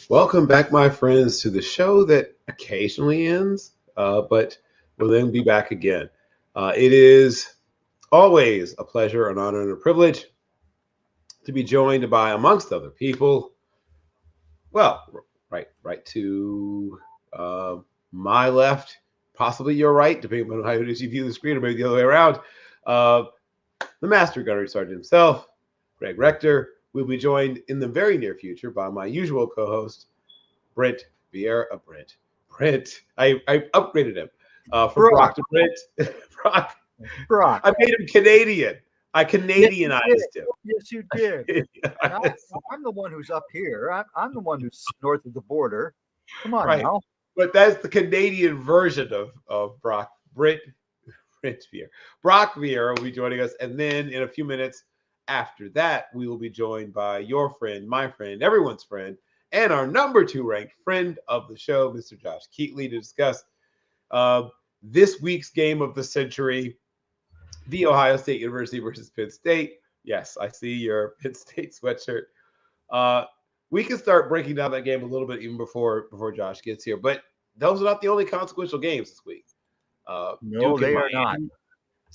Welcome back, my friends, to the show that occasionally ends, but will then be back again. It is always a pleasure, an honor, and a privilege to be joined by, amongst other people, well, right to my left, possibly your right, depending on how you view the screen, or maybe the other way around. Uh, the Master Gunnery Sergeant himself, Greg Rector, will be joined in the very near future by my usual co-host, Brent Vieira. Brent. I upgraded him from Brock to Brent. Brock. I made him Canadian. I Canadianized him. Yes, you did. I'm the one who's up here. I'm the one who's north of the border. Come on now. But that's the Canadian version of Brock. Brent Vieira. Brock Vieira will be joining us. And then in a few minutes after that, we will be joined by your friend, my friend, everyone's friend, and our number 2 ranked friend of the show, Mr. Josh Keatly, to discuss this week's game of the century, the Ohio State University versus Penn State. Yes, I see your Penn State sweatshirt. We can start breaking down that game a little bit even before Josh gets here. But those are not the only consequential games this week. No, they are not.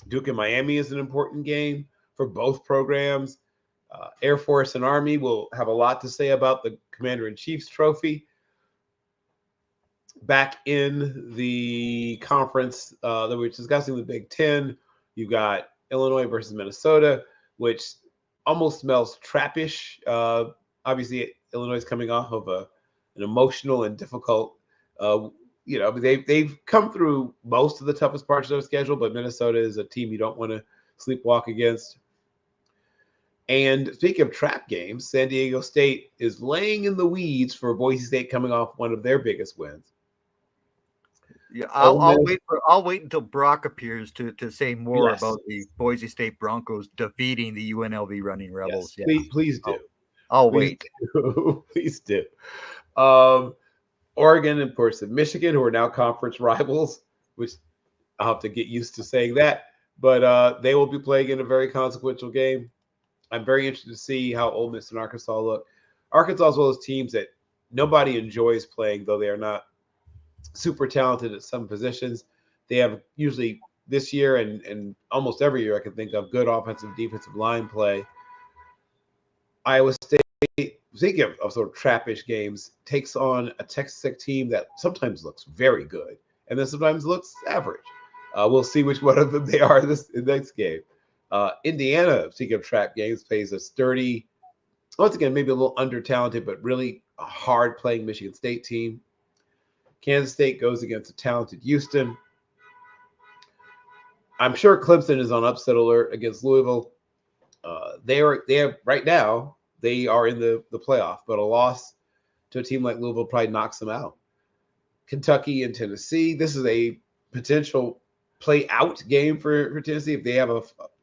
Duke and Miami is an important game for both programs. Air Force and Army will have a lot to say about the Commander-in-Chief's trophy. Back in the conference that we were discussing, the Big Ten, you've got Illinois versus Minnesota, which almost smells trappish. Obviously, Illinois is coming off of an emotional and difficult, they've come through most of the toughest parts of their schedule, but Minnesota is a team you don't want to sleepwalk against. And speaking of trap games, San Diego State is laying in the weeds for Boise State coming off one of their biggest wins. Yeah, I'll wait until Brock appears to say more about the Boise State Broncos defeating the UNLV Running Rebels. Yes, yeah. Please do. I'll wait. Please do. Oregon, of course, and Michigan, who are now conference rivals, which I'll have to get used to saying that. But they will be playing in a very consequential game. I'm very interested to see how Ole Miss and Arkansas look. Arkansas is one of those teams that nobody enjoys playing, though they are not super talented at some positions. They have usually this year and almost every year I can think of good offensive, defensive line play. Iowa State, thinking of sort of trappish games, takes on a Texas Tech team that sometimes looks very good and then sometimes looks average. We'll see which one of them they are in the next game. Indiana, speaking of trap games, plays a sturdy, once again, maybe a little under-talented, but really a hard-playing Michigan State team. Kansas State goes against a talented Houston. I'm sure Clemson is on upset alert against Louisville. They have right now, they are in the playoff, but a loss to a team like Louisville probably knocks them out. Kentucky and Tennessee, this is a potential play-out game for Tennessee. If they have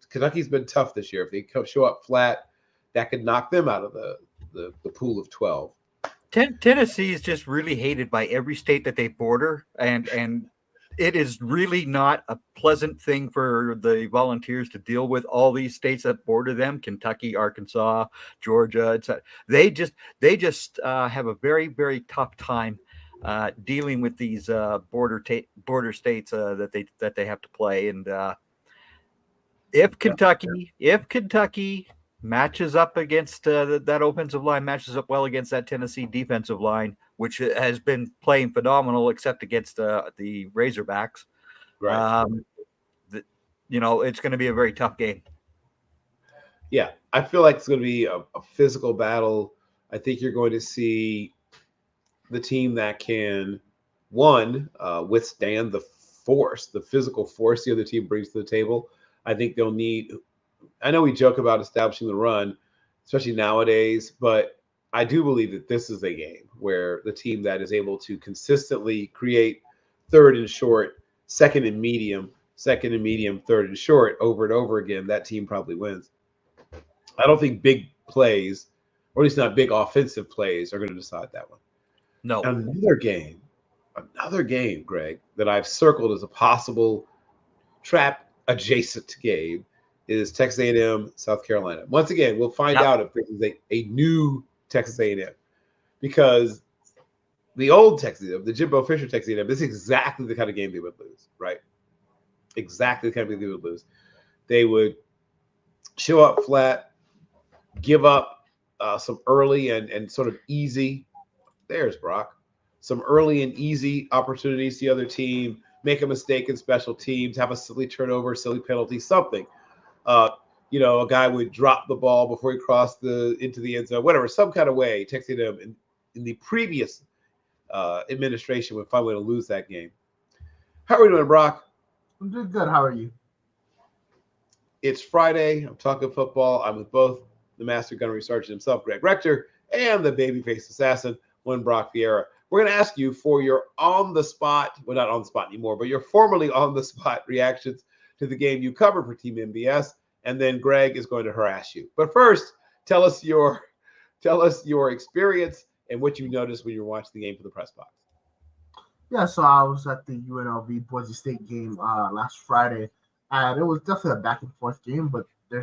Kentucky's been tough this year. If they show up flat, that could knock them out of the pool of 12. Tennessee is just really hated by every state that they border, and it is really not a pleasant thing for the Volunteers to deal with all these states that border them: Kentucky, Arkansas, Georgia, etc. They just have a very, very tough time dealing with these border states that they have to play. And if Kentucky matches up against that offensive line, matches up well against that Tennessee defensive line, which has been playing phenomenal, except against the Razorbacks. Right. It's going to be a very tough game. Yeah, I feel like it's going to be a physical battle. I think you're going to see the team that can, withstand the physical force the other team brings to the table. I think they'll need – I know we joke about establishing the run, especially nowadays, but I do believe that this is a game where the team that is able to consistently create third and short, second and medium, third and short over and over again, that team probably wins. I don't think big plays, or at least not big offensive plays, are going to decide that one. No. Another game, Greg, that I've circled as a possible trap adjacent game is Texas A&M, South Carolina. Once again, we'll find out if this is a new Texas A&M, because the old Texas A&M, the Jimbo Fisher Texas A&M, this is exactly the kind of game they would lose, right? Exactly the kind of game they would lose. They would show up flat, give up some early and sort of easy. There's Brock. Some early and easy opportunities to the other team, make a mistake in special teams, have a silly turnover, silly penalty, something. A guy would drop the ball before he crossed into the end zone, whatever, some kind of way. Texas A&M in the previous administration would find a way to lose that game. How are we doing, Brock? I'm doing good. How are you? It's Friday. I'm talking football. I'm with both the master gunnery sergeant himself, Greg Rector, and the babyface assassin, one Brock Vieira. We're going to ask you for your on-the-spot, well, not on-the-spot anymore, but your formerly on-the-spot reactions to the game you covered for Team MBS, and then Greg is going to harass you. But first, tell us your experience and what you noticed when you were watching the game for the press box. Yeah, so I was at the UNLV Boise State game last Friday, and it was definitely a back and forth game. But there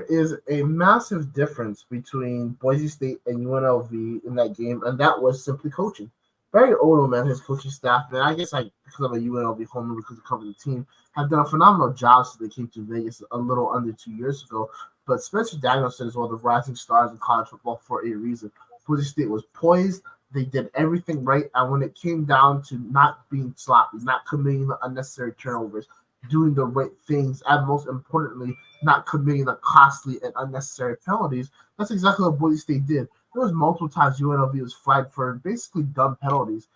is a massive difference between Boise State and UNLV in that game, and that was simply coaching. Barry Odom and his coaching staff, and I guess because I'm a UNLV homer because I cover the team, have done a phenomenal job since they came to Vegas a little under 2 years ago. But Spencer Danielson is one of the rising stars in college football for a reason. Boise State was poised. They did everything right. And when it came down to not being sloppy, not committing the unnecessary turnovers, doing the right things, and most importantly, not committing the costly and unnecessary penalties, that's exactly what Boise State did. There was multiple times UNLV was flagged for basically dumb penalties,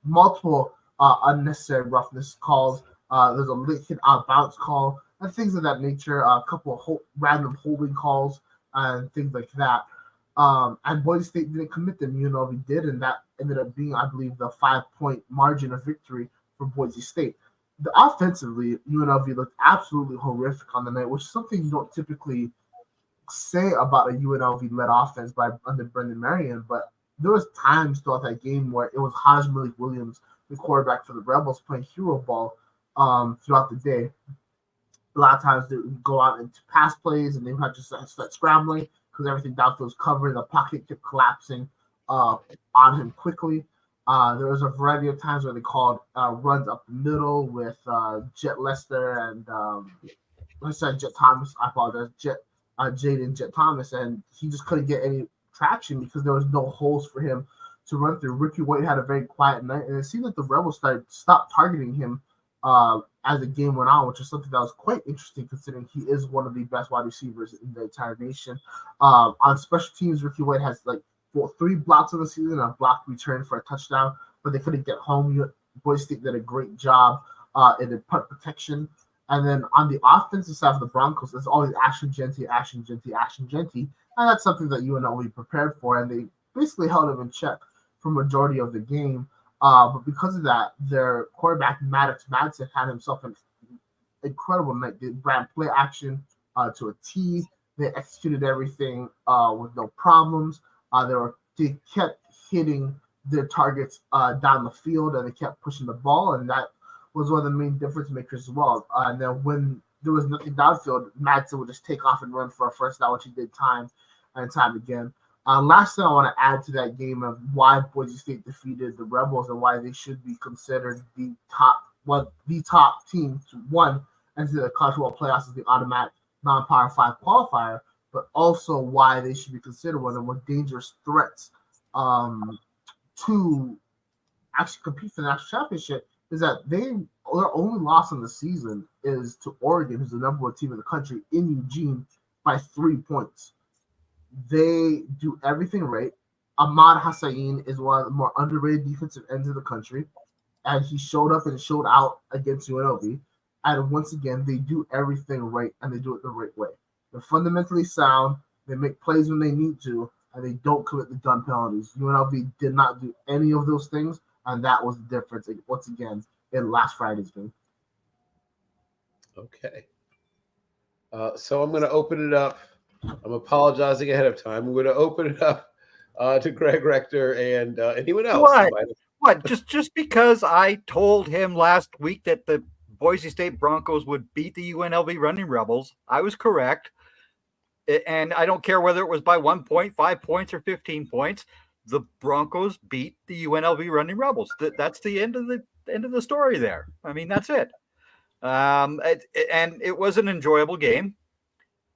multiple unnecessary roughness calls. There's a late hit out bounce call and things of that nature. A couple of random holding calls and things like that. And Boise State didn't commit them. UNLV did, and that ended up being, I believe, the 5-point margin of victory for Boise State. Offensively, UNLV looked absolutely horrific on the night, which is something you don't typically say about a UNLV-led offense under Brendan Marion, but there was times throughout that game where it was Hajj Malik Williams, the quarterback for the Rebels, playing hero ball throughout the day. A lot of times they would go out into pass plays and they would just start scrambling because everything downfield was covered. The pocket kept collapsing on him quickly. There was a variety of times where they called runs up the middle with Jet Lester and Jet Thomas. I apologize, Jaden Jet Thomas, and he just couldn't get any traction because there was no holes for him to run through. Ricky White had a very quiet night, and it seemed like the Rebels stopped targeting him as the game went on, which is something that was quite interesting considering he is one of the best wide receivers in the entire nation. On special teams, Ricky White has 3 blocks of the season, a block return for a touchdown, but they couldn't get home. Boise State did a great job in the punt protection. And then on the offensive side of the Broncos, there's always Ashton Jeanty. And that's something that UNLV prepared for, and they basically held him in check for majority of the game. But because of that, their quarterback, Maddox Madsen, had himself an incredible night. They ran play action to a T. They executed everything with no problems. They kept hitting their targets down the field, and they kept pushing the ball, and that was one of the main difference makers as well. And then when there was nothing downfield, Madsen would just take off and run for a first down, which he did time and time again. Last thing I want to add to that game of why Boise State defeated the Rebels and why they should be considered the top team to enter the college football playoffs as the automatic non-Power 5 qualifier, but also why they should be considered one of the more dangerous threats to actually compete for the national championship, is that their only loss in the season is to Oregon, who's the number 1 team in the country, in Eugene by 3 points. They do everything right. Ahmad Hassain is one of the more underrated defensive ends in the country, and he showed up and showed out against UNLV. And once again, they do everything right, and they do it the right way. They're fundamentally sound. They make plays when they need to, and they don't commit the dumb penalties. UNLV did not do any of those things, and that was the difference, once again, in last Friday's game. Okay. So I'm going to open it up. I'm apologizing ahead of time. We're going to open it up to Greg Rector and anyone else. What? Just because I told him last week that the Boise State Broncos would beat the UNLV Running Rebels, I was correct. And I don't care whether it was by 1 point, 5 points, or 15 points. The Broncos beat the UNLV Running Rebels. That's the end of the story there. I mean, that's it. And it was an enjoyable game.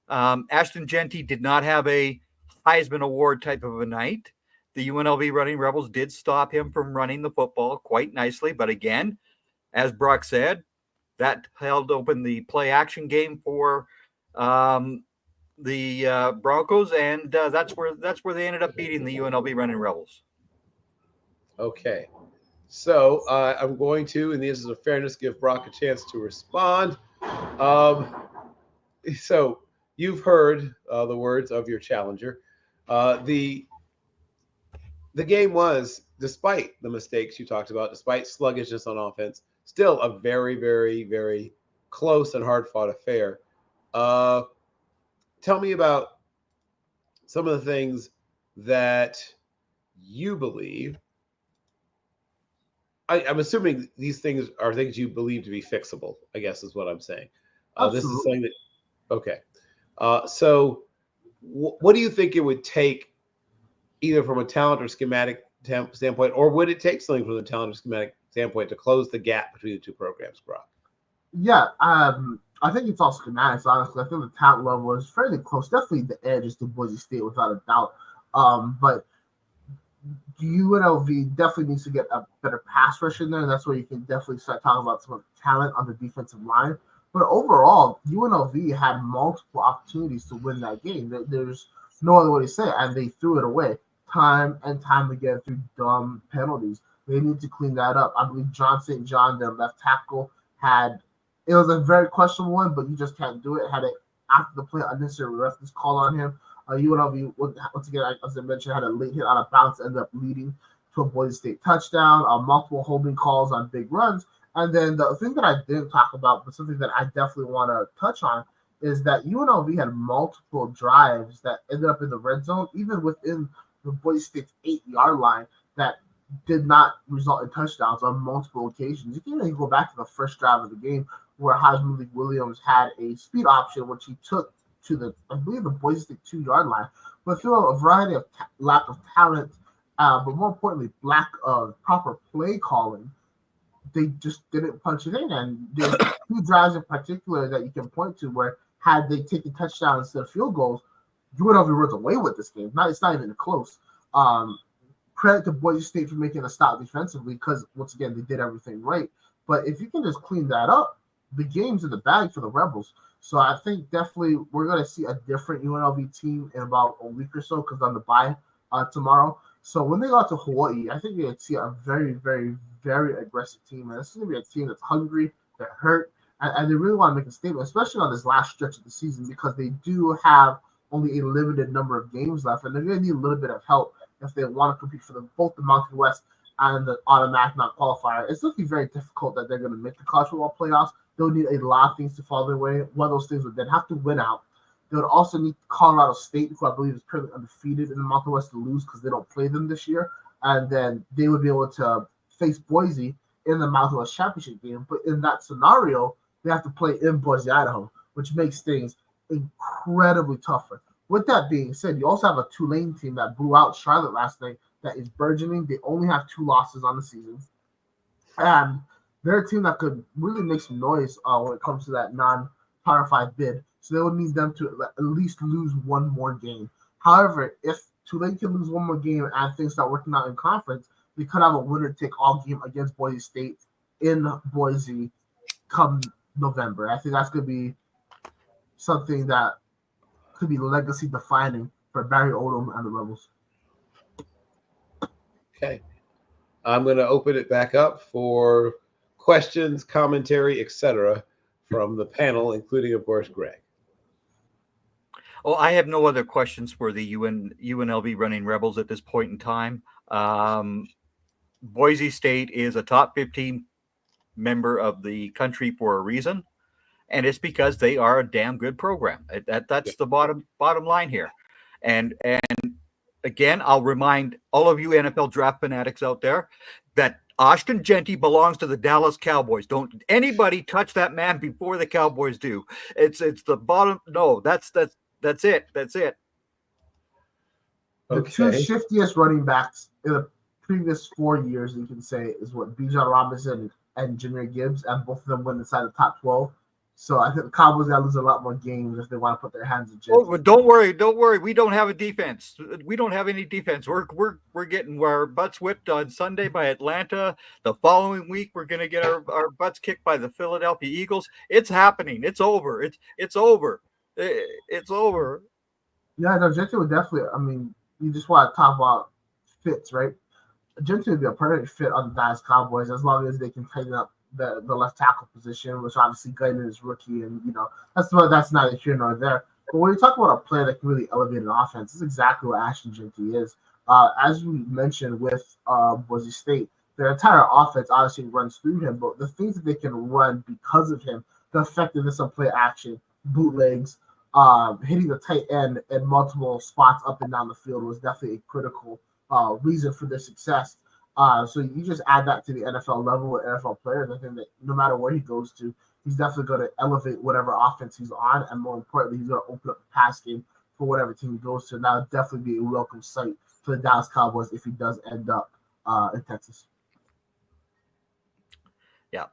Ashton Genty did not have a Heisman Award type of a night. The UNLV Running Rebels did stop him from running the football quite nicely. But again, as Brock said, that held open the play action game for the Broncos, and that's where they ended up beating the UNLV Running Rebels. Okay. So I'm going to, in the interest of fairness, give Brock a chance to respond. So you've heard the words of your challenger. The game was, despite the mistakes you talked about, despite sluggishness on offense, still a very, very, very close and hard-fought affair. Tell me about some of the things that you believe. I'm assuming these things are things you believe to be fixable, I guess is what I'm saying. This is something that, okay. So what do you think it would take, either from a talent or schematic standpoint, or would it take something from the talent or schematic standpoint to close the gap between the two programs, Brock? Yeah, I think it's all schematics, honestly. I think the talent level is fairly close. Definitely the edge is to Boise State, without a doubt. But UNLV definitely needs to get a better pass rush in there, and that's where you can definitely start talking about some of the talent on the defensive line. But overall, UNLV had multiple opportunities to win that game. There's no other way to say it, and they threw it away time and time again through dumb penalties. They need to clean that up. I believe John St. John, their left tackle, it was a very questionable one, but you just can't do it. Had it after the play, unnecessary reference call on him. UNLV, once again, as I mentioned, had a late hit on a bounce, ended up leading to a Boise State touchdown, multiple holding calls on big runs. And then the thing that I didn't talk about, but something that I definitely want to touch on, is that UNLV had multiple drives that ended up in the red zone, even within the Boise State's 8-yard line, that did not result in touchdowns on multiple occasions. You can even go back to the first drive of the game where Heisman League Williams had a speed option, which he took to I believe the Boise State 2-yard line, but through a variety of lack of talent, but more importantly, lack of proper play calling, they just didn't punch it in. And there's 2 drives in particular that you can point to where, had they taken touchdowns instead of field goals, UNLV runs away with this game. It's not even close. Credit to Boise State for making a stop defensively, because once again, they did everything right. But if you can just clean that up, the game's in the bag for the Rebels. So I think definitely we're going to see a different UNLV team in about a week or so, because on the bye tomorrow. So when they go out to Hawaii, I think you're going to see a very, very, very aggressive team. And this is going to be a team that's hungry, they're hurt, and they really want to make a statement, especially on this last stretch of the season, because they do have only a limited number of games left, and they're going to need a little bit of help if they want to compete for both the Mountain West and the automatic non-qualifier. It's looking very difficult that they're going to make the college football playoffs. They'll need a lot of things to fall their way. One of those things would then have to win out. They would also need Colorado State, who I believe is currently undefeated in the Mountain West, to lose because they don't play them this year. And then they would be able to face Boise in the Mountain West Championship game. But in that scenario, they have to play in Boise, Idaho, which makes things incredibly tougher. With that being said, you also have a Tulane team that blew out Charlotte last night that is burgeoning. They only have 2 losses on the season. And they're a team that could really make some noise when it comes to that non-Power 5 bid. So they would need them to at least lose one more game. However, if Tulane can lose one more game and things start working out in conference, they could have a winner-take-all game against Boise State in Boise come November. I think that's going to be something that could be legacy-defining for Barry Odom and the Rebels. Okay. I'm going to open it back up for questions, commentary, etc. from the panel, including, of course, Greg. Oh, I have no other questions for the UNLV Running Rebels at this point in time. Boise State is a top 15 member of the country for a reason, and it's because they are a damn good program. That's the bottom line here. And again, I'll remind all of you NFL draft fanatics out there that Ashton Genty belongs to the Dallas Cowboys. Don't anybody touch that man before the Cowboys do. It's the bottom. No, that's That's it. That's it. The two Okay. shiftiest running backs in the previous 4 years, you can say, is what Bijan Robinson and Jahmyr Gibbs, and both of them went inside the top 12. So I think the Cowboys got to lose a lot more games if they want to put their hands in Oh, Jets. but don't worry. We don't have a defense. We don't have any defense. We're getting our butts whipped on Sunday by Atlanta. The following week, we're gonna get our butts kicked by the Philadelphia Eagles. It's happening. It's over. It's over. It's over. Yeah, no, Jets would definitely. I mean, you just want to talk about fits, right? Gentry would be a perfect fit on the Dallas Cowboys as long as they can tighten up the left tackle position, which obviously Guyton is rookie, and that's neither here nor there. But when you talk about a player that can really elevate an offense, this is exactly what Ashton Gentry is. As we mentioned with Boise State, their entire offense obviously runs through him, but the things that they can run because of him, the effectiveness of play action, bootlegs, hitting the tight end in multiple spots up and down the field was definitely a critical reason for their success. So you just add that to the NFL level with NFL players. I think that no matter where he goes to, he's definitely going to elevate whatever offense he's on, and more importantly, he's going to open up the pass game for whatever team he goes to. And that would definitely be a welcome sight for the Dallas Cowboys if he does end up in Texas. Yeah,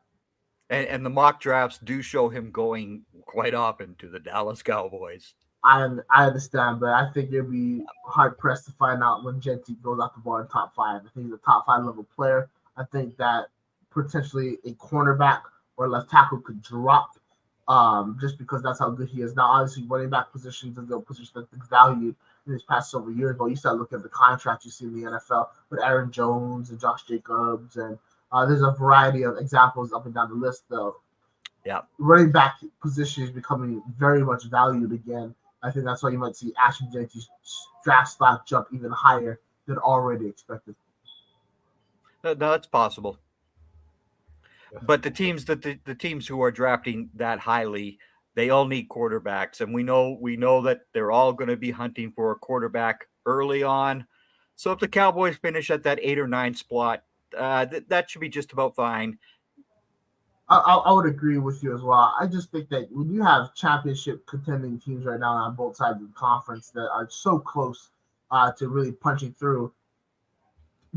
and the mock drafts do show him going quite often to the Dallas Cowboys. I understand, but I think you'd be hard pressed to find out when Gentry goes out the ball in top 5. I think he's a top 5 level player. I think that potentially a cornerback or left tackle could drop just because that's how good he is. Now, obviously, running back positions is the position that's been valued in these past several years, but you start looking at the contracts you see in the NFL with Aaron Jones and Josh Jacobs, and there's a variety of examples up and down the list, though. Yeah. Running back position is becoming very much valued again. I think that's why you might see Ashton Gentry's draft stock jump even higher than already expected. No, that's possible. But the teams the teams who are drafting that highly, they all need quarterbacks, and we know that they're all going to be hunting for a quarterback early on. So if the Cowboys finish at that 8 or 9 spot, that should be just about fine. I would agree with you as well. I just think that when you have championship contending teams right now on both sides of the conference that are so close to really punching through,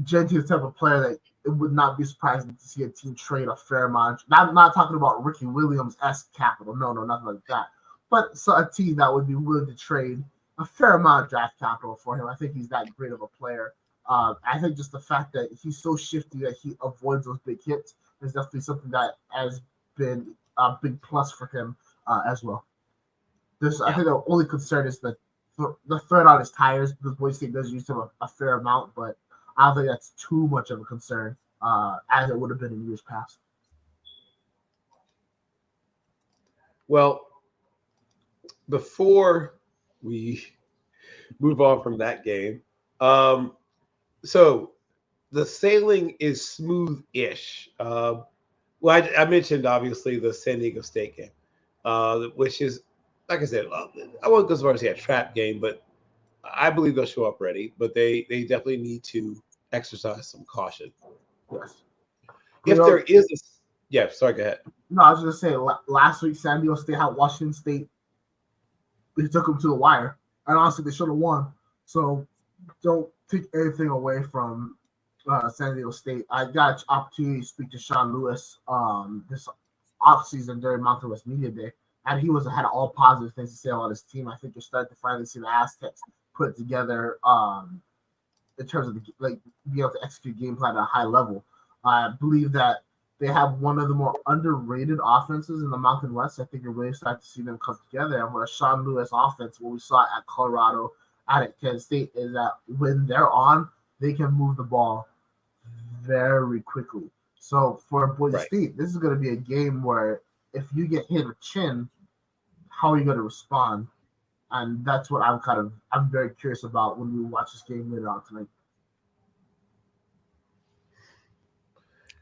Gentry is the type of player that it would not be surprising to see a team trade a fair amount. I'm not talking about Ricky Williams-esque capital. No, nothing like that. But so a team that would be willing to trade a fair amount of draft capital for him. I think he's that great of a player. I think just the fact that he's so shifty that he avoids those big hits is definitely something that has been a big plus for him as well. I think the only concern is the threat on his tires, because Boise State does use him a fair amount, but I don't think that's too much of a concern as it would have been in years past. Well, before we move on from that game, so the sailing is smooth-ish. Well, I mentioned, obviously, the San Diego State game, which is, like I said, I won't go as far as say a trap game, but I believe they'll show up ready. But they definitely need to exercise some caution. Yes. If there is a – yeah, sorry, go ahead. No, I was just going to say, last week, San Diego State had Washington State. They took them to the wire. And honestly, they should have won. So don't take anything away from San Diego State. I got an opportunity to speak to Sean Lewis this offseason during Mountain West Media Day, and he had all positive things to say about his team. I think you're starting to finally see the Aztecs put it together in terms of being able to execute game plan at a high level. I believe that they have one of the more underrated offenses in the Mountain West. I think you're really starting to see them come together. And with a Sean Lewis offense, what we saw at Colorado and at Penn State is that when they're on, they can move the ball very quickly. So for Boise State, this is going to be a game where if you get hit a chin, how are you going to respond? And that's what I'm very curious about when we watch this game later on tonight.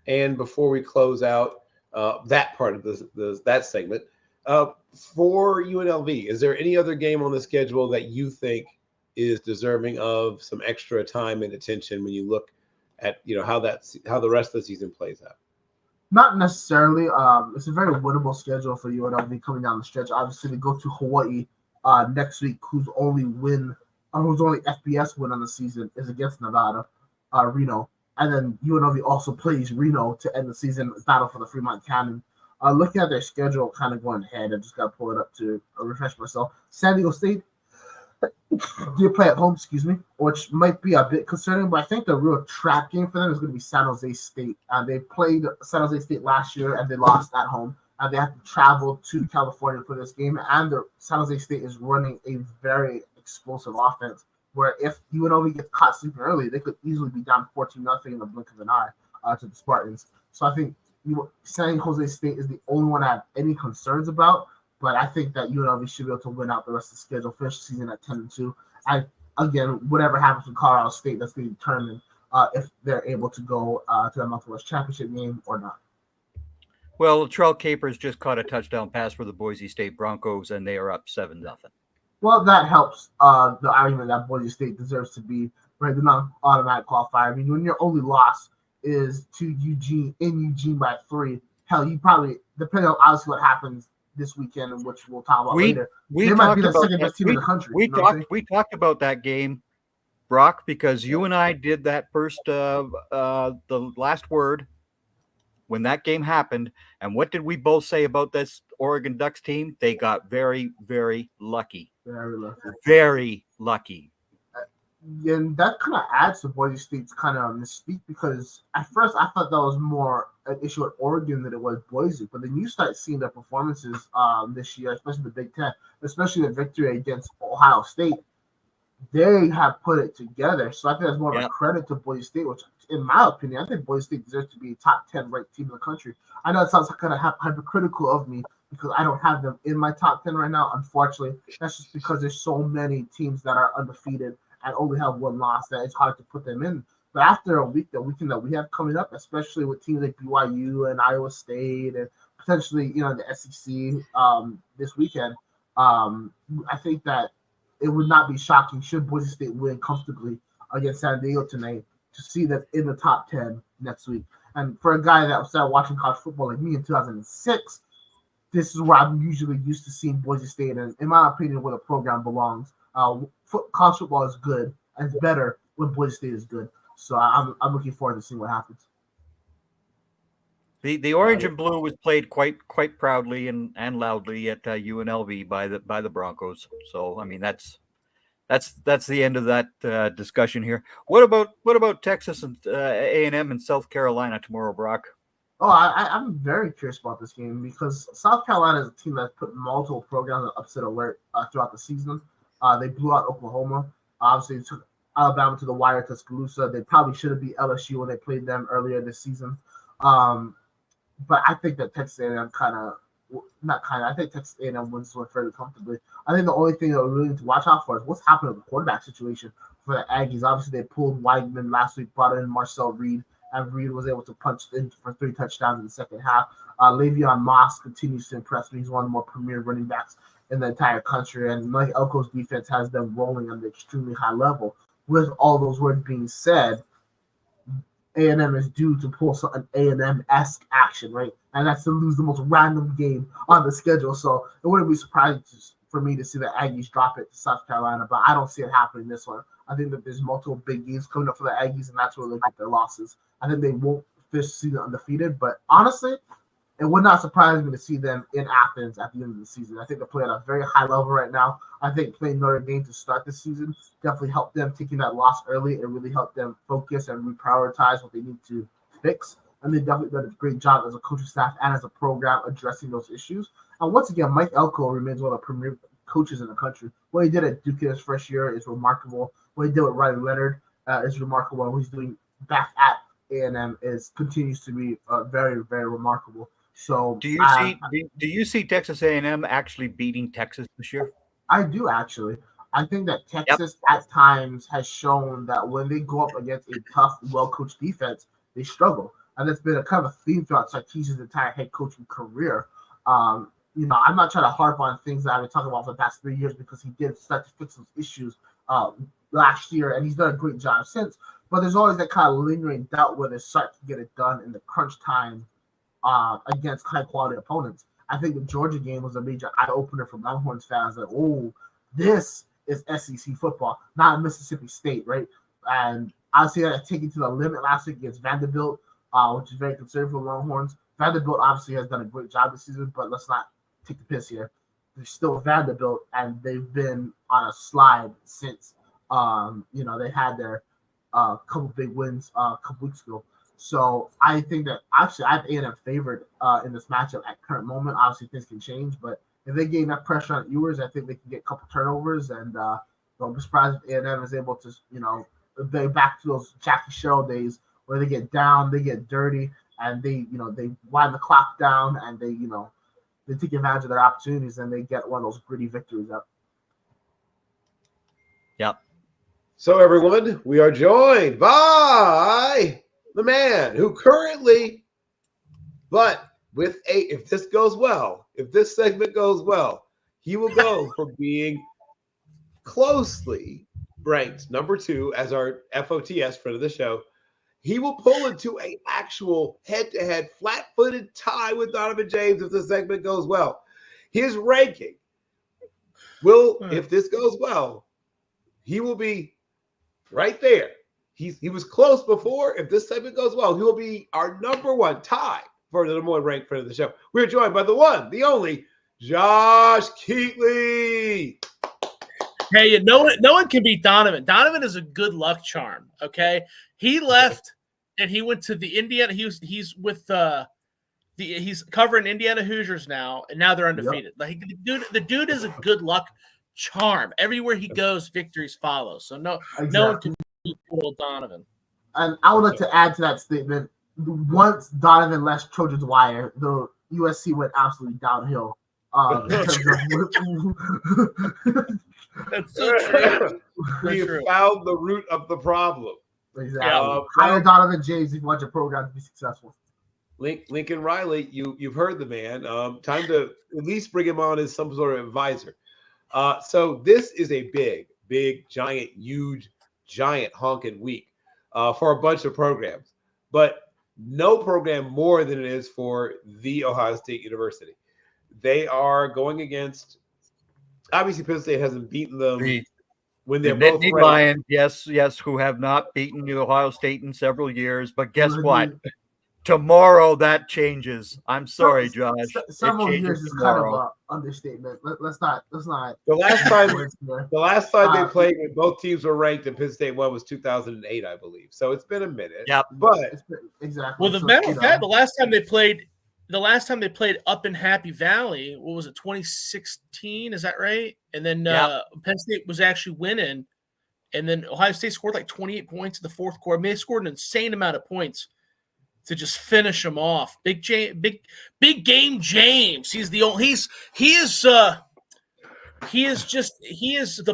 And before we close out that part of that segment, for UNLV, is there any other game on the schedule that you think is deserving of some extra time and attention when you look at how the rest of the season plays out? Not necessarily. It's a very winnable schedule for UNLV coming down the stretch. Obviously, they go to Hawaii next week, whose only FBS win on the season is against Nevada, Reno. And then UNLV also plays Reno to end the season, battle for the Fremont Cannon. Looking at their schedule, kind of going ahead, I just got to pull it up to refresh myself. San Diego State, they play at home, which might be a bit concerning, but I think the real trap game for them is going to be San Jose State. They played San Jose State last year, and they lost at home. They have to travel to California for this game, and San Jose State is running a very explosive offense, where if UNLV gets caught sleeping early, they could easily be down 14-0 in the blink of an eye to the Spartans. So I think San Jose State is the only one I have any concerns about, but I think that UNLV should be able to win out the rest of the schedule, finish the season at 10-2. Again, whatever happens with Colorado State, that's going to determine if they're able to go to the Mountain West Championship game or not. Well, Terrell Capers just caught a touchdown pass for the Boise State Broncos, and they are up 7-0. Well, that helps the argument that Boise State deserves to be right. They're not an automatic qualifier. I mean, when your only loss is to Eugene by 3, hell, you probably, depending on obviously what happens this weekend, which we'll talk about later, they might be the second best team in the country. We talked about that game, Brock, because you and I did that first, the last word when that game happened. And what did we both say about this Oregon Ducks team? They got very, very lucky. Very lucky. Very lucky. And that kind of adds to Boise State's kind of mystique, because at first I thought that was more an issue at Oregon than it was Boise. But then you start seeing their performances this year, especially the Big Ten, especially the victory against Ohio State. They have put it together. So I think that's more of a credit to Boise State, which, in my opinion, I think Boise State deserves to be a top 10 ranked team in the country. I know it sounds kind of hypocritical of me because I don't have them in my top 10 right now. Unfortunately, that's just because there's so many teams that are undefeated and only have one loss that it's hard to put them in. But after the weekend that we have coming up, especially with teams like BYU and Iowa State and potentially, the SEC this weekend, I think that it would not be shocking should Boise State win comfortably against San Diego tonight to see them in the top 10 next week. And for a guy that started watching college football like me in 2006, this is where I'm usually used to seeing Boise State, and in my opinion, where the program belongs. College football is good, and it's better when Boise State is good. So I'm looking forward to seeing what happens. The orange and blue was played quite proudly and loudly at UNLV by the Broncos. So I mean that's the end of that discussion here. What about Texas and A&M and South Carolina tomorrow, Brock? Oh, I'm very curious about this game because South Carolina is a team that's put multiple programs on upset alert throughout the season. They blew out Oklahoma. Obviously, they took Alabama to the wire, Tuscaloosa. They probably should have beat LSU when they played them earlier this season. But I think that Texas A&M I think Texas A&M wins this one fairly comfortably. I think the only thing that we really need to watch out for is what's happening with the quarterback situation for the Aggies. Obviously, they pulled Weidman last week, brought in Marcel Reed, and Reed was able to punch in for 3 touchdowns in the second half. Le'Veon Moss continues to impress me. He's one of the more premier running backs in the entire country, and Mike Elko's defense has them rolling at an extremely high level. With all those words being said, A&M is due to pull an A&M-esque action, right? And that's to lose the most random game on the schedule. So it wouldn't be surprising for me to see the Aggies drop it to South Carolina, but I don't see it happening this one. I think that there's multiple big games coming up for the Aggies, and that's where they get their losses. I think they won't finish the season undefeated, but honestly, it would not surprise me to see them in Athens at the end of the season. I think they're playing at a very high level right now. I think playing Notre Dame to start the season definitely helped them taking that loss early. It really helped them focus and reprioritize what they need to fix. And they definitely done a great job as a coaching staff and as a program addressing those issues. And once again, Mike Elko remains one of the premier coaches in the country. What he did at Duke his first year is remarkable. What he did with Riley Leonard is remarkable. What he's doing back at A&M continues to be very, very remarkable. So do you see Texas A&M actually beating Texas this year? I do actually. I think that Texas at times has shown that when they go up against a tough, well-coached defense, they struggle. And that's been a kind of a theme throughout Sarkisian's entire head coaching career. I'm not trying to harp on things that I've been talking about for the past 3 years because he did start to fix those issues last year, and he's done a great job since. But there's always that kind of lingering doubt where they start to get it done in the crunch time against high-quality opponents. I think the Georgia game was a major eye-opener for Longhorns fans. Like, This is SEC football, not Mississippi State, right? And I see that taking to the limit last week against Vanderbilt, which is very conservative for Longhorns. Vanderbilt obviously has done a great job this season, but let's not take the piss here. They're still Vanderbilt, and they've been on a slide since they had their couple big wins a couple weeks ago. So I think that actually I have A&M favored in this matchup at current moment. Obviously things can change, but if they gain enough pressure on Ewers, I think they can get a couple turnovers, and don't be surprised if A&M is able to, they back to those Jackie Sherrill days where they get down, they get dirty, and they wind the clock down, and they take advantage of their opportunities, and they get one of those gritty victories up. Yep. So everyone, we are joined by the man who currently, but with if this goes well, if this segment goes well, he will go from being closely ranked number 2 as our FOTS friend of the show. He will pull into an actual head-to-head, flat-footed tie with Donovan James if this segment goes well. His ranking will, if this goes well, he will be right there. He was close before. If this segment goes well, he will be our number 1 tie for the number 1 ranked friend of the show. We're joined by the one, the only, Josh Keatly. Hey, no one can beat Donovan. Donovan is a good luck charm. Okay, he left and he went to the Indiana. He's with he's covering Indiana Hoosiers now, and now they're undefeated. Yep. Like the dude is a good luck charm. Everywhere he goes, victories follow. So no one can beat old Donovan. And I would like to add to that statement. Once Donovan left Trojans Wire, the USC went absolutely downhill. That's so true. We found the root of the problem. Exactly. Hire Donovan James if you want your program to be successful. Lincoln Riley, you've heard the man. Time to at least bring him on as some sort of advisor. So this is a big, giant, huge, giant honking week for a bunch of programs, but no program more than it is for the Ohio State University. They are going against. Obviously, Penn State hasn't beaten them when they're both Nittany Lions, yes, who have not beaten Ohio State in several years. But guess what? Tomorrow that changes. I'm sorry, Josh. Several years is kind of an understatement. Let's not. The last time they played when both teams were ranked and Penn State won was 2008, I believe. So it's been a minute. Yeah, but exactly. Well, the matter of fact, the last time they played up in Happy Valley, what was it, 2016? Is that right? And then Penn State was actually winning, and then Ohio State scored like 28 points in the fourth quarter. I mean, they scored an insane amount of points to just finish them off. Big game James. He's the only. He is the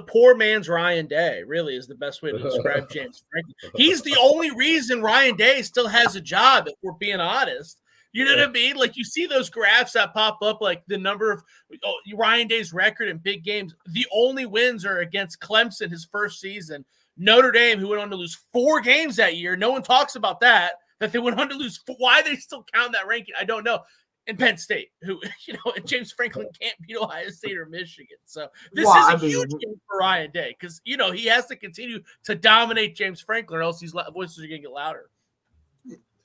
poor man's Ryan Day. Really is the best way to describe James Franklin. He's the only reason Ryan Day still has a job, if we're being honest. You know what I mean? Like, you see those graphs that pop up, like the number of Ryan Day's record in big games. The only wins are against Clemson his first season. Notre Dame, who went on to lose 4 games that year. No one talks about that they went on to lose. Why they still count that ranking, I don't know. And Penn State, who, and James Franklin can't beat Ohio State or Michigan. So this is a huge game for Ryan Day because, he has to continue to dominate James Franklin or else these voices are going to get louder.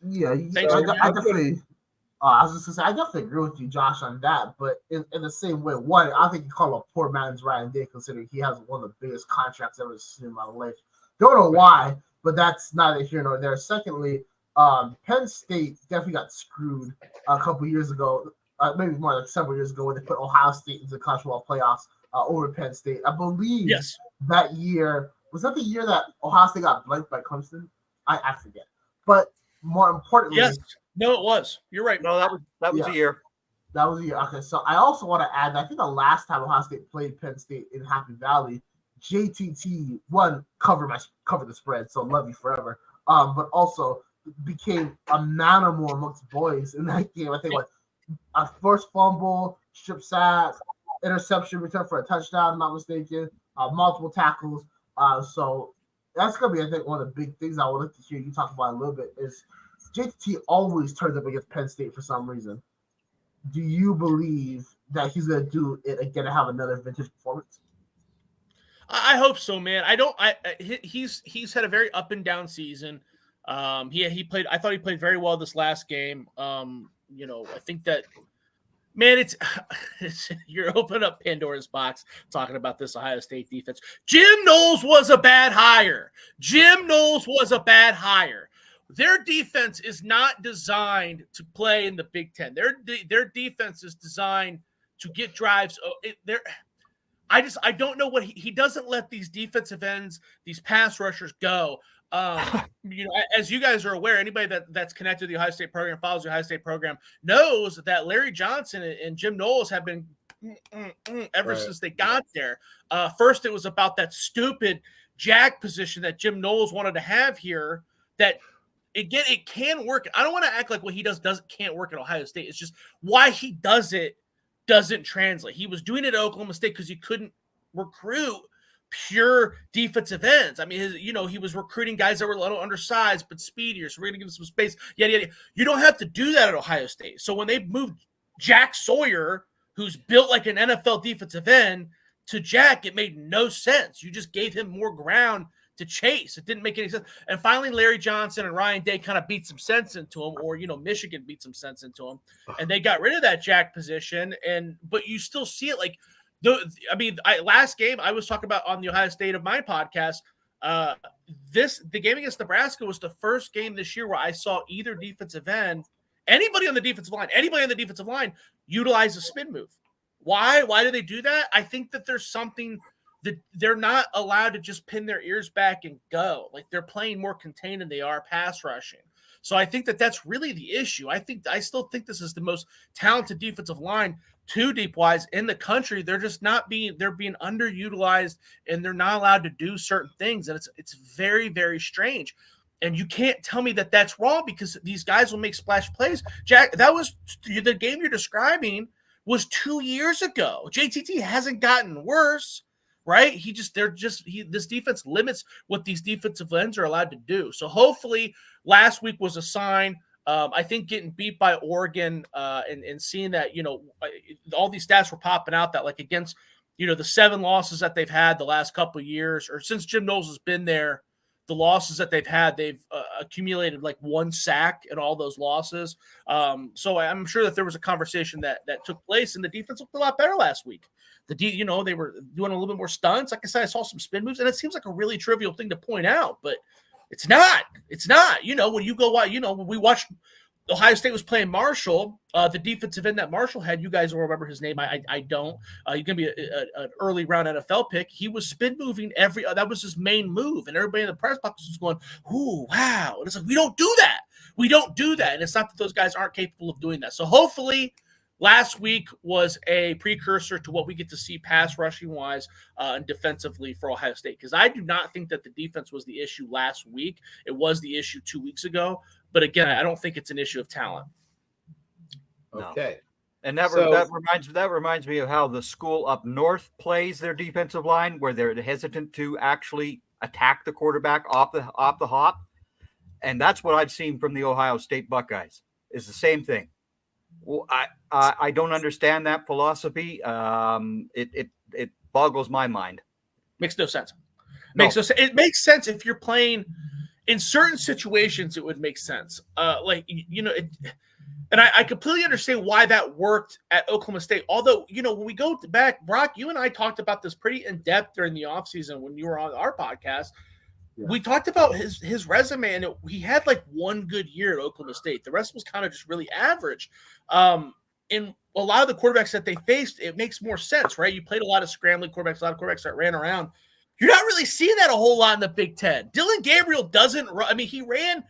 Yeah, I definitely – I was just gonna say, I definitely agree with you, Josh, on that. But in the same way, one, I think you call a poor man's Ryan Day, considering he has one of the biggest contracts I've ever seen in my life. Don't know why, but that's neither here nor there. Secondly, Penn State definitely got screwed a couple years ago, maybe more like several years ago, when they put Ohio State into the college football playoffs over Penn State. I believe that year was that the year that Ohio State got blanked by Clemson. I forget, but more importantly, yes. No, it was. You're right. No, that was a year. That was a year. Okay, so I also want to add that I think the last time Ohio State played Penn State in Happy Valley, JTT covered the spread, so love you forever. But also became a manimal amongst boys in that game. I think a first fumble, strip sack, interception, return for a touchdown. I'm not mistaken. Multiple tackles. So that's gonna be, I think, one of the big things I would like to hear you talk about a little bit is. JT always turns up against Penn State for some reason. Do you believe that he's going to do it again and have another vintage performance? I hope so, man. He's had a very up and down season. He played. I thought he played very well this last game. I think that, man, it's you're opening up Pandora's box talking about this Ohio State defense. Jim Knowles was a bad hire. Their defense is not designed to play in the Big Ten. Their defense is designed to get drives. I don't know what he doesn't let these defensive ends, these pass rushers go. As you guys are aware, anybody that's connected to the Ohio State program, follows the Ohio State program, knows that Larry Johnson and Jim Knowles have been ever since they got there. First, it was about that stupid jack position that Jim Knowles wanted to have here. That again, it can work. I don't want to act like what he can't work at Ohio State. It's just why he does it doesn't translate. He was doing it at Oklahoma State because he couldn't recruit pure defensive ends. I mean, he was recruiting guys that were a little undersized but speedier, so we're going to give him some space. Yada. You don't have to do that at Ohio State. So when they moved Jack Sawyer, who's built like an NFL defensive end, to Jack, it made no sense. You just gave him more ground to chase. It didn't make any sense. And finally, Larry Johnson and Ryan Day kind of beat some sense into him, or Michigan beat some sense into him, and they got rid of that jack position. But you still see it like. Last game I was talking about on the Ohio State of my podcast. The game against Nebraska was the first game this year where I saw either defensive end, anybody on the defensive line, utilize a spin move. Why? Why do they do that? I think that there's something that they're not allowed to just pin their ears back and go. Like they're playing more contained than they are pass rushing. So I think that that's really the issue. I still think this is the most talented defensive line, two deep wise in the country. They're just they're being underutilized, and they're not allowed to do certain things. And it's very, very strange. And you can't tell me that that's wrong, because these guys will make splash plays. Jack, that was the game you're describing was 2 years ago. JTT hasn't gotten worse, right? This defense limits what these defensive ends are allowed to do. So hopefully last week was a sign. I think getting beat by Oregon and seeing that, all these stats were popping out that like against, the 7 losses that they've had the last couple of years, or since Jim Knowles has been there, the losses that they've had, they've accumulated like 1 sack in all those losses. So I'm sure that there was a conversation that took place, and the defense looked a lot better last week. They were doing a little bit more stunts. Like I said, I saw some spin moves, and it seems like a really trivial thing to point out, but it's not. It's not. When you go out, when we watched Ohio State was playing Marshall, the defensive end that Marshall had, you guys will remember his name. I don't. He's going to be an early round NFL pick. He was spin moving that was his main move. And everybody in the press box was going, ooh, wow. And it's like, we don't do that. And it's not that those guys aren't capable of doing that. So hopefully last week was a precursor to what we get to see pass rushing wise and defensively for Ohio State. Because I do not think that the defense was the issue last week. It was the issue 2 weeks ago. But again, I don't think it's an issue of talent. Okay. And that reminds me of how the school up north plays their defensive line, where they're hesitant to actually attack the quarterback off the hop. And that's what I've seen from the Ohio State Buckeyes, is the same thing. Well, I don't understand that philosophy. It boggles my mind. Makes no sense. It makes sense if you're playing in certain situations. It would make sense. And I completely understand why that worked at Oklahoma State. Although, when we go back, Brock, you and I talked about this pretty in depth during the offseason when you were on our podcast. Yeah. We talked about his resume, and he had like one good year at Oklahoma State. The rest was kind of just really average. In a lot of the quarterbacks that they faced, it makes more sense, right? You played a lot of scrambling quarterbacks, a lot of quarterbacks that ran around. You're not really seeing that a whole lot in the Big Ten. Dylan Gabriel doesn't run. I mean, he ran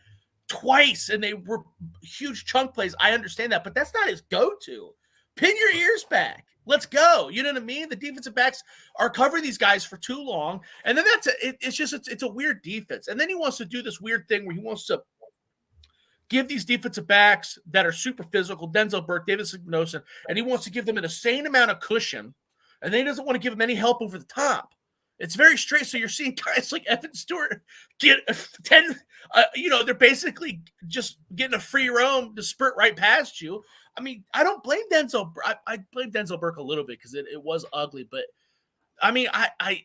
twice, and they were huge chunk plays. I understand that, but that's not his go-to. Pin your ears back. Let's go. You know what I mean? The defensive backs are covering these guys for too long. And then it's a weird defense. And then he wants to do this weird thing where he wants to give these defensive backs that are super physical, Denzel Burke, David Signosin, and he wants to give them an insane amount of cushion. And then he doesn't want to give them any help over the top. It's very straight. So you're seeing guys like Evan Stewart get 10, they're basically just getting a free roam to spurt right past you. I mean, I don't blame Denzel. I blame Denzel Burke a little bit because it was ugly, but I mean, I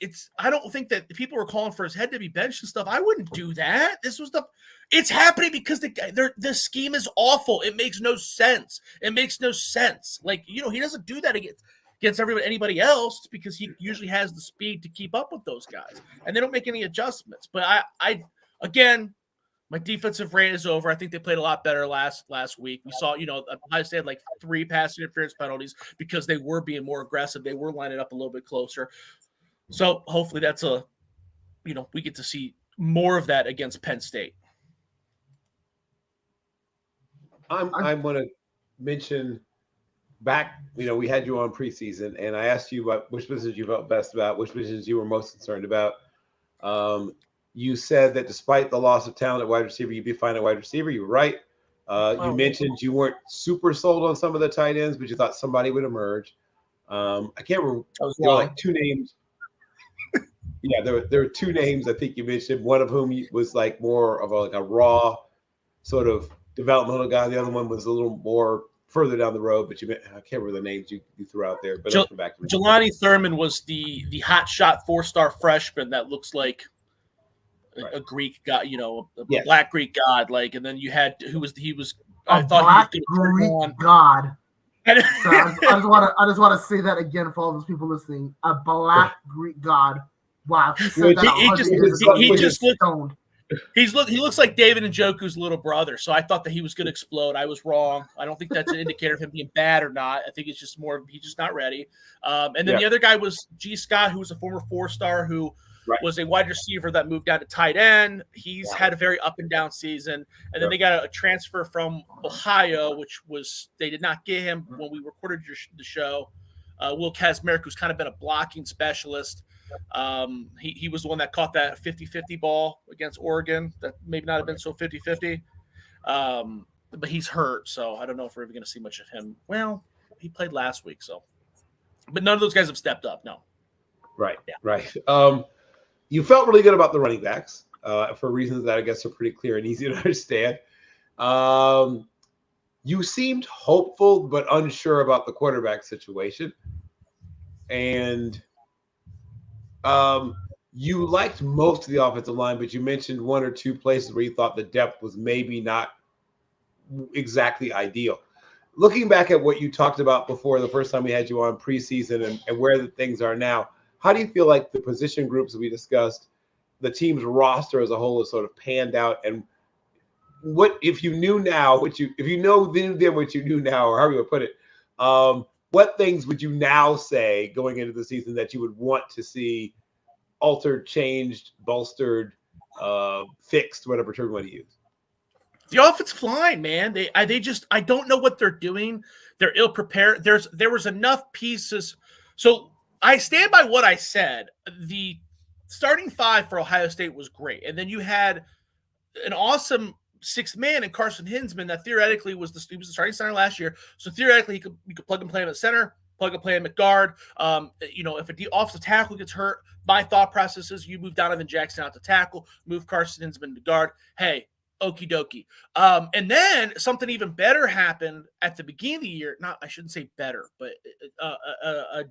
don't think that people were calling for his head to be benched and stuff. I wouldn't do that. It's happening because the scheme is awful. It makes no sense. It makes no sense. Like, he doesn't do that against anybody else because he usually has the speed to keep up with those guys, and they don't make any adjustments. But I again, my defensive rate is over. I think they played a lot better last week. We saw, Ohio State had like 3 pass interference penalties because they were being more aggressive. They were lining up a little bit closer. So hopefully that's we get to see more of that against Penn State. I'm going to mention back, we had you on preseason, and I asked you about which positions you felt best about, which positions you were most concerned about. You said that despite the loss of talent at wide receiver, you'd be fine at wide receiver. You were right. You mentioned you weren't super sold on some of the tight ends, but you thought somebody would emerge. I can't remember. There were like 2 names. Yeah, there were 2 names I think you mentioned. One of whom was like more of a raw sort of developmental guy. The other one was a little more further down the road, but I can't remember the names you threw out there. But I'll come back to me. Jelani Thurman was the hot shot 4-star freshman that looks like a Greek god, a black Greek god. Like, and then you had I thought he was Greek god. So I just want to say that again for all those people listening. A black Greek god. Wow, he said that he just stoned. He looks like David Njoku's little brother, so I thought that he was going to explode. I was wrong. I don't think that's an indicator of him being bad or not. I think it's just he's just not ready. And then the other guy was G. Scott, who was a former 4-star who was a wide receiver that moved down to tight end. He's had a very up and down season. And then they got a transfer from Ohio, which they did not get him when we recorded the show. Will Kazmarek, who's kind of been a blocking specialist. He was the one that caught that 50-50 ball against Oregon that maybe not have been so 50-50. But he's hurt, so I don't know if we're ever going to see much of him. Well, he played last week, so. But none of those guys have stepped up, no. Right, right. You felt really good about the running backs for reasons that I guess are pretty clear and easy to understand. You seemed hopeful but unsure about the quarterback situation. And you liked most of the offensive line, but you mentioned 1 or 2 places where you thought the depth was maybe not exactly ideal. Looking back at what you talked about before the first time we had you on preseason and where the things are now, how do you feel like the position groups we discussed, the team's roster as a whole is sort of panned out? And what if you knew now, if you know then what you knew now, or however you would put it, what things would you now say going into the season that you would want to see altered, changed, bolstered, fixed, whatever term you want to use? The offensive line, man. I don't know what they're doing. They're ill prepared. There was enough pieces. So I stand by what I said. The starting 5 for Ohio State was great. And then you had an awesome 6th man in Carson Hinsman that theoretically was the starting center last year. So theoretically, you could plug and play him at center, plug and play him at guard. If a offensive tackle gets hurt, my thought process is you move Donovan Jackson out to tackle, move Carson Hinsman to guard. Hey, okie dokie. And then something even better happened at the beginning of the year. I shouldn't say better, but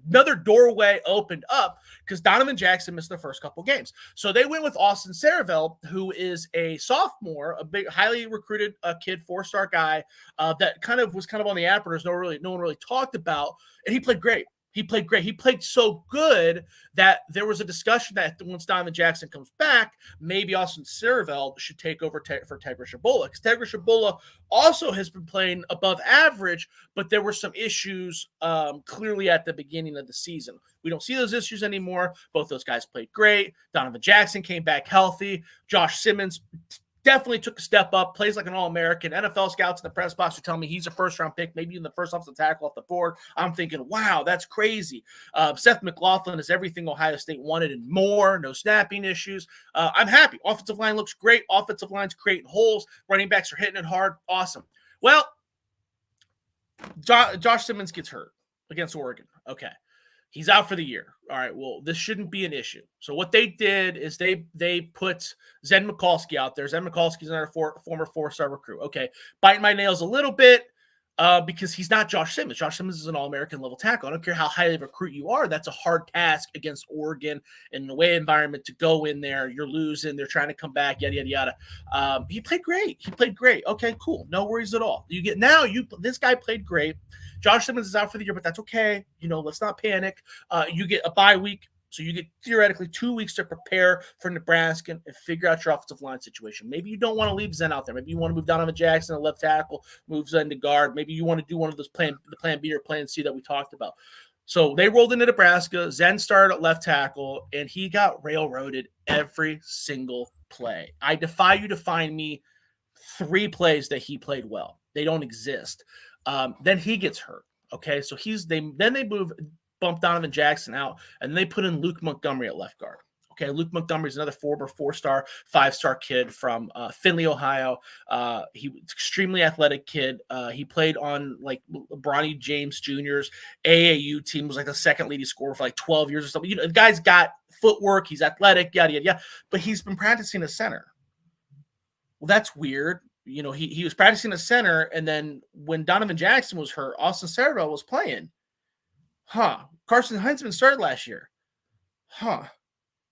another doorway opened up because Donovan Jackson missed the first couple games. So they went with Austin Saravell, who is a sophomore, a big, highly recruited kid, 4-star guy that was on the apparatus. No one really talked about, and he played great. He played great. He played so good that there was a discussion that once Donovan Jackson comes back, maybe Austin Saravell should take over for Tegra Shabola. Because Tegra Shabola also has been playing above average, but there were some issues clearly at the beginning of the season. We don't see those issues anymore. Both those guys played great. Donovan Jackson came back healthy. Josh Simmons definitely took a step up, plays like an All-American. NFL scouts in the press box are telling me he's a first-round pick, maybe in the first offensive tackle off the board. I'm thinking, wow, that's crazy. Seth McLaughlin is everything Ohio State wanted and more. No snapping issues. I'm happy. Offensive line looks great. Offensive line's creating holes. Running backs are hitting it hard. Awesome. Well, Josh Simmons gets hurt against Oregon. Okay. He's out for the year. All right, well, this shouldn't be an issue. So what they did is they put Zen Mikulski out there. Zen Mikulski's another former 4-star recruit. Okay, biting my nails a little bit. because he's not Josh Simmons. Josh Simmons is an All-American level tackle. I don't care how highly of a recruit you are. That's a hard task against Oregon in the away environment to go in there. You're losing. They're trying to come back, yada, yada, yada. He played great. Okay, cool. No worries at all. This guy played great. Josh Simmons is out for the year, but that's okay. Let's not panic. You get a bye week. So you get theoretically 2 weeks to prepare for Nebraska and figure out your offensive line situation. Maybe you don't want to leave Zen out there. Maybe you want to move Donovan Jackson to left tackle, move Zen to guard. Maybe you want to do one of those plan B or plan C that we talked about. So they rolled into Nebraska. Zen started at left tackle, and he got railroaded every single play. I defy you to find me 3 plays that he played well. They don't exist. Then he gets hurt. Okay, so they bump Donovan Jackson out, and they put in Luke Montgomery at left guard. Okay, Luke Montgomery is another 4-star, 5-star kid from Findlay, Ohio. He was an extremely athletic kid. He played on like Bronny James Jr.'s AAU team, was like the second leading scorer for like 12 years or something. The guy's got footwork. He's athletic, yada, yada, yada. But he's been practicing as center. Well, that's weird. He was practicing as center, and then when Donovan Jackson was hurt, Austin Cerebral was playing. Carson Heinzman started last year.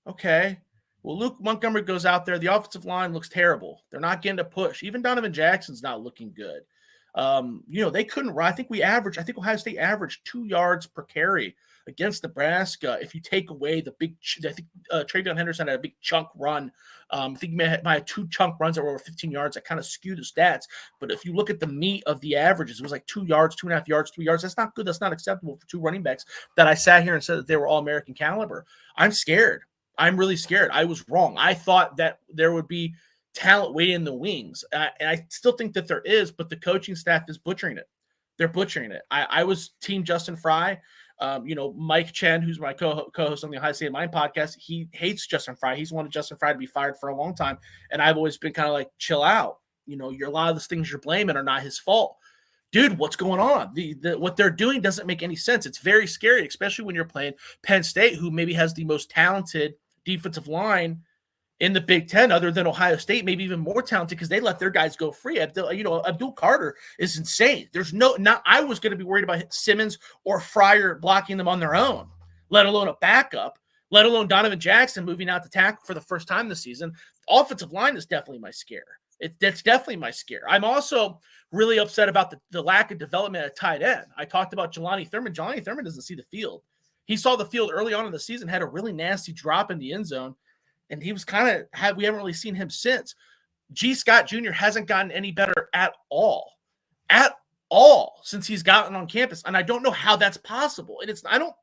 Okay. Well, Luke Montgomery goes out there. The offensive line looks terrible. They're not getting to push. Even Donovan Jackson's not looking good. They couldn't run. I think Ohio State averaged 2 yards per carry against Nebraska. If you take away the big, I think Travion Henderson had a big chunk run. I think he might have 2 chunk runs that were over 15 yards. That kind of skewed the stats. But if you look at the meat of the averages, it was like 2 yards, 2.5 yards, 3 yards. That's not good. That's not acceptable for 2 running backs that I sat here and said that they were all American caliber. I'm scared. I'm really scared. I was wrong. I thought that there would be talent waiting in the wings. And I still think that there is, but the coaching staff is butchering it. They're butchering it. I was team Justin Fry. Mike Chen, who's my co-host on the Ohio State Mind podcast, he hates Justin Fry. He's wanted Justin Fry to be fired for a long time. And I've always been kind of like, chill out. A lot of the things you're blaming are not his fault. Dude, what's going on? What they're doing doesn't make any sense. It's very scary, especially when you're playing Penn State, who maybe has the most talented defensive line in the Big Ten, other than Ohio State, maybe even more talented because they let their guys go free. Abdul Carter is insane. I was going to be worried about Simmons or Fryer blocking them on their own, let alone a backup, let alone Donovan Jackson moving out to tackle for the first time this season. Offensive line is definitely my scare. That's definitely my scare. I'm also really upset about the lack of development at tight end. I talked about Jelani Thurman. Jelani Thurman doesn't see the field. He saw the field early on in the season, had a really nasty drop in the end zone, and he was we haven't really seen him since. G. Scott Jr. hasn't gotten any better at all since he's gotten on campus. And I don't know how that's possible. And I don't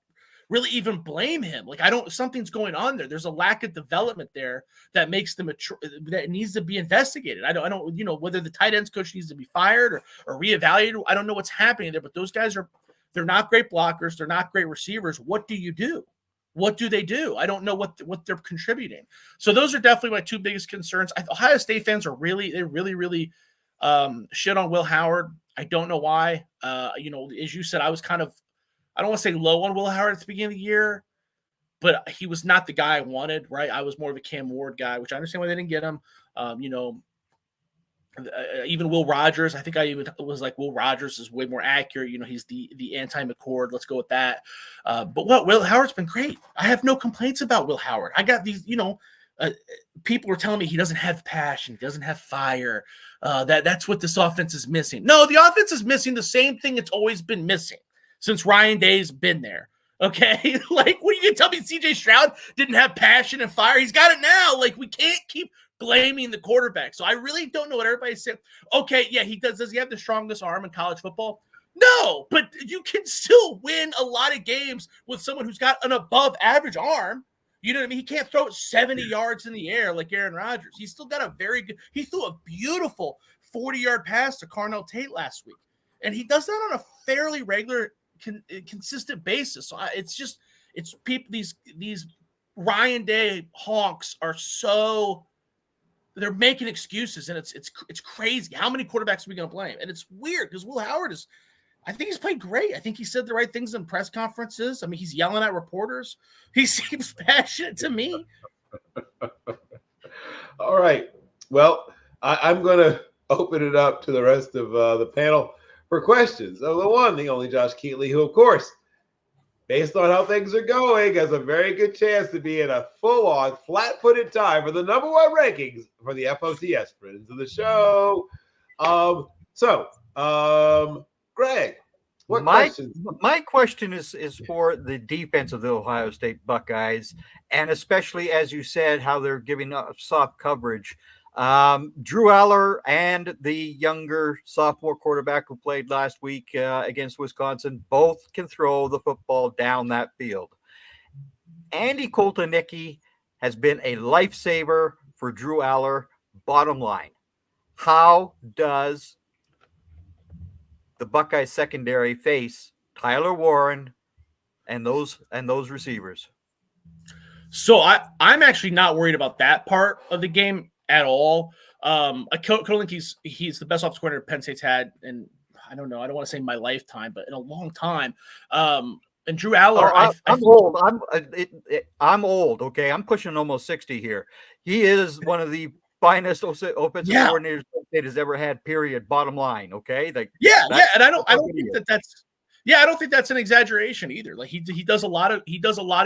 really even blame him. Something's going on there. There's a lack of development there that makes that needs to be investigated. I don't, whether the tight ends coach needs to be fired or reevaluated. I don't know what's happening there, but those guys they're not great blockers. They're not great receivers. What do you do? What do they do? I don't know what they're contributing. So those are definitely my 2 biggest concerns. Ohio State fans are really shit on Will Howard. I don't know why. As you said, I was I don't want to say low on Will Howard at the beginning of the year, but he was not the guy I wanted, right? I was more of a Cam Ward guy, which I understand why they didn't get him. Even Will Rogers, I think I even was like, Will Rogers is way more accurate. He's the anti-McCord. Let's go with that. But Will Howard's been great. I have no complaints about Will Howard. I got these, people were telling me he doesn't have passion, he doesn't have fire. That's what this offense is missing. No, the offense is missing the same thing it's always been missing since Ryan Day's been there. Okay, what are you gonna tell me? CJ Stroud didn't have passion and fire. He's got it now. We can't keep blaming the quarterback. So I really don't know what everybody's saying. Okay, yeah, he does. Does he have the strongest arm in college football? No, but you can still win a lot of games with someone who's got an above average arm. You know what I mean? He can't throw it 70 yards in the air like Aaron Rodgers. He's still got he threw a beautiful 40-yard pass to Carnell Tate last week. And he does that on a fairly regular, consistent basis. So it's people, these Ryan Day honks are they're making excuses, and it's crazy. How many quarterbacks are we going to blame? And it's weird because Will Howard I think he's played great. I think he said the right things in press conferences. I mean, he's yelling at reporters. He seems passionate to me. All right. Well, I'm going to open it up to the rest of the panel. for questions of the one, the only Josh Keatly, who, of course, based on how things are going, has a very good chance to be in a full-on, flat-footed tie for the number one rankings for the FOTS. Friends of the show. Greg, what questions? My question is for the defense of the Ohio State Buckeyes, and especially, as you said, how they're giving up soft coverage. Drew Aller and the younger sophomore quarterback who played last week against Wisconsin both can throw the football down that field. Andy Koltanicki has been a lifesaver for Drew Aller. Bottom line, how does the Buckeye secondary face Tyler Warren and those receivers? So I'm actually not worried about that part of the game at all. Koltanicki's he's the best offensive coordinator Penn State's had, and I don't know, I don't want to say my lifetime, but in a long time. And Drew Aller, I'm old. I'm old. Okay, I'm pushing almost 60 here. He is one of the finest offensive coordinators State has ever had. Period. Bottom line. Okay. And I don't think that's. Yeah, I don't think that's an exaggeration either. Like he does a lot of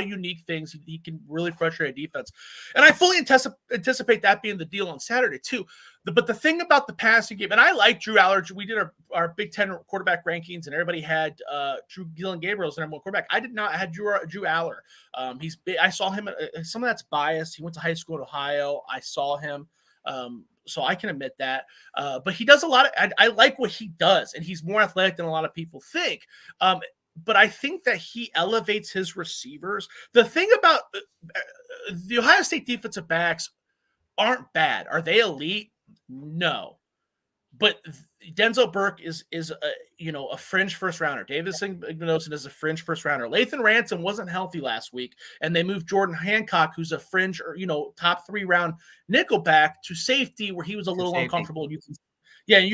unique things. He can really frustrate a defense, and I fully anticipate that being the deal on Saturday too. But the thing about the passing game, and I like Drew Aller. We did our Big Ten quarterback rankings, and everybody had Dylan Gabriel as the number one quarterback. I did not. I had Drew Aller. I saw him. Some of that's biased. He went to high school in Ohio. I saw him. So I can admit that. But he does a lot of, I like what he does, and he's more athletic than a lot of people think. But I think that he elevates his receivers. The thing about the Ohio State defensive backs aren't bad. Are they elite? No. But Denzel Burke is a fringe first rounder. Davis Ignosin is a fringe first rounder. Lathan Ransom wasn't healthy last week, and they moved Jordan Hancock, who's a fringe or top 3 round nickelback, to safety, where he was a little uncomfortable. You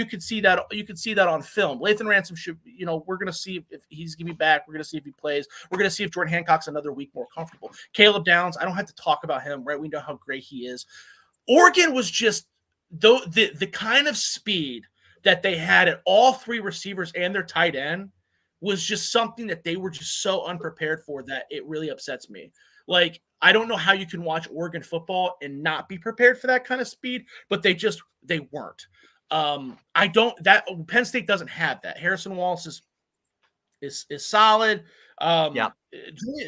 could see that. You could see that on film. Lathan Ransom should. We're gonna see if he's gonna be back. We're gonna see if he plays. We're gonna see if Jordan Hancock's another week more comfortable. Caleb Downs, I don't have to talk about him, right? We know how great he is. Oregon was just the kind of speed that they had at all 3 receivers and their tight end was just something that they were just so unprepared for that it really upsets me. Like, I don't know how you can watch Oregon football and not be prepared for that kind of speed, but they weren't. Penn State doesn't have that. Harrison Wallace is solid.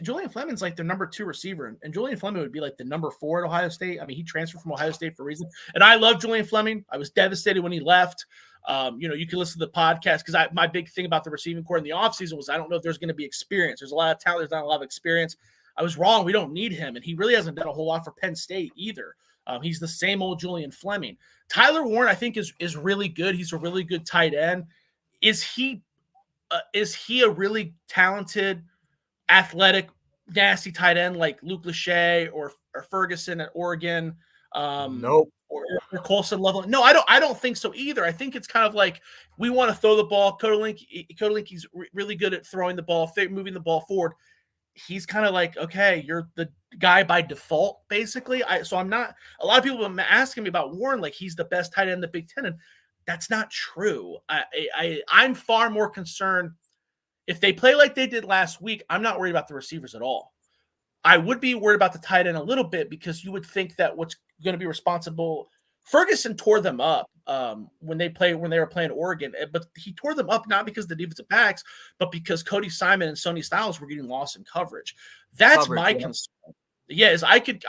Julian Fleming's like their number 2 receiver, and Julian Fleming would be like the number 4 at Ohio State. I mean, he transferred from Ohio State for a reason, and I love Julian Fleming. I was devastated when he left. You can listen to the podcast because my big thing about the receiving corps in the offseason was I don't know if there's going to be experience. There's a lot of talent. There's not a lot of experience. I was wrong. We don't need him, and he really hasn't done a whole lot for Penn State either. He's the same old Julian Fleming. Tyler Warren, I think, is really good. He's a really good tight end. Is he a really talented, athletic, nasty tight end like Luke Lachey or Ferguson at Oregon? Nope. Or Colson Loveland. No, I don't think so either. I think it's kind of like we want to throw the ball. Kodalinki's really good at throwing the ball, moving the ball forward. He's kind of like, okay, you're the guy by default, basically. So I'm not. A lot of people have been asking me about Warren, like he's the best tight end in the Big Ten, and that's not true. I'm far more concerned if they play like they did last week. I'm not worried about the receivers at all. I would be worried about the tight end a little bit because you would think that what's going to be responsible. Ferguson tore them up when they were playing Oregon, but he tore them up not because of the defensive backs, but because Cody Simon and Sonny Styles were getting lost in coverage. That's my concern. Yeah,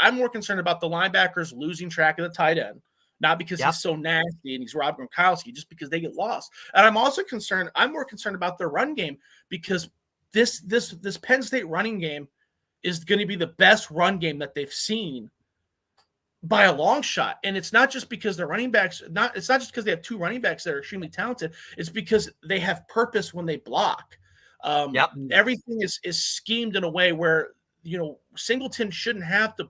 I'm more concerned about the linebackers losing track of the tight end, not because he's so nasty and he's Rob Gronkowski, just because they get lost. And I'm more concerned about their run game because this Penn State running game is going to be the best run game that they've seen by a long shot. And it's not just because their running backs, it's not just because they have 2 running backs that are extremely talented. It's because they have purpose when they block. Everything is schemed in a way where, Singleton shouldn't have to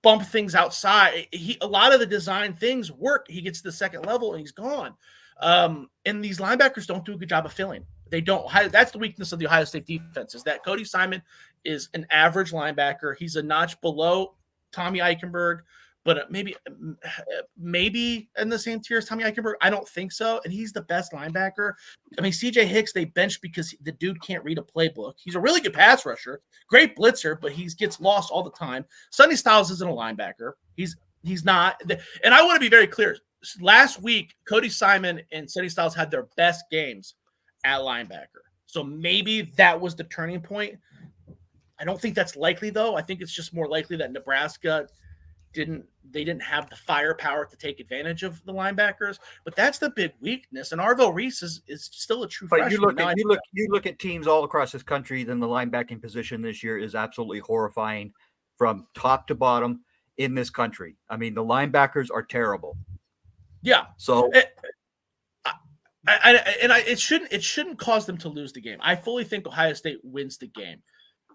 bump things outside. A lot of the design things work. He gets to the second level and he's gone. And these linebackers don't do a good job of filling. They don't. That's the weakness of the Ohio State defense, is that Cody Simon is an average linebacker. He's a notch below Tommy Eichenberg, but maybe in the same tier as Tommy Eichenberg. I don't think so. And he's the best linebacker. I mean, CJ Hicks, they benched because the dude can't read a playbook. He's a really good pass rusher, great blitzer, but he gets lost all the time. Sonny Styles isn't a linebacker. He's not. And I want to be very clear. Last week, Cody Simon and Sonny Styles had their best games at linebacker. So maybe that was the turning point. I don't think that's likely, though. I think it's just more likely that Nebraska didn't have the firepower to take advantage of the linebackers. But that's the big weakness. And Arvell Reese is still a true freshman. You look at teams all across this country, then the linebacking position this year is absolutely horrifying from top to bottom in this country. I mean, the linebackers are terrible. Yeah. So it shouldn't cause them to lose the game. I fully think Ohio State wins the game.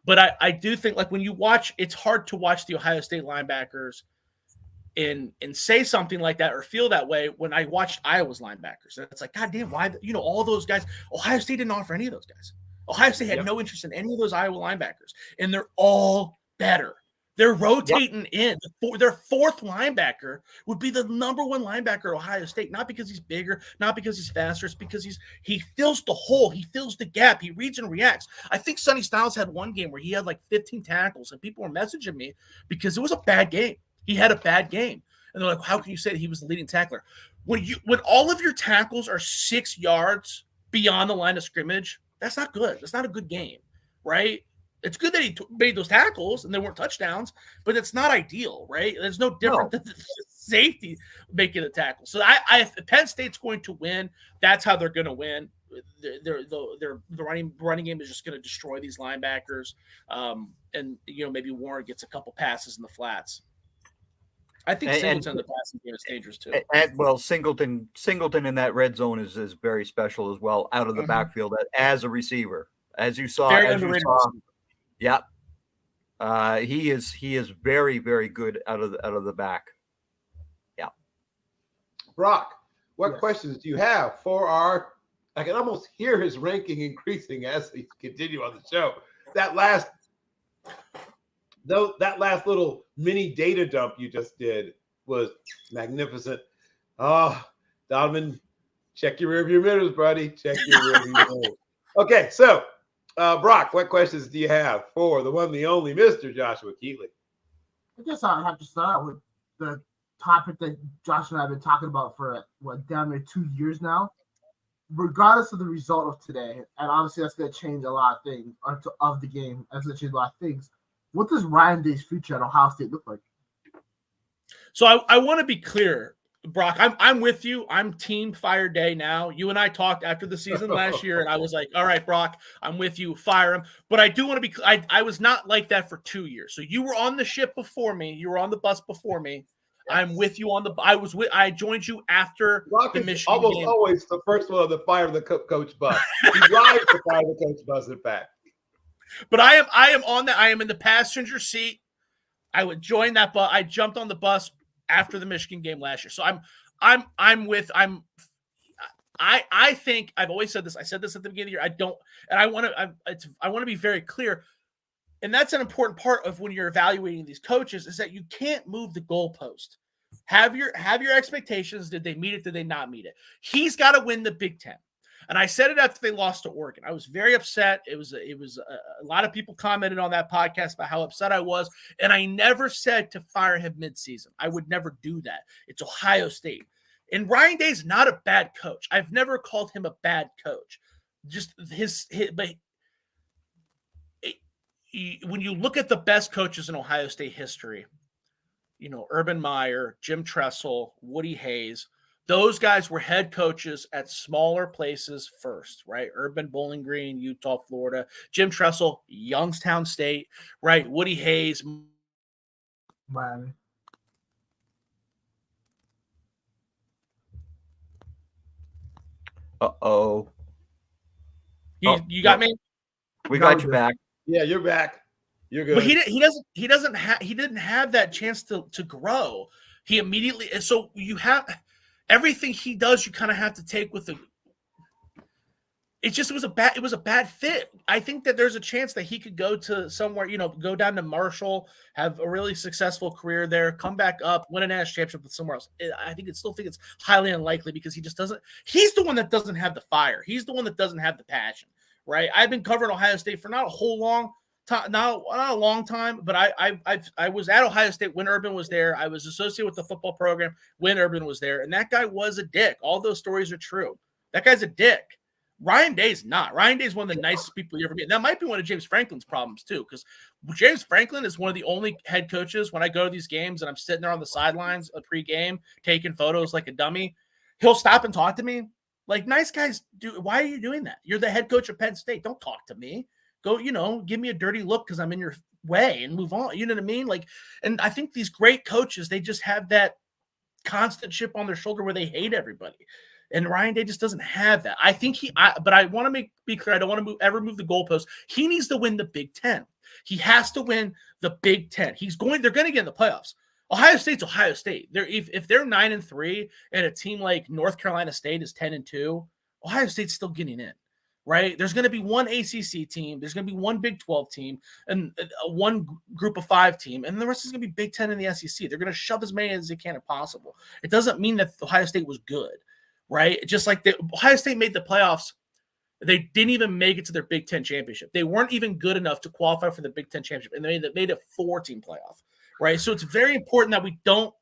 But I do think, like, when you watch, it's hard to watch the Ohio State linebackers and say something like that or feel that way when I watched Iowa's linebackers. And it's like, God damn, why, all those guys, Ohio State didn't offer any of those guys. Ohio State had no interest in any of those Iowa linebackers, and they're all better. They're rotating in. Their fourth linebacker would be the number one linebacker at Ohio State, not because he's bigger, not because he's faster. It's because he fills the hole. He fills the gap. He reads and reacts. I think Sonny Styles had one game where he had like 15 tackles, and people were messaging me because it was a bad game. He had a bad game. And they're like, how can you say that he was the leading tackler? When all of your tackles are 6 yards beyond the line of scrimmage, that's not good. That's not a good game, right? It's good that he made those tackles and they weren't touchdowns, but it's not ideal, right? There's no different than the safety making a tackle. So if Penn State's going to win, that's how they're going to win. The running game is just going to destroy these linebackers, and maybe Warren gets a couple passes in the flats. I think Singleton in the passing game is dangerous too. Well, Singleton in that red zone is very special as well, out of the backfield as a receiver, as you saw. Yeah, he is very, very good out of the back. Yeah, Brock, what questions do you have for our? I can almost hear his ranking increasing as we continue on the show. That last little mini data dump you just did was magnificent. Oh, Donovan, check your rearview mirrors, buddy. Check your rearview mirrors. Okay, so. Brock, what questions do you have for the one, the only Mr. Joshua Keatly? I guess I'll have to start out with the topic that Josh and I have been talking about for, damn near 2 years now. Regardless of the result of today, and obviously that's going to change a lot of things of the game. That's going to change a lot of things. What does Ryan Day's future at Ohio State look like? So I want to be clear, Brock, I'm with you. I'm team Fire Day now. You and I talked after the season last year, and I was like, all right, Brock, I'm with you. Fire him. But I do want to be – I was not like that for 2 years. So you were on the ship before me. You were on the bus before me. Yes. I'm with you on the – I joined you after Brock the is Michigan almost game. Always the first one to fire the coach bus. He drives to fire the coach bus, in fact. But I am on that. I am in the passenger seat. I would join that bus. I jumped on the bus after the Michigan game last year. So I think I've always said this. I said this at the beginning of the year. I want to be very clear. And that's an important part of when you're evaluating these coaches is that you can't move the goalpost. Have your expectations. Did they meet it? Did they not meet it? He's got to win the Big Ten. And I said it after they lost to Oregon. I was very upset. It was a lot of people commented on that podcast about how upset I was. And I never said to fire him midseason. I would never do that. It's Ohio State. And Ryan Day's not a bad coach. I've never called him a bad coach. Just but when you look at the best coaches in Ohio State history, Urban Meyer, Jim Tressel, Woody Hayes, those guys were head coaches at smaller places first, right? Urban, Bowling Green, Utah, Florida. Jim Tressel, Youngstown State, right? Woody Hayes, Miami. Uh-oh. You got me? We got you back. Yeah, you're back. You're good. But he didn't have that chance to grow. He immediately – so you have – everything he does, you kind of have to take with it was a bad fit. I think that there's a chance that he could go to somewhere, go down to Marshall, have a really successful career there, come back up, win a national championship with somewhere else. I still think it's highly unlikely because he's the one that doesn't have the fire. He's the one that doesn't have the passion, right? I've been covering Ohio State for not a long time, but I was at Ohio State when Urban was there. I was associated with the football program when Urban was there, and that guy was a dick. All those stories are true. That guy's a dick. Ryan Day's not. Ryan Day's one of the nicest people you ever meet. That might be one of James Franklin's problems too, because James Franklin is one of the only head coaches when I go to these games and I'm sitting there on the sidelines pre-game taking photos like a dummy. He'll stop and talk to me. Like, nice guys do. Why are you doing that? You're the head coach of Penn State. Don't talk to me. Go, give me a dirty look because I'm in your way and move on. You know what I mean? Like, and I think these great coaches, they just have that constant chip on their shoulder where they hate everybody. And Ryan Day just doesn't have that. I think but I want to be clear. I don't want to ever move the goalpost. He needs to win the Big Ten. He has to win the Big Ten. They're going to get in the playoffs. Ohio State's Ohio State. If they're 9-3 and a team like North Carolina State is 10-2, Ohio State's still getting in, right? There's going to be one ACC team. There's going to be one Big 12 team and one Group of 5 team, and the rest is going to be Big 10 in the SEC. They're going to shove as many as they can if possible. It doesn't mean that Ohio State was good. Right? Just like Ohio State made the playoffs. They didn't even make it to their Big Ten championship. They weren't even good enough to qualify for the Big Ten championship, and they made a 4-team playoff, right? So it's very important that we don't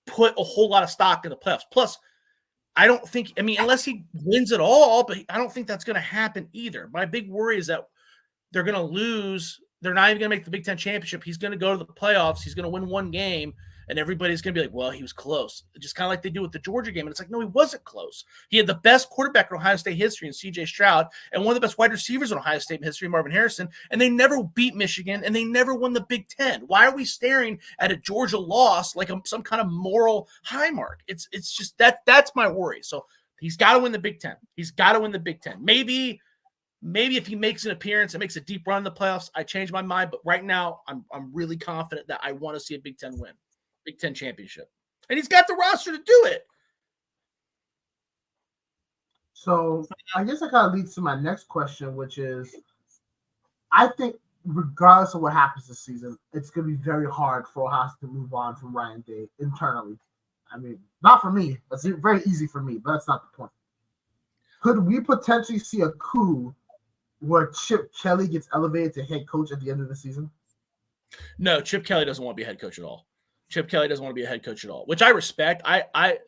put a whole lot of stock in the playoffs. Plus, I don't think, unless he wins it all, but I don't think that's going to happen either. My big worry is that they're going to lose. They're not even going to make the Big Ten championship. He's going to go to the playoffs. He's going to win one game. And everybody's going to be like, well, he was close. Just kind of like they do with the Georgia game. And it's like, no, he wasn't close. He had the best quarterback in Ohio State history in C.J. Stroud and one of the best wide receivers in Ohio State history, Marvin Harrison. And they never beat Michigan, and they never won the Big Ten. Why are we staring at a Georgia loss like some kind of moral high mark? It's just that's my worry. So he's got to win the Big Ten. He's got to win the Big Ten. Maybe if he makes an appearance and makes a deep run in the playoffs, I change my mind. But right now, I'm really confident that I want to see a Big Ten win. Big Ten championship. And he's got the roster to do it. So I guess that kind of leads to my next question, which is, I think regardless of what happens this season, it's going to be very hard for Ohio State to move on from Ryan Day internally. Not for me. It's very easy for me, but that's not the point. Could we potentially see a coup where Chip Kelly gets elevated to head coach at the end of the season? No, Chip Kelly doesn't want to be a head coach at all. Chip Kelly doesn't want to be a head coach at all, which I respect.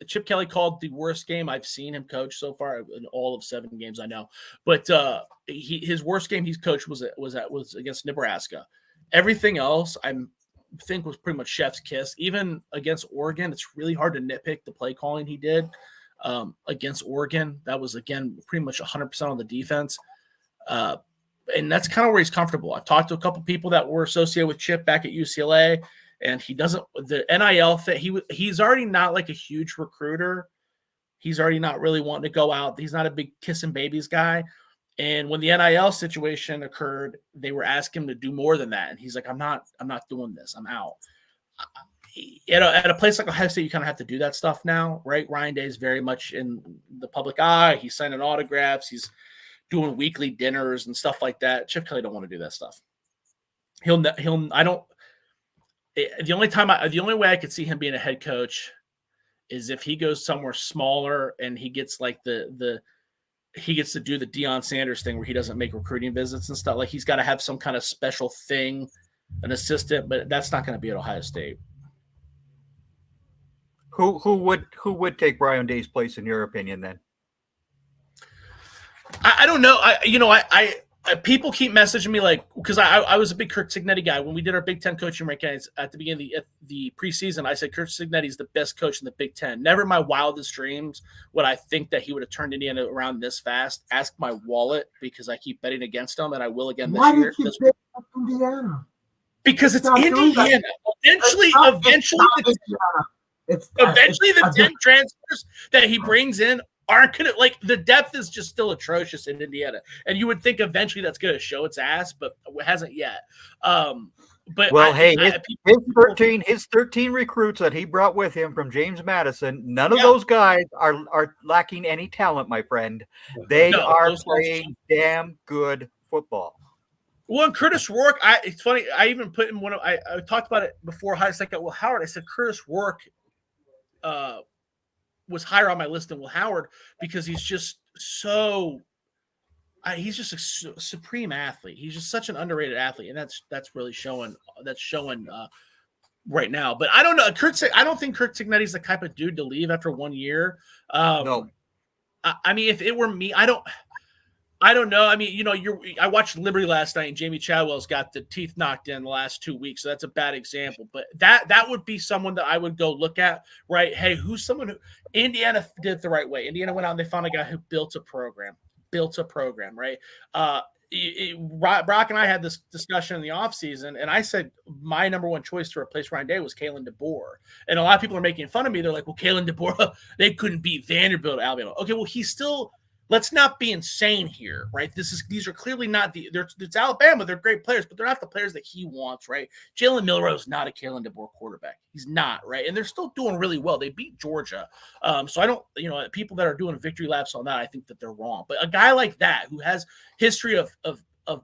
Chip Kelly called the worst game I've seen him coach so far in all of 7 games I know. But his worst game he's coached was against Nebraska. Everything else I think was pretty much chef's kiss. Even against Oregon, it's really hard to nitpick the play calling he did against Oregon. That was, again, pretty much 100% on the defense. And that's kind of where he's comfortable. I've talked to a couple people that were associated with Chip back at UCLA. And he doesn't – the NIL thing, he's already not like a huge recruiter. He's already not really wanting to go out. He's not a big kissing babies guy. And when the NIL situation occurred, they were asking him to do more than that. And he's like, I'm not doing this. I'm out. At a place like Ohio State, you kind of have to do that stuff now, right? Ryan Day is very much in the public eye. He's signing autographs. He's doing weekly dinners and stuff like that. Chip Kelly don't want to do that stuff. The only way I could see him being a head coach is if he goes somewhere smaller and he gets like he gets to do the Deion Sanders thing where he doesn't make recruiting visits and stuff. Like, he's got to have some kind of special thing, an assistant, but that's not going to be at Ohio State. Who would take Ryan Day's place in your opinion then? I don't know. People keep messaging me because I was a big Kirk Cignetti guy. When we did our Big Ten coaching rankings at the beginning of the preseason, I said Kirk Cignetti is the best coach in the Big Ten. Never in my wildest dreams would I think that he would have turned Indiana around this fast. Ask my wallet, because I keep betting against him, and I will again this year. Why do you keep betting Indiana? Because it's Indiana. Eventually, the 10 transfers that he brings in aren't going to, the depth is just still atrocious in Indiana. And you would think eventually that's going to show its ass, but it hasn't yet. But Well, his 13 recruits that he brought with him from James Madison, none of those guys are lacking any talent, my friend. They are playing damn good football. Well, and Curtis Rourke, it's funny. I even put in I talked about it before Highest got Will Howard. I said Curtis Rourke was higher on my list than Will Howard because he's just so. He's just a supreme athlete. He's just such an underrated athlete, and that's really showing. That's showing right now. But I don't know. I don't think Kirk Cignetti's the type of dude to leave after 1 year. No. I mean, if it were me, I don't know. I mean, I watched Liberty last night, and Jamie Chadwell's got the teeth knocked in the last 2 weeks, so that's a bad example. But that would be someone that I would go look at, right? Hey, who's someone who Indiana did it the right way? Indiana went out and they found a guy who built a program, right? Brock and I had this discussion in the offseason, and I said my number one choice to replace Ryan Day was Kalen DeBoer. And a lot of people are making fun of me. They're like, well, Kalen DeBoer, they couldn't beat Vanderbilt, Alabama. Okay, well, he's still – let's not be insane here, right? These are clearly not it's Alabama. They're great players, but they're not the players that he wants, right? Jalen Milroe is not a Kalen DeBoer quarterback. He's not, right? And they're still doing really well. They beat Georgia. So I don't, people that are doing victory laps on that, I think that they're wrong. But a guy like that who has history of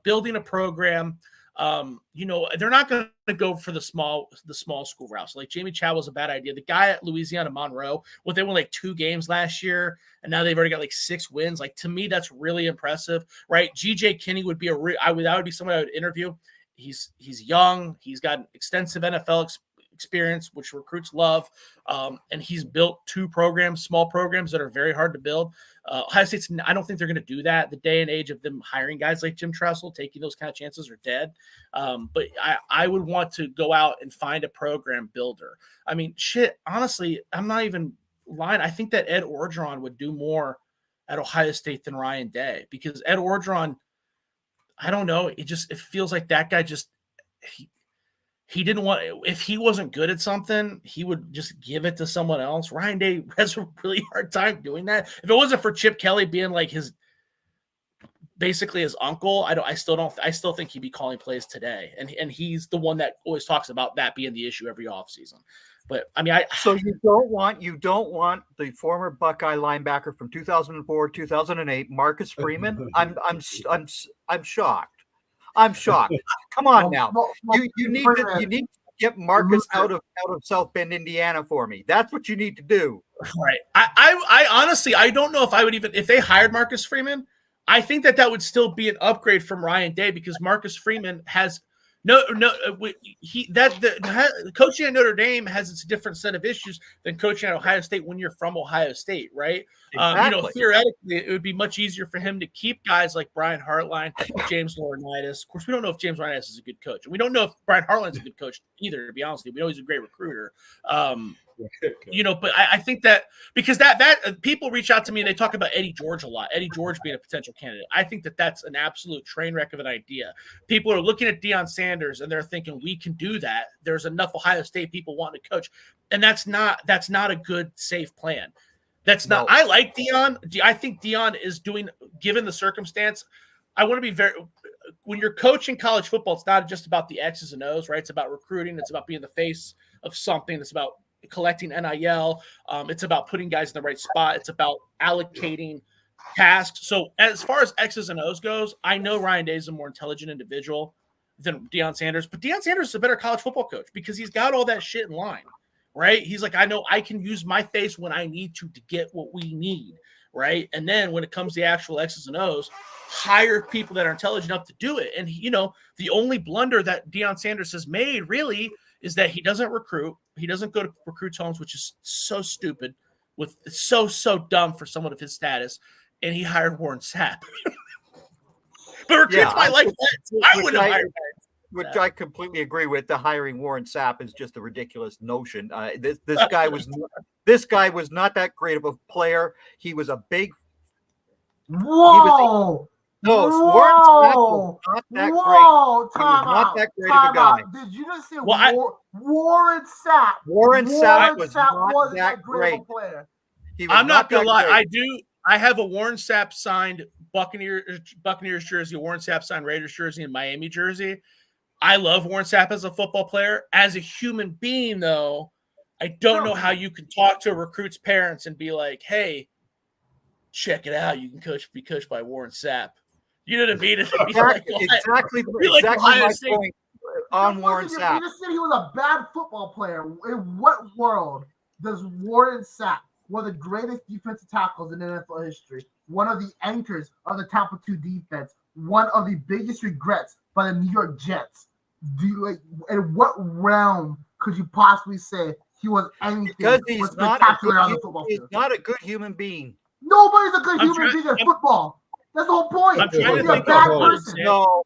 building a program, they're not going to go for the small school routes. Like Jamie Chadwell's a bad idea. The guy at Louisiana Monroe, they won like 2 games last year, and now they've already got like 6 wins. Like, to me, that's really impressive, right? GJ Kinney would be that would be someone I would interview. He's young. He's got extensive NFL experience, which recruits love. And he's built 2 small programs that are very hard to build. Ohio State's, I don't think they're going to do that. The day and age of them hiring guys like Jim Tressel, taking those kind of chances, are dead. But I would want to go out and find a program builder. I mean, honestly, I'm not even lying. I think that Ed Orgeron would do more at Ohio State than Ryan Day, because Ed Orgeron, I don't know. It feels like that guy he didn't want, if he wasn't good at something, he would just give it to someone else. Ryan Day has a really hard time doing that. If it wasn't for Chip Kelly being like basically his uncle, I still think he'd be calling plays today. And he's the one that always talks about that being the issue every offseason. But I mean, so you don't want the former Buckeye linebacker from 2004, 2008, Marcus Freeman? I'm shocked. I'm shocked. Come on now. You need to get Marcus out of South Bend, Indiana for me. That's what you need to do. Right. I honestly, I don't know if I would even, if they hired Marcus Freeman, I think that would still be an upgrade from Ryan Day, because Marcus Freeman has coaching at Notre Dame has its different set of issues than coaching at Ohio State when you're from Ohio State, right? Exactly. Theoretically, it would be much easier for him to keep guys like Brian Hartline, James Laurinaitis. Of course, we don't know if James Laurinaitis is a good coach, and we don't know if Brian Hartline's a good coach either, to be honest with you. We know he's a great recruiter. But I think that because that people reach out to me and they talk about Eddie George a lot, Eddie George being a potential candidate. I think that that's an absolute train wreck of an idea. People are looking at Deion Sanders and they're thinking we can do that. There's enough Ohio State people wanting to coach, and that's not a good, safe plan. That's not. I like Deion. I think Deion is doing, given the circumstance. I want to be when you're coaching college football, it's not just about the X's and O's, right? It's about recruiting. It's about being the face of something. It's about collecting NIL. It's about putting guys in the right spot. It's about allocating tasks. So as far as X's and O's goes, I know Ryan Day is a more intelligent individual than Deion Sanders, but Deion Sanders is a better college football coach because he's got all that shit in line, right? He's like, I know I can use my face when I need to get what we need, right? And then when it comes to the actual X's and O's, hire people that are intelligent enough to do it. And, the only blunder that Deion Sanders has made really is that he doesn't recruit. He doesn't go to recruits' homes, which is so stupid, so dumb for someone of his status. And he hired Warren Sapp. But recruits might like that. So I wouldn't hire that. Which I completely agree with. The hiring Warren Sapp is just a ridiculous notion. This guy was not that great of a player. He was a big. Whoa! Warren Sapp was not that great. He was not that great of a guy. Did you just say Warren Sapp? Warren Sapp was not that great of a player. I'm not gonna lie. I have a Warren Sapp signed Buccaneers jersey, a Warren Sapp signed Raiders jersey, and Miami jersey. I love Warren Sapp as a football player. As a human being, though, I don't know how you can talk to a recruit's parents and be like, hey, check it out. You can be coached by Warren Sapp. You know what I mean? Exactly my point on Warren Sapp. You just said he was a bad football player. In what world does Warren Sapp, one of the greatest defensive tackles in NFL history, one of the anchors of the Tampa 2 defense, one of the biggest regrets by the New York Jets, in what realm could you possibly say he was anything because he's spectacular on the football field? He's not a good human being. Nobody's a good human being in football. That's the whole point. I'm trying to You're a think bad of person. No.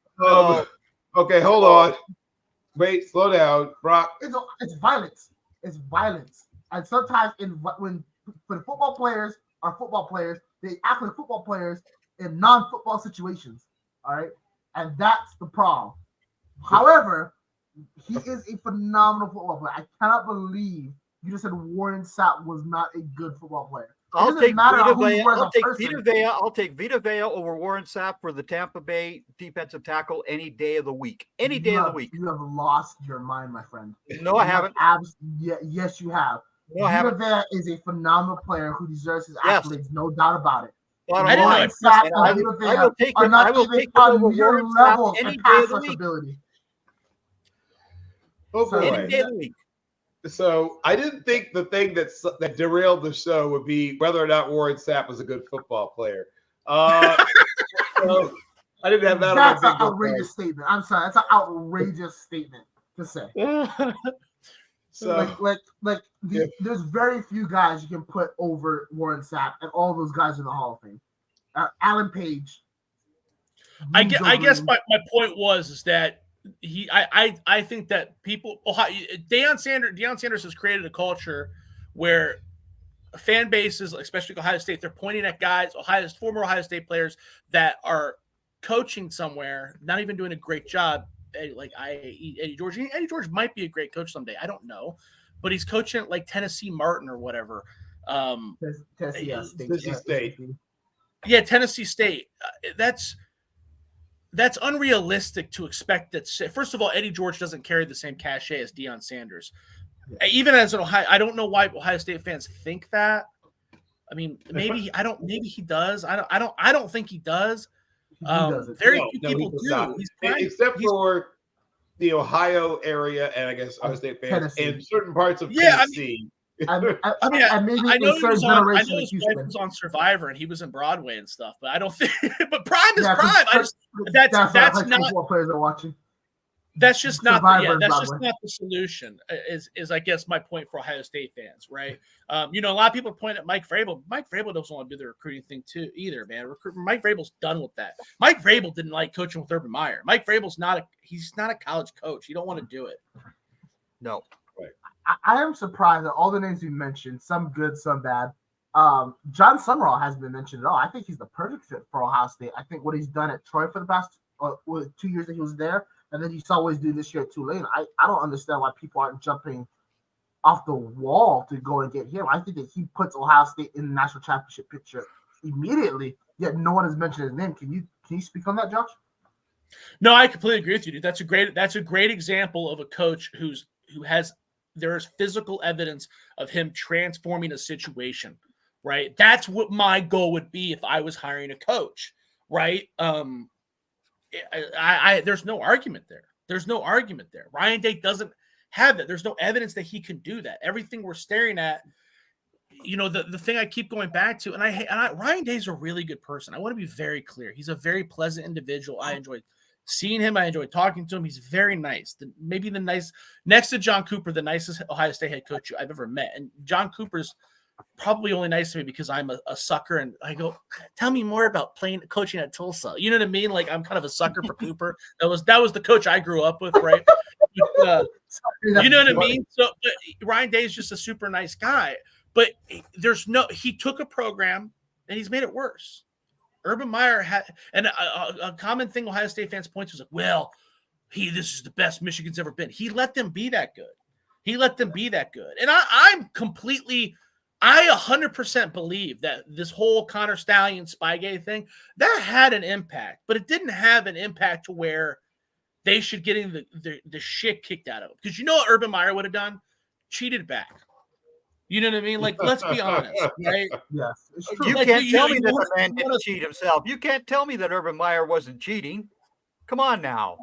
Okay, hold on. Wait, slow down, Brock. It's violence. It's violence. And sometimes when football players are football players, they act like football players in non-football situations. All right, and that's the problem. However, he is a phenomenal football player. I cannot believe you just said Warren Sapp was not a good football player. I'll take Vita Vea over Warren Sapp for the Tampa Bay defensive tackle any day of the week. Any day of the week. You have lost your mind, my friend. No, I haven't. Yes, you have. No, I haven't. Vita Vea is a phenomenal player who deserves his accolades, no doubt about it. I will take him over Warren Sapp any day of the week. Oh boy. Any day of the week. So I didn't think the thing that derailed the show would be whether or not Warren Sapp was a good football player. So I didn't have that. That's an outrageous statement. I'm sorry. That's an outrageous statement to say. So there's very few guys you can put over Warren Sapp, and all those guys are in the Hall of Fame. Alan Page. I guess my point was that I think that people Deion Sanders has created a culture where fan bases, especially Ohio State, they're pointing at guys, former Ohio State players that are coaching somewhere, not even doing a great job. Like Eddie George. Eddie George might be a great coach someday. I don't know, but he's coaching at like Tennessee Martin or whatever. Tennessee State. Yeah, Tennessee State. That's unrealistic to expect that. First of all, Eddie George doesn't carry the same cachet as Deion Sanders. Even as an Ohio, I don't know why Ohio State fans think that. I mean, maybe he does. I don't think he does. Very few people do. Except for the Ohio area and I guess Ohio State fans and certain parts of Tennessee. I know he was on Survivor and he was in Broadway and stuff, but I don't think. But Prime is Prime. That's not what players are watching. That's just not. That's just not the solution. Is I guess my point for Ohio State fans, right? A lot of people point at Mike Vrabel. Mike Vrabel doesn't want to do the recruiting thing too either, man. Mike Vrabel's done with that. Mike Vrabel didn't like coaching with Urban Meyer. Mike Vrabel's not a college coach. You don't want to do it. No. Right. I am surprised at all the names you mentioned, some good, some bad. John Summerall hasn't been mentioned at all. I think he's the perfect fit for Ohio State. I think what he's done at Troy for the past 2 years that he was there, and then he saw what he's doing this year at Tulane. I don't understand why people aren't jumping off the wall to go and get him. I think that he puts Ohio State in the national championship picture immediately, yet no one has mentioned his name. Can you speak on that, Josh? No, I completely agree with you, dude. That's a great example of a coach there is physical evidence of him transforming a situation, right? That's what my goal would be if I was hiring a coach, right? There's no argument there. There's no argument there. Ryan Day doesn't have that. There's no evidence that he can do that. Everything we're staring at, the thing I keep going back to, Ryan Day's a really good person. I want to be very clear. He's a very pleasant individual. I enjoy seeing him. I enjoy talking to him. He's very nice. Maybe the nice next to John Cooper, the nicest Ohio State head coach I've ever met. And John Cooper's probably only nice to me because I'm a sucker. And I go, tell me more about coaching at Tulsa. You know what I mean? Like I'm kind of a sucker for Cooper. That was the coach I grew up with, right? But, you know what I mean? So Ryan Day is just a super nice guy. But he took a program and he's made it worse. Urban Meyer had, and a common thing Ohio State fans point to is like, well, this is the best Michigan's ever been. He let them be that good. And I 100% believe that this whole Connor Stallion Spygate thing, that had an impact, but it didn't have an impact to where they should get the shit kicked out of them. Because you know what Urban Meyer would have done? Cheated back. You know what I mean? Like, let's be honest, right? Yes, it's true. You Like, can't tell me you that wanna- the man you didn't wanna- cheat himself. You can't tell me that Urban Meyer wasn't cheating. Come on now.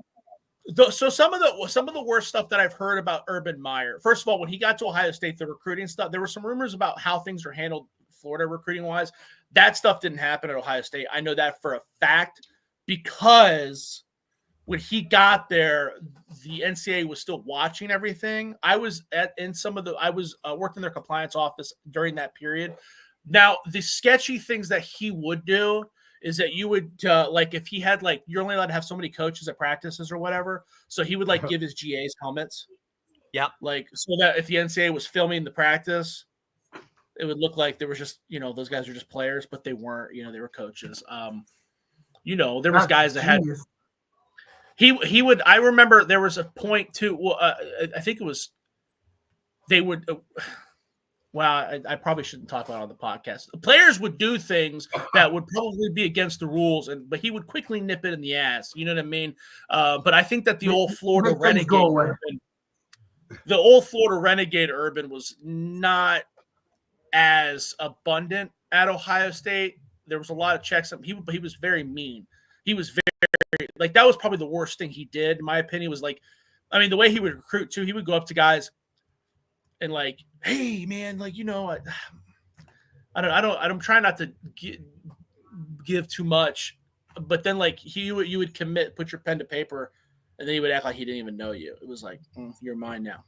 So some of the worst stuff that I've heard about Urban Meyer. First of all, when he got to Ohio State, the recruiting stuff, there were some rumors about how things are handled Florida recruiting wise. That stuff didn't happen at Ohio State. I know that for a fact because when he got there, the NCAA was still watching everything. I was worked in their compliance office during that period. Now, the sketchy things that he would do is that you would like if he had like you're only allowed to have so many coaches at practices or whatever. So he would like give his GAs helmets. Yeah. Like so that if the NCAA was filming the practice, it would look like there was just, those guys are just players, but they weren't, they were coaches. There was guys that had he would. I remember there was a point too. Well, I think it was they would. I probably shouldn't talk about it on the podcast. The players would do things that would probably be against the rules, but he would quickly nip it in the ass. You know what I mean? But I think that the old Florida Renegade Urban was not as abundant at Ohio State. There was a lot of checks. He was very mean. He was very like that was probably the worst thing he did, in my opinion. Was like, I mean, the way he would recruit too. He would go up to guys and like, hey man, like I'm trying not to give too much, but then like you would commit, put your pen to paper, and then he would act like he didn't even know you. It was like you're mine now.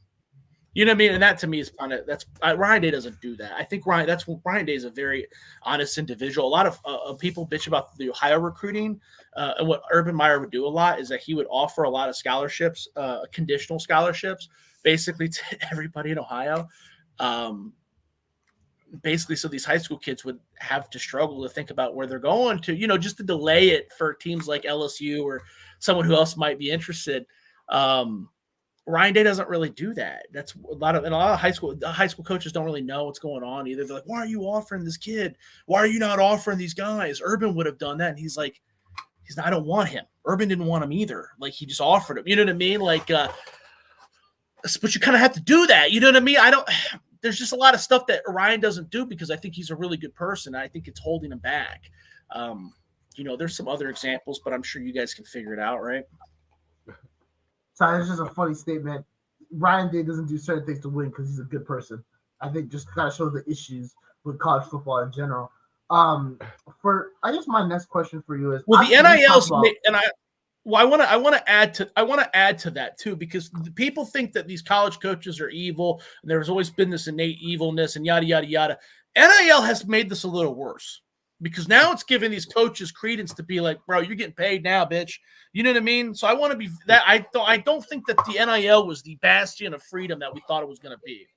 You know what I mean? And that to me is kind of Ryan Day doesn't do that. I think Ryan Day is a very honest individual. A lot of people bitch about the Ohio recruiting, and what Urban Meyer would do a lot is that he would offer a lot of scholarships, conditional scholarships, basically to everybody in Ohio. Basically, so these high school kids would have to struggle to think about where they're going to, just to delay it for teams like LSU or someone who else might be interested. Ryan Day doesn't really do that. That's a lot of high school coaches don't really know what's going on either. They're like, why are you offering this kid? Why are you not offering these guys? Urban would have done that. And he's like, I don't want him. Urban didn't want him either. Like he just offered him. You know what I mean? Like, but you kind of have to do that. You know what I mean? There's just a lot of stuff that Ryan doesn't do because I think he's a really good person. I think it's holding him back. There's some other examples, but I'm sure you guys can figure it out, right? So it's just a funny statement. Ryan Day doesn't do certain things to win because he's a good person. I think just kind of shows the issues with college football in general. I guess my next question for you is the NILs, and I want to add to that too because people think that these college coaches are evil and there's always been this innate evilness and yada yada yada. NIL has made this a little worse because now it's giving these coaches credence to be like, bro, you're getting paid now, bitch. You know what I mean? So I want to be that. I don't think that the NIL was the bastion of freedom that we thought it was going to be.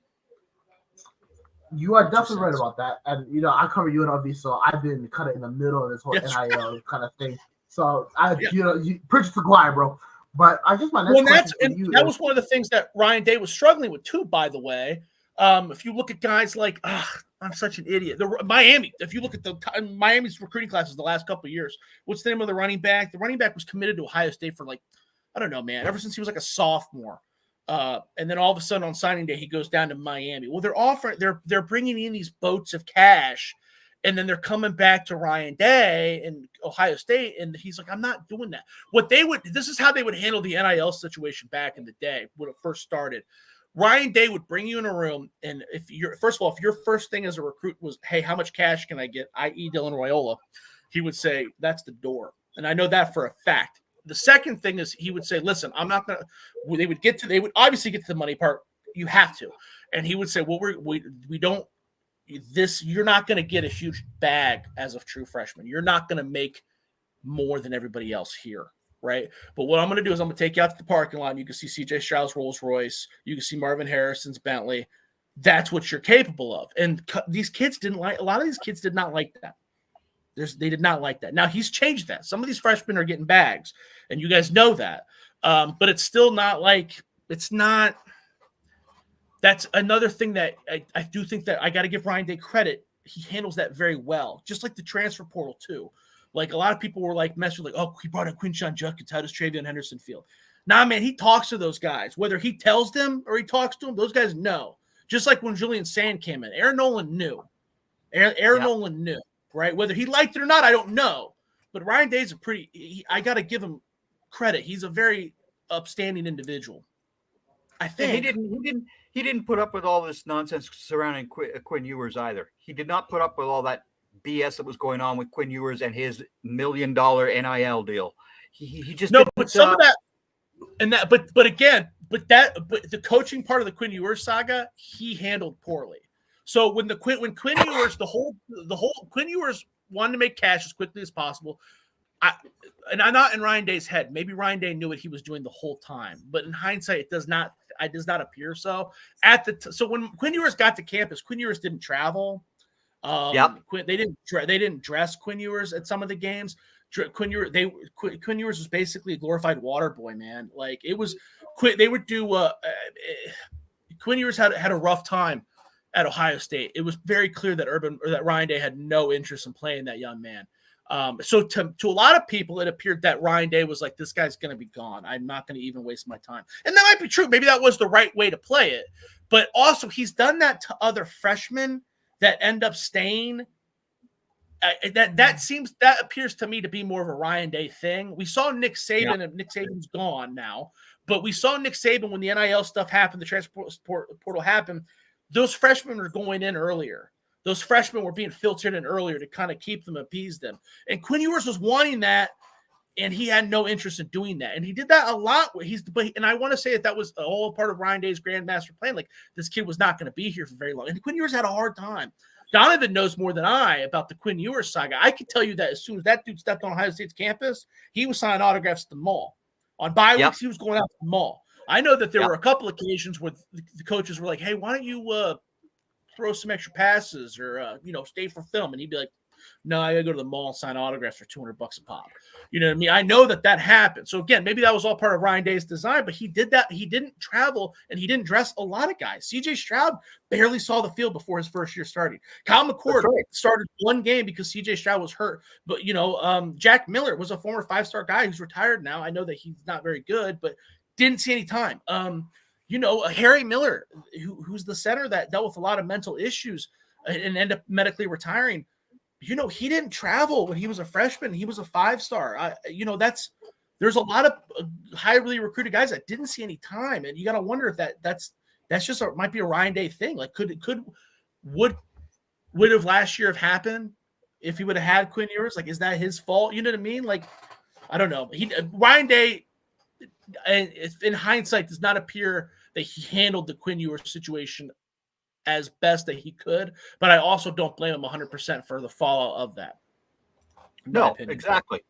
You are definitely right about that. And, I cover UNLV, so I've been kind of in the middle of this whole NIL kind of thing. So, you preach to the choir, bro. But I guess my next question that was one of the things that Ryan Day was struggling with, too, by the way. If you look at guys like, I'm such an idiot. Miami, if you look at Miami's recruiting classes the last couple of years, what's the name of the running back? The running back was committed to Ohio State for I don't know, man, ever since he was like a sophomore. And then all of a sudden on signing day, he goes down to Miami. Well, they're bringing in these boats of cash, and then they're coming back to Ryan Day and Ohio State, and he's like, I'm not doing that. This is how they would handle the NIL situation back in the day when it first started. Ryan Day would bring you in a room, and if your first thing as a recruit was, hey, how much cash can I get, i.e. Dylan Royola, he would say, that's the door. And I know that for a fact. The second thing is he would say, listen, I'm not going to – they would obviously get to the money part. You have to. And he would say, well, we don't – you're not going to get a huge bag as a true freshman. You're not going to make more than everybody else here. Right. But what I'm going to do is I'm going to take you out to the parking lot. And you can see CJ Stroud's Rolls Royce. You can see Marvin Harrison's Bentley. That's what you're capable of. And these kids a lot of these kids did not like that. They did not like that. Now he's changed that. Some of these freshmen are getting bags and you guys know that. But it's still not that's another thing that I do think that I got to give Ryan Day credit. He handles that very well. Just like the transfer portal too. Like a lot of people were like messing like, oh, he brought in Quinshon Judkins. How does Travion Henderson feel? Nah, man, he talks to those guys. Whether he tells them or he talks to them, those guys know. Just like when Julian Sand came in, Aaron Nolan knew. Aaron Nolan knew, right? Whether he liked it or not, I don't know. But Ryan Day's I got to give him credit. He's a very upstanding individual. I think he didn't put up with all this nonsense surrounding Quinn Ewers either. He did not put up with all that BS that was going on with Quinn Ewers and his $1 million NIL deal. He just but some of that and that, but the coaching part of the Quinn Ewers saga, he handled poorly. So when Quinn Ewers, the whole Quinn Ewers wanted to make cash as quickly as possible. I'm not in Ryan Day's head. Maybe Ryan Day knew what he was doing the whole time, but in hindsight, it does not appear so. So when Quinn Ewers got to campus, Quinn Ewers didn't travel. They didn't dress Quinn Ewers at some of the games. Quinn Ewers was basically a glorified water boy, man. Like it was. They would do. Quinn Ewers had a rough time at Ohio State. It was very clear that Ryan Day had no interest in playing that young man. So to a lot of people, it appeared that Ryan Day was like, this guy's going to be gone. I'm not going to even waste my time. And that might be true. Maybe that was the right way to play it. But also he's done that to other freshmen that end up staying. That appears to me to be more of a Ryan Day thing. We saw Nick Saban, and Nick Saban's gone now, but we saw Nick Saban when the NIL stuff happened, the transfer portal happened. Those freshmen were going in earlier. Those freshmen were being filtered in earlier to kind of keep them, appease them. And Quinn Ewers was wanting that, and he had no interest in doing that. And he did that a lot. And I want to say that was all part of Ryan Day's grandmaster plan. Like, this kid was not going to be here for very long. And Quinn Ewers had a hard time. Donovan knows more than I about the Quinn Ewers saga. I can tell you that as soon as that dude stepped on Ohio State's campus, he was signing autographs at the mall. On bye weeks, he was going out to the mall. I know that there were a couple occasions where the coaches were like, hey, why don't you throw some extra passes or, stay for film. And he'd be like, no, I gotta go to the mall and sign autographs for $200 a pop. You know what I mean? I know that happened. So again, maybe that was all part of Ryan Day's design, but he did that. He didn't travel and he didn't dress a lot of guys. CJ Stroud barely saw the field before his first year starting. Kyle McCord started one game because CJ Stroud was hurt. But, Jack Miller was a former 5-star guy who's retired now. I know that he's not very good, but didn't see any time. Harry Miller, who's the center that dealt with a lot of mental issues and ended up medically retiring. He didn't travel when he was a freshman. He was a 5-star. There's a lot of highly recruited guys that didn't see any time, and you got to wonder if that's just might be a Ryan Day thing. Like, would have last year have happened if he would have had Quinn Ewers? Like, is that his fault? You know what I mean? Like, I don't know. Ryan Day, in hindsight, does not appear that he handled the Quinn Ewers situation as best that he could, but I also don't blame him 100% for the fallout of that. No, exactly.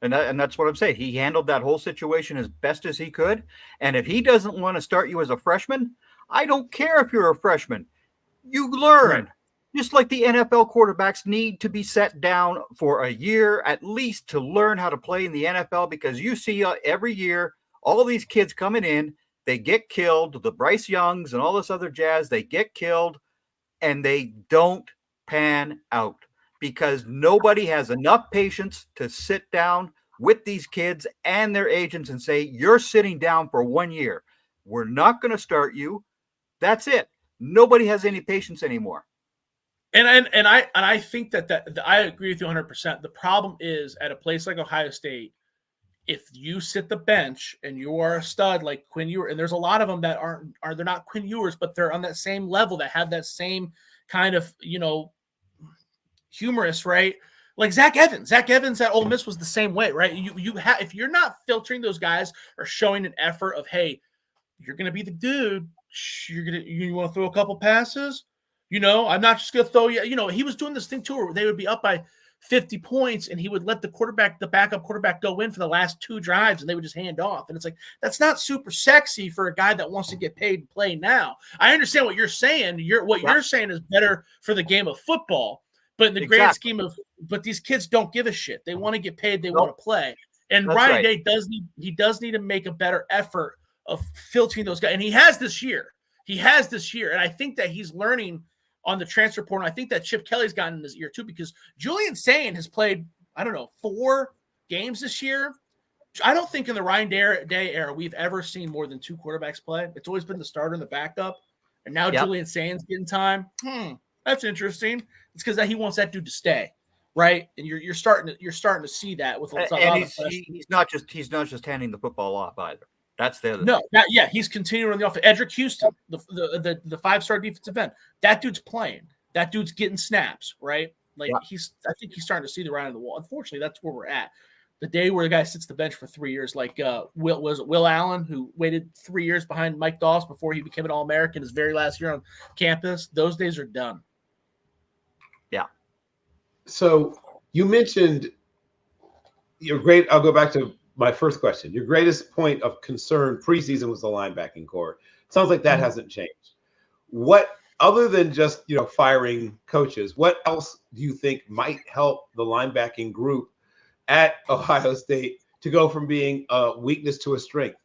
And that's what I'm saying. He handled that whole situation as best as he could. And if he doesn't want to start you as a freshman, I don't care if you're a freshman. You learn. Right. Just like the NFL quarterbacks need to be set down for a year at least to learn how to play in the NFL, because you see every year all these kids coming in, they get killed, the Bryce Youngs and all this other jazz, they get killed and they don't pan out because nobody has enough patience to sit down with these kids and their agents and say, you're sitting down for 1 year. We're not going to start you. That's it. Nobody has any patience anymore. And I think that I agree with you 100%. The problem is at a place like Ohio State, if you sit the bench and you are a stud like Quinn Ewers, and there's a lot of them that they're not Quinn Ewers, but they're on that same level that have that same kind of, humorous, right? Like Zach Evans at Ole Miss was the same way, right? If you're not filtering those guys or showing an effort of, hey, you're going to be the dude, you want to throw a couple passes, I'm not just going to throw you, he was doing this thing too, where they would be up by 50 points and he would let the backup quarterback go in for the last 2 drives and they would just hand off. And it's like, that's not super sexy for a guy that wants to get paid and play now. I understand what you're saying. You're saying is better for the game of football, but in the grand scheme of, but these kids don't give a shit. They want to get paid. They want to play. And that's Ryan Day does need to make a better effort of filtering those guys. And he has this year. And I think that he's learning on the transfer portal. I think that Chip Kelly's gotten in his ear too, because Julian Sand has played, 4 games this year. I don't think in the Ryan Day era we've ever seen more than 2 quarterbacks play. It's always been the starter and the backup, and now Julian Sands getting time. That's interesting. It's because he wants that dude to stay, right? And you're starting to see that with a lot of he's not just handing the football off either. That's the other. No, he's continuing on the offense. Edric Houston, the 5-star defensive end, that dude's playing. That dude's getting snaps, right? Like I think he's starting to see the writing on the wall. Unfortunately, that's where we're at. The day where the guy sits the bench for 3 years, like Will Allen, who waited 3 years behind Mike Doss before he became an All-American his very last year on campus. Those days are done. Yeah. So you mentioned your great. I'll go back to my first question. Your greatest point of concern preseason was the linebacking core. Sounds like that hasn't changed. What, other than just firing coaches, what else do you think might help the linebacking group at Ohio State to go from being a weakness to a strength?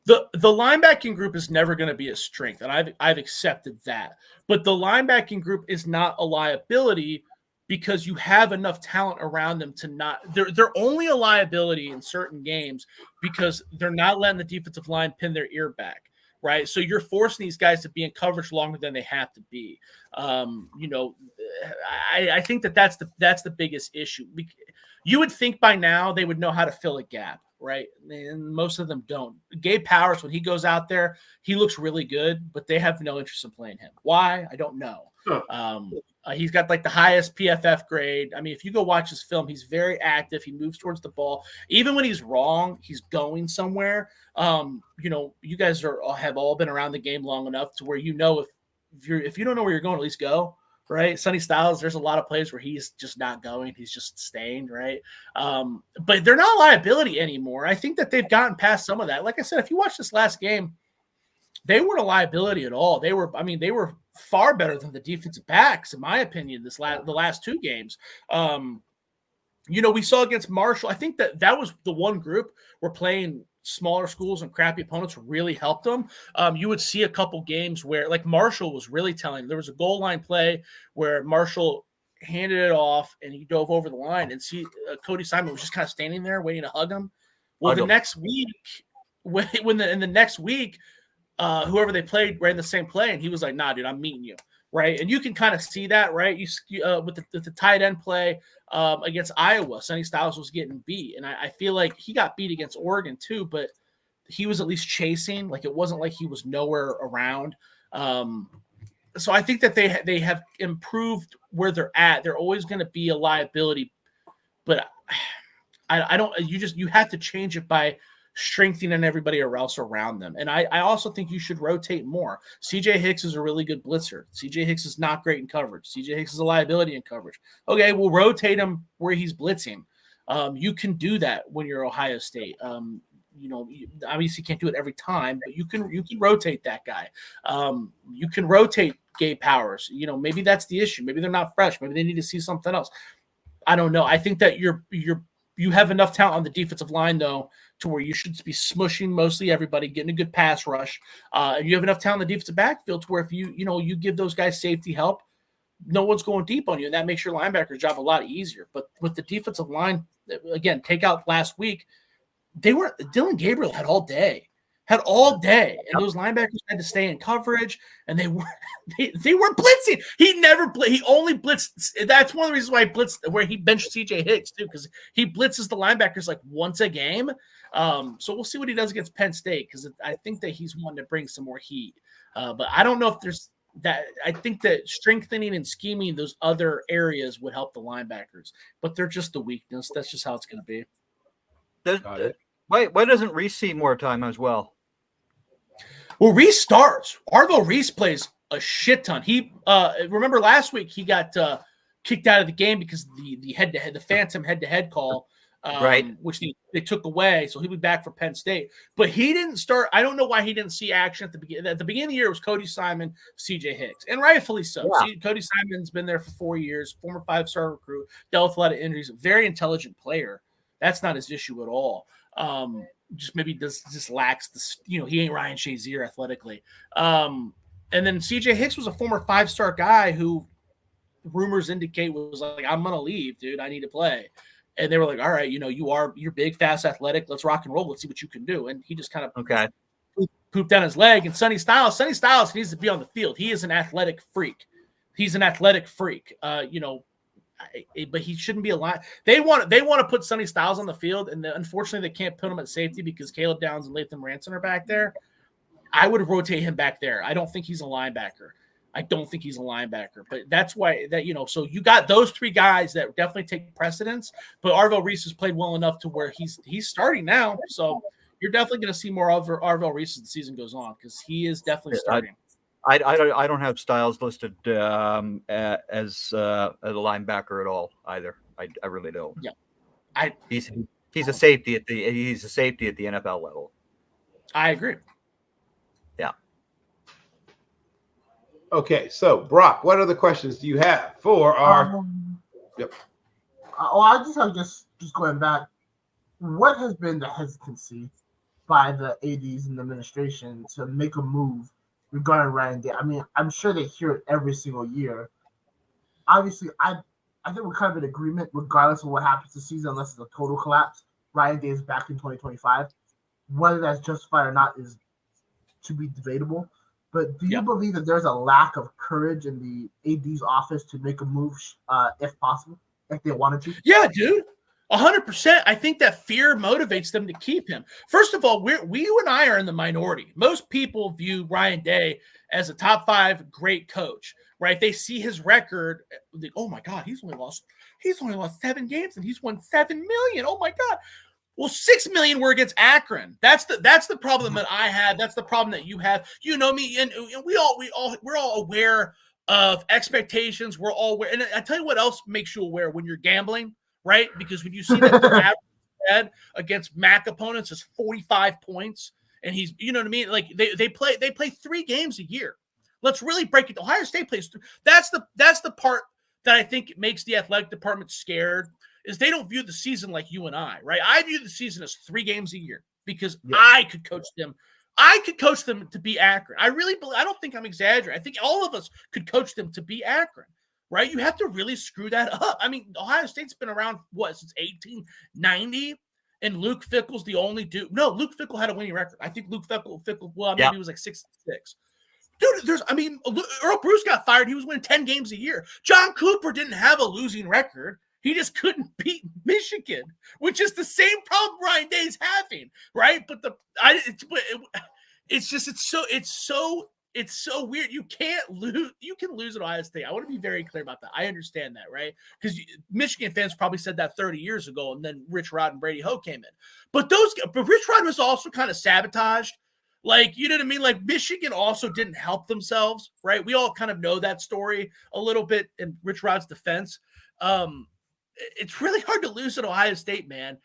The linebacking group is never going to be a strength, and I've accepted that. But the linebacking group is not a liability because you have enough talent around them to not. They're only a liability in certain games because they're not letting the defensive line pin their ear back. Right, so you're forcing these guys to be in coverage longer than they have to be. I think that's the biggest issue. You would think by now they would know how to fill a gap, right? And most of them don't. Gabe Powers, when he goes out there, he looks really good, but they have no interest in playing him. Why? I don't know. He's got like the highest PFF grade. I mean, if you go watch his film, he's very active. He moves towards the ball. Even when he's wrong, he's going somewhere. You guys have all been around the game long enough to where if you don't know where you're going, at least go. Right, Sonny Styles. There's a lot of plays where he's just not going; he's just staying. Right, but they're not a liability anymore. I think that they've gotten past some of that. Like I said, if you watch this last game, they weren't a liability at all. They were far better than the defensive backs, in my opinion. The last 2 games. We saw against Marshall. I think that was the one group where playing smaller schools and crappy opponents really helped them. You would see a couple games where, like, Marshall was really telling. There was a goal line play where Marshall handed it off and he dove over the line, and Cody Simon was just kind of standing there waiting to hug him. Well, the next week, in the next week, whoever they played ran the same play, and he was like, "Nah, dude, I'm meeting you." Right, and you can kind of see that, right? With the tight end play against Iowa, Sonny Styles was getting beat, and I feel like he got beat against Oregon too, but he was at least chasing. Like, it wasn't like he was nowhere around. So I think that they have improved where they're at. They're always going to be a liability, but I don't. You have to change it by strengthening everybody else around them. And I also think you should rotate more. CJ Hicks is a really good blitzer. CJ Hicks is not great in coverage. CJ Hicks is a liability in coverage. Okay, we'll rotate him where he's blitzing. You can do that when you're Ohio State. You obviously can't do it every time, but you can rotate that guy. You can rotate Gabe Powers. Maybe that's the issue. Maybe they're not fresh. Maybe they need to see something else. I don't know. I think that you have enough talent on the defensive line, though, to where you should be smushing mostly everybody, getting a good pass rush. And you have enough talent in the defensive backfield to where if you give those guys safety help, no one's going deep on you, and that makes your linebacker's job a lot easier. But with the defensive line, again, take out last week, Dylan Gabriel had all day, and those linebackers had to stay in coverage, and they were blitzing. He only blitzed. That's one of the reasons why he blitzed, where he benched CJ Hicks too, because he blitzes the linebackers like once a game. So we'll see what he does against Penn State, because I think that he's wanting to bring some more heat. But I don't know if there's that. I think that strengthening and scheming those other areas would help the linebackers, but they're just the weakness. That's just how it's going to be. Why doesn't Reese see more time as well? Well, Reese starts. Arvo Reese plays a shit ton. He remember last week he got kicked out of the game because the phantom head-to-head call, right, which they took away. So he'll be back for Penn State. But he didn't start. I don't know why he didn't see action at the beginning. At the beginning of the year, it was Cody Simon, CJ Hicks, and rightfully so. Yeah. Cody Simon's been there for 4 years, former 5-star recruit, dealt with a lot of injuries, a very intelligent player. That's not his issue at all. Just maybe just lacks this, he ain't Ryan Shazier athletically. And then CJ Hicks was a former 5-star guy who rumors indicate was like, I'm going to leave, dude. I need to play. And they were like, all right, you're big, fast, athletic. Let's rock and roll. Let's see what you can do. And he just kind of pooped down his leg. And Sonny Styles needs to be on the field. He is an athletic freak. He's an athletic freak. But he shouldn't be a line. They want to put Sonny Styles on the field, and unfortunately they can't put him at safety because Caleb Downs and Latham Ranson are back there. I would rotate him back there. I don't think he's a linebacker. But that's why so you got those three guys that definitely take precedence. But Arvell Reese has played well enough to where he's starting now. So you're definitely going to see more of Arvell Reese as the season goes on because he is definitely starting. I don't have Styles listed as a linebacker at all either. I really don't. Yeah, he's a safety at the NFL level. I agree. Yeah. Okay, so Brock, what other questions do you have for our? Yep. I just going back. What has been the hesitancy by the ADs and the administration to make a move regarding Ryan Day? I mean, I'm sure they hear it every single year. Obviously, I think we're kind of in agreement, regardless of what happens this season, unless it's a total collapse. Ryan Day is back in 2025. Whether that's justified or not is to be debatable. But do you believe that there's a lack of courage in the AD's office to make a move, if possible, if they wanted to? Yeah, dude. 100%. I think that fear motivates them to keep him. First of all, you and I are in the minority. Most people view Ryan Day as a top 5 great coach, right? They see his record. Like, oh my God, he's only lost 7 games and he's won $7 million. Oh my God. Well, $6 million were against Akron. That's the problem that I had. That's the problem that you have. You know me, and we're all aware of expectations. We're all aware, and I tell you what else makes you aware when you're gambling, right? Because when you see that the average spread against MAC opponents is 45 points, and he's, you know what I mean? Like they play 3 games a year. Let's really break it. Ohio State plays 3. That's the part that I think makes the athletic department scared. Is they don't view the season like you and I, right? I view the season as 3 games a year because I could coach them. I could coach them to be Akron. I don't think I'm exaggerating. I think all of us could coach them to be Akron, right? You have to really screw that up. I mean, Ohio State's been around, since 1890? And Luke Fickell's the only dude. No, Luke Fickell had a winning record. I think Luke Fickell, maybe he was like 66. Dude, Earl Bruce got fired. He was winning 10 games a year. John Cooper didn't have a losing record. He just couldn't beat Michigan, which is the same problem Ryan Day's having, right? But it's so weird. You can't lose. You can lose at Ohio State. I want to be very clear about that. I understand that, right? Because Michigan fans probably said that 30 years ago, and then Rich Rod and Brady Hoke came in. But Rich Rod was also kind of sabotaged. Like, you know what I mean? Like, Michigan also didn't help themselves, right? We all kind of know that story a little bit in Rich Rod's defense. It's really hard to lose at Ohio State, man.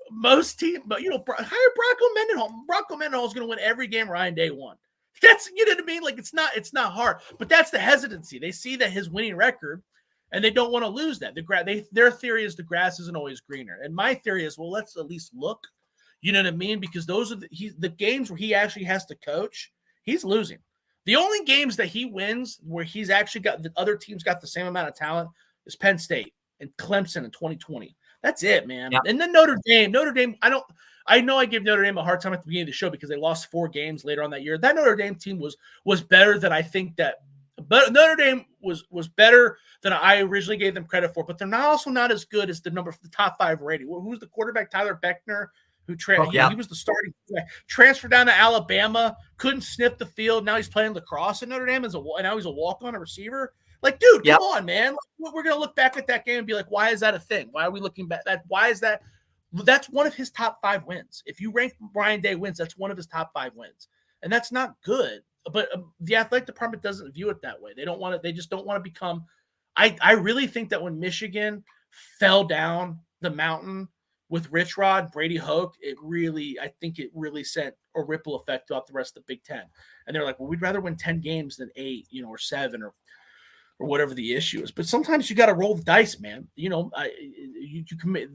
Most teams, but hire Bronco Mendenhall. Bronco Mendenhall is going to win every game Ryan Day won. That's, you know what I mean? Like, it's not hard, but that's the hesitancy. They see that his winning record, and they don't want to lose that. Their theory is the grass isn't always greener, and my theory is, well, let's at least look. You know what I mean? Because those are the games where he actually has to coach. He's losing. The only games that he wins where he's actually got the other teams got the same amount of talent is Penn State and Clemson in 2020. That's it, man. Yep. And then Notre Dame, I know I gave Notre Dame a hard time at the beginning of the show because they lost 4 games later on that year. That Notre Dame team was better than I think that, but Notre Dame was better than I originally gave them credit for, but they're also not as good as the top 5 rating. Who's the quarterback? Tyler Beckner, who he was the starting transfer down to Alabama, couldn't sniff the field. Now he's playing lacrosse at Notre Dame and now he's a walk-on receiver. Like, dude, come on, man. We're going to look back at that game and be like, why is that a thing? Why are we looking back? Why is that? That's one of his top 5 wins. If you rank Ryan Day wins, that's one of his top 5 wins. And that's not good. But the athletic department doesn't view it that way. They don't want to. They just don't want to become. I really think that when Michigan fell down the mountain with Rich Rod, Brady Hoke, I think it really sent a ripple effect throughout the rest of the Big Ten. And they're like, well, we'd rather win 10 games than 8, or 7 or whatever the issue is. But sometimes you got to roll the dice, man. You commit.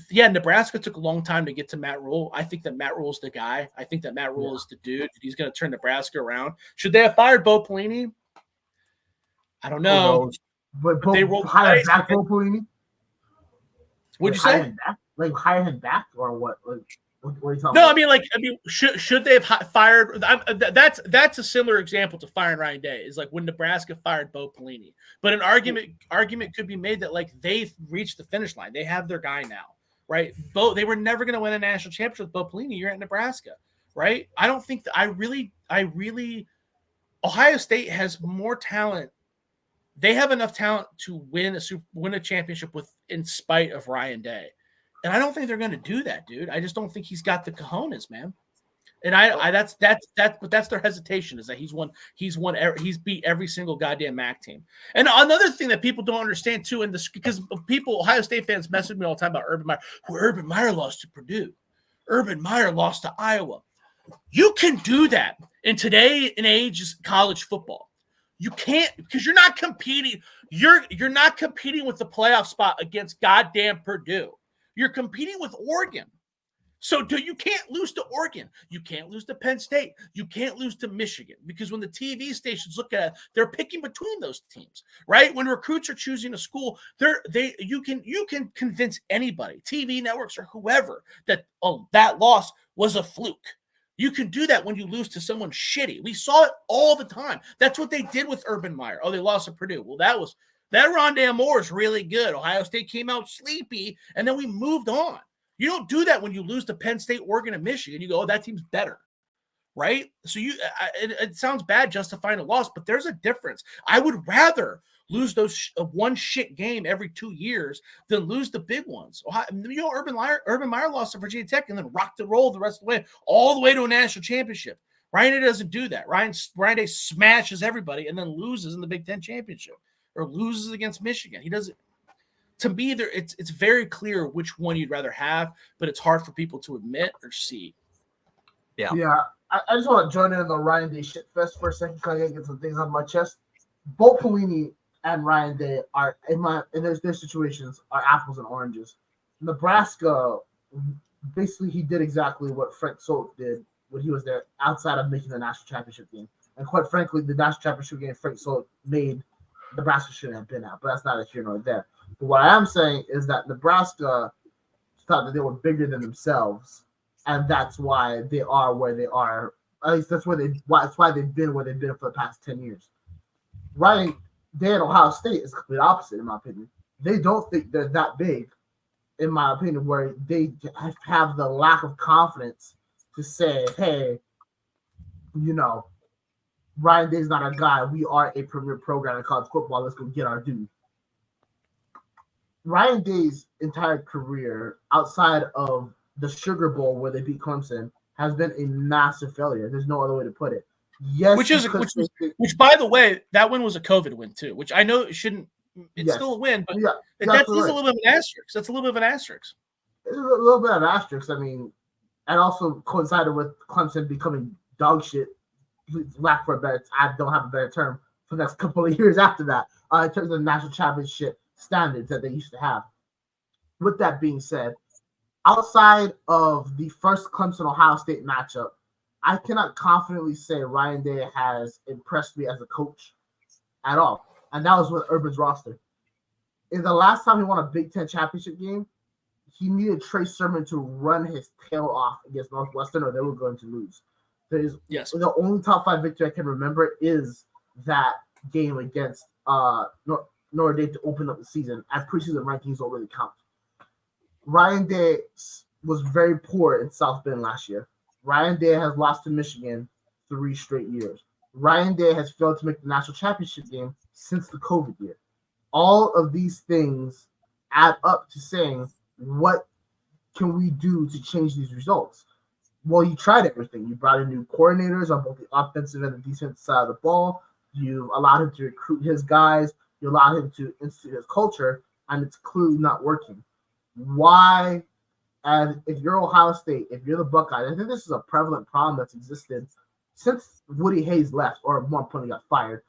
Yeah, Nebraska took a long time to get to Matt Rule. I think that Matt Rule's the guy. I think that Matt Rule is the dude. He's going to turn Nebraska around. Should they have fired Bo Pelini? I don't know. But they rolled hired back Bo Pelini? What'd you hire say? him back? Like hire him back or what? Like, what are you talking No, about? I mean, should they have fired? That's a similar example to firing Ryan Day. Is like when Nebraska fired Bo Pelini. But an argument could be made that like they've reached the finish line. They have their guy now, right? They were never going to win a national championship with Bo Pelini. You're at Nebraska, right? I don't think that I really Ohio State has more talent. They have enough talent to win a championship in spite of Ryan Day. And I don't think they're going to do that, dude. I just don't think he's got the cojones, man. And that's their hesitation, is that he's beat every single goddamn MAC team. And another thing that people don't understand too, and this because Ohio State fans mess with me all the time about Urban Meyer. Urban Meyer lost to Purdue. Urban Meyer lost to Iowa. You can do that in today and age is college football. You can't, because you're not competing. You're not competing with the playoff spot against goddamn Purdue. You're competing with Oregon. So you can't lose to Oregon. You can't lose to Penn State. You can't lose to Michigan, because when the TV stations look at it, they're picking between those teams, right? When recruits are choosing a school, you can convince anybody, TV networks or whoever, that that loss was a fluke. You can do that when you lose to someone shitty. We saw it all the time. That's what they did with Urban Meyer. Oh, they lost to Purdue. Well, that Rondale Moore is really good. Ohio State came out sleepy, and then we moved on. You don't do that when you lose to Penn State, Oregon, and Michigan. You go, oh, that team's better, right? So it sounds bad justifying a loss, but there's a difference. I would rather lose those one shit game every 2 years than lose the big ones. Urban Meyer lost to Virginia Tech and then rocked and rolled the rest of the way, all the way to a national championship. Ryan Day doesn't do that. Ryan Day smashes everybody and then loses in the Big Ten championship or loses against Michigan. He doesn't. To me, it's very clear which one you'd rather have, but it's hard for people to admit or see. Yeah. I just want to join in on the Ryan Day shitfest for a second because I gotta get some things on my chest. Bo Pelini and Ryan Day are in their situations are apples and oranges. Nebraska, basically, he did exactly what Frank Solt did when he was there, outside of making the national championship game. And quite frankly, the national championship game Frank Solt made, Nebraska shouldn't have been at, but that's not a here nor there. But what I am saying is that Nebraska thought that they were bigger than themselves, and that's why they are where they are. At least that's why they've been where they've been for the past 10 years. Ryan Day at Ohio State is the complete opposite, in my opinion. They don't think they're that big, in my opinion, where they have the lack of confidence to say, hey, Ryan Day's not a guy. We are a premier program in college football. Let's go get our dude. Ryan Day's entire career, outside of the Sugar Bowl where they beat Clemson, has been a massive failure. There's no other way to put it. Yes, which by the way, that win was a COVID win too, which I know it shouldn't. It's still a win, but that's a little bit of an asterisk. That's a little bit of an asterisk. It's a little bit of an asterisk. I mean, and also coincided with Clemson becoming dog shit. Lack for a better, I don't have a better term, for the next couple of years after that, in terms of the national championship standards that they used to have. With that being said, outside of the first Clemson-Ohio State matchup, I cannot confidently say Ryan Day has impressed me as a coach at all. And that was with Urban's roster. In the last time he won a Big Ten championship game, he needed Trey Sermon to run his tail off against Northwestern, or they were going to lose. The only top 5 victory I can remember is that game against Notre Dame to open up the season. And preseason rankings don't really count. Ryan Day was very poor in South Bend last year. Ryan Day has lost to Michigan 3 straight years. Ryan Day has failed to make the national championship game since the COVID year. All of these things add up to saying, what can we do to change these results? Well, you tried everything. You brought in new coordinators on both the offensive and the defensive side of the ball. You allowed him to recruit his guys. You allowed him to institute his culture, and it's clearly not working. Why? And if you're Ohio State, if you're the Buckeyes, I think this is a prevalent problem that's existed since Woody Hayes left, or more importantly, got fired.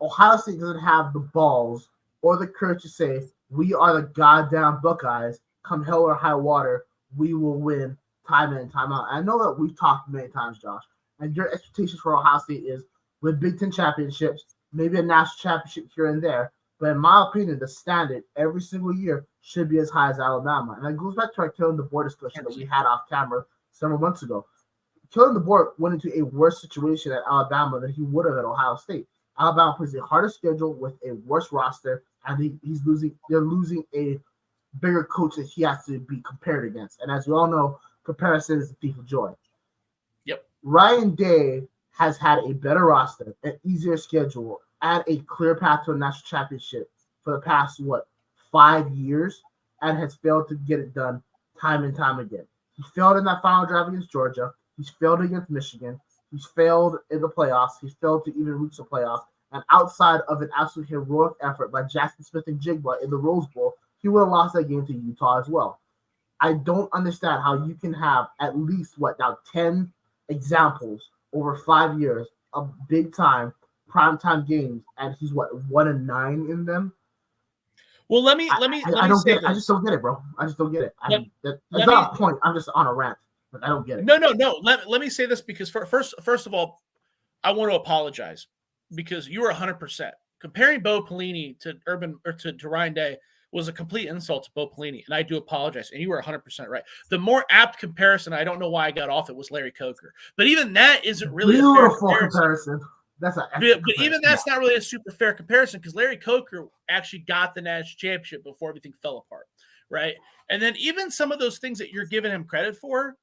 Ohio State doesn't have the balls or the courage to say, we are the goddamn Buckeyes. Come hell or high water, we will win time in and time out. I know that we've talked many times, Josh, and your expectations for Ohio State is with Big Ten championships, maybe a national championship here and there. But in my opinion, the standard every single year should be as high as Alabama. And that goes back to our killing the board discussion that we had off camera several months ago. Killing the board went into a worse situation at Alabama than he would have at Ohio State. Alabama plays a harder schedule with a worse roster, and they're losing a bigger coach that he has to be compared against. And as we all know, comparison is the thief of joy. Yep. Ryan Day has had a better roster, an easier schedule, and a clear path to a national championship for the past, 5 years, and has failed to get it done time and time again. He failed in that final drive against Georgia. He's failed against Michigan. He's failed in the playoffs. He's failed to even reach the playoffs. And outside of an absolute heroic effort by Jackson Smith and Jigba in the Rose Bowl, he would have lost that game to Utah as well. I don't understand how you can have at least 10 examples over 5 years of big time primetime games, and he's 1-9 in them. Well, let me I don't say get it. I just don't get it, bro. I just don't get it. That's let not a point. I'm just on a rant. But I don't get it. No. Let me say this because first of all, I want to apologize because you were 100%. Comparing Bo Pelini to to Ryan Day was a complete insult to Bo Pelini, and I do apologize. And you were 100% right. The more apt comparison, I don't know why I got off it, was Larry Coker. But even that isn't really a fair comparison. That's but even that's not really a super fair comparison because Larry Coker actually got the national championship before everything fell apart, right? And then even some of those things that you're giving him credit for,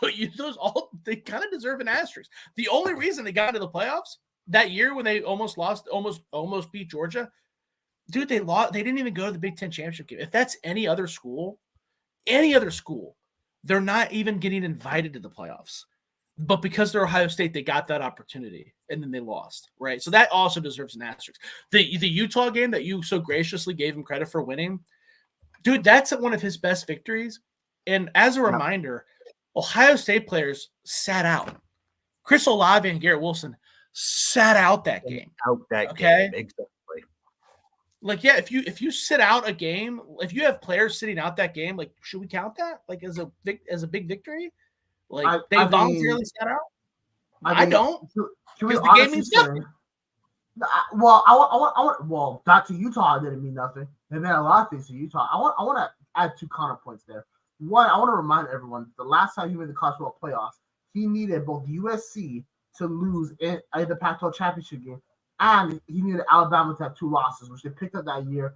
they kind of deserve an asterisk. The only reason they got into the playoffs that year when they almost beat Georgia, dude, they didn't even go to the Big Ten championship game. If that's any other school, they're not even getting invited to the playoffs. But because they're Ohio State, they got that opportunity, and then they lost, right? So that also deserves an asterisk. The Utah game that you so graciously gave him credit for winning, dude, that's one of his best victories. And as a reminder, Ohio State players sat out. Chris Olave and Garrett Wilson sat out that game. Game, exactly. If you sit out a game, if you have players sitting out that game, should we count that as a big victory? They voluntarily sat out. I don't. Because the game means nothing. Well, back to Utah, it didn't mean nothing. They meant a lot of things to Utah. I want to add 2 counterpoints there. One, I want to remind everyone the last time he made the college football playoffs, he needed both USC to lose in the Pac-12 championship game, and he needed Alabama to have 2 losses, which they picked up that year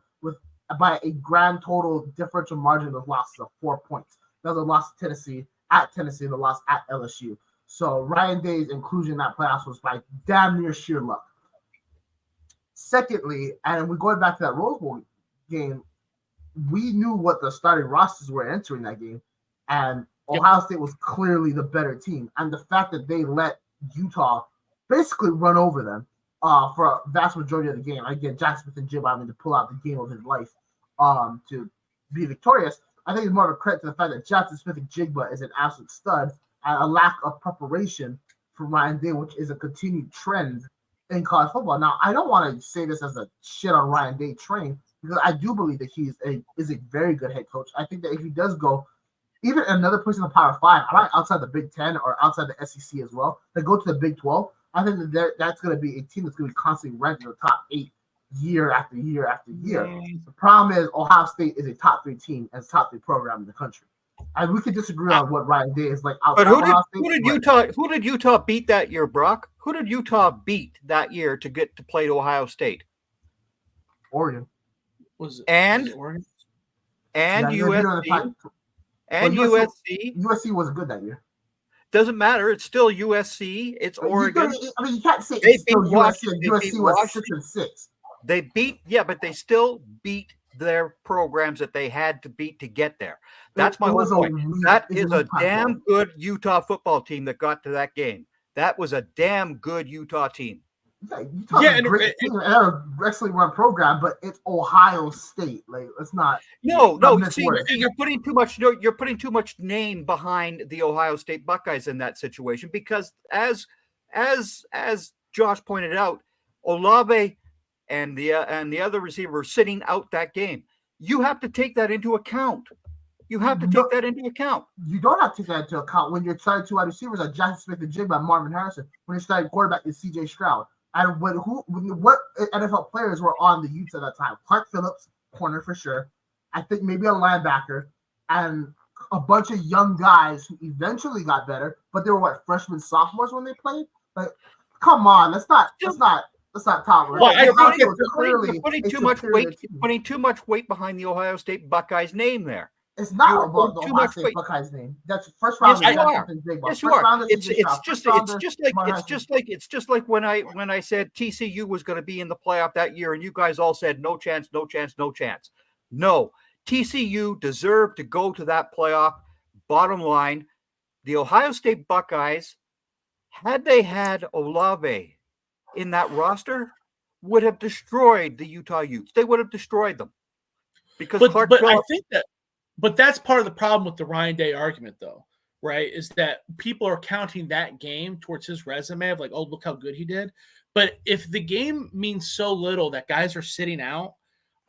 by a grand total differential margin of losses of 4 points. That was a loss to Tennessee, and a loss at LSU. So Ryan Day's inclusion in that playoffs was by damn near sheer luck. Secondly, and we're going back to that Rose Bowl game, we knew what the starting rosters were entering that game, and Ohio State was clearly the better team. And the fact that they let Utah basically run over them for a vast majority of the game. Again, Jackson Smith and Jigba having to pull out the game of his life to be victorious. I think it's more of a credit to the fact that Jackson Smith and Jigba is an absolute stud and a lack of preparation for Ryan Day, which is a continued trend in college football. Now, I don't want to say this as a shit on Ryan Day train, because I do believe that he is a very good head coach. I think that if he does go even another place in the Power 5, outside the Big 10 or outside the SEC as well, that go to the Big 12, I think that's going to be a team that's going to be constantly ranked in the top 8 year after year after year. The problem is Ohio State is a top 3 team and top 3 program in the country. And we could disagree on what Ryan Day is like outside Ohio State. Who did Utah beat that year, Brock? Who did Utah beat that year to get to play to Ohio State? Oregon. Was it Oregon? And USC. USC wasn't good that year. Doesn't matter. It's still USC. It's Oregon. You can't say it's still USC. USC was 6-6. They beat, but they still beat their programs that they had to beat to get there. That's my whole point. That is a damn good Utah football team that got to that game. That was a damn good Utah team. And a wrestling run program, but it's Ohio State. It's not. No. See, you're putting too much. You're putting too much name behind the Ohio State Buckeyes in that situation because, as Josh pointed out, Olave and the other receiver were sitting out that game. You have to take that into account. You don't have to take that into account when you're starting 2 wide receivers like Jackson Smith and Jigba and Marvin Harrison. When you're starting quarterback is C.J. Stroud. And what NFL players were on the Utes at that time? Clark Phillips, corner for sure. I think maybe a linebacker, and a bunch of young guys who eventually got better, but they were freshmen, sophomores when they played. Like, come on, let's not talk. Well, I think you're putting too much weight. Putting too much weight behind the Ohio State Buckeyes name there. It's not about the Ohio State Buckeyes name. That's first round. Yes, you are. Yes, you are. It's just like when I said TCU was going to be in the playoff that year, and you guys all said no chance, no chance, no chance. No, TCU deserved to go to that playoff. Bottom line, the Ohio State Buckeyes, had they had Olave in that roster, would have destroyed the Utah Utes. They would have destroyed them because I think that. But that's part of the problem with the Ryan Day argument, though, right? Is that people are counting that game towards his resume of like, oh, look how good he did. But if the game means so little that guys are sitting out,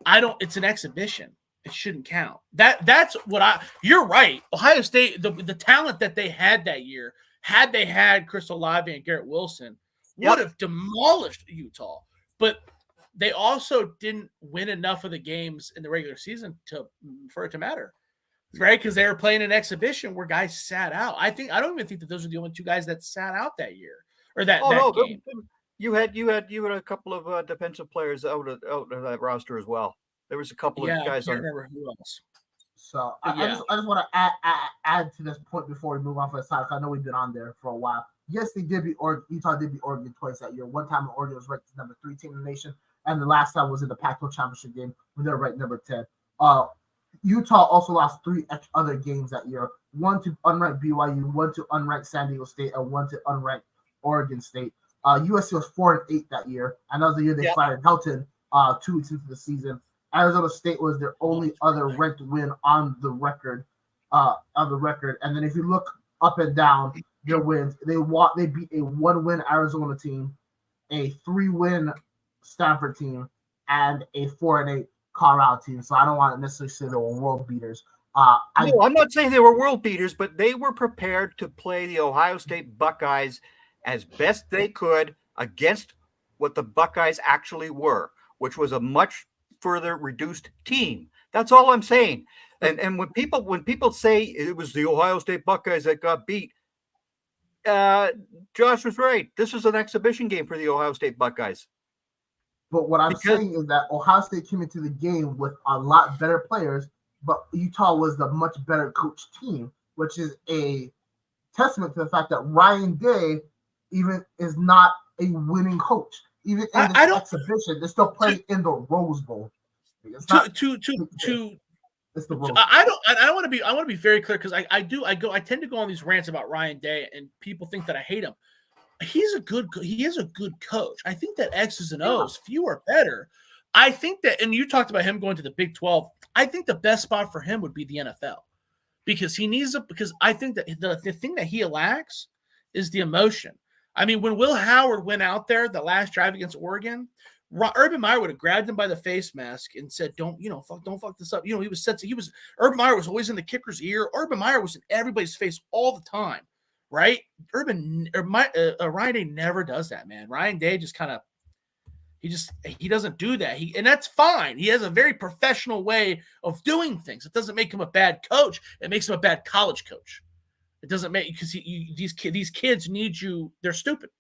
it's an exhibition. It shouldn't count. That's what you're right. Ohio State, the talent that they had that year, had they had Chris Olave and Garrett Wilson, would have demolished Utah. But they also didn't win enough of the games in the regular season for it to matter, right? Because they were playing an exhibition where guys sat out. I don't even think that those are the only two guys that sat out that year or that game. You had a couple of defensive players out of that roster as well. There was a couple of guys. I can't remember who else. So I just want to add to this point before we move on for the side. I know we've been on there for a while. Yes, they did beat Oregon. Utah did beat Oregon twice that year. One time Oregon was ranked as number 3 team in the nation. And the last time was in the Pac-12 championship game when they were ranked number 10. Utah also lost 3 other games that year. 1 to unranked BYU, 1 to unranked San Diego State, and 1 to unranked Oregon State. USC was 4-8 that year, and that was the year they fired Helton 2 weeks into the season. Arizona State was their only other ranked win on the record. And then if you look up and down their wins, they beat a 1-win Arizona team, a 3-win Stanford team, and a 4-8 Colorado team. So I don't want to necessarily say they were world beaters. I'm not saying they were world beaters, but they were prepared to play the Ohio State Buckeyes as best they could against what the Buckeyes actually were, which was a much further reduced team. That's all I'm saying. And when people say it was the Ohio State Buckeyes that got beat, Josh was right. This is an exhibition game for the Ohio State Buckeyes. But what I'm saying is that Ohio State came into the game with a lot better players, but Utah was the much better coached team, which is a testament to the fact that Ryan Day even is not a winning coach. Even in this exhibition, they're still playing in the Rose Bowl. I want to be very clear because I tend to go on these rants about Ryan Day and people think that I hate him. He is a good coach. I think that X's and O's, few are better. I think that, and you talked about him going to the Big 12. I think the best spot for him would be the NFL because because I think that the thing that he lacks is the emotion. I mean, when Will Howard went out there the last drive against Oregon, Urban Meyer would have grabbed him by the face mask and said, don't fuck this up. Urban Meyer was always in the kicker's ear. Urban Meyer was in everybody's face all the time. Right? Ryan Day never does that, man. Ryan Day just kind of he doesn't do that. And that's fine. He has a very professional way of doing things. It doesn't make him a bad coach. It makes him a bad college coach. It doesn't make because these kids need you. They're stupid.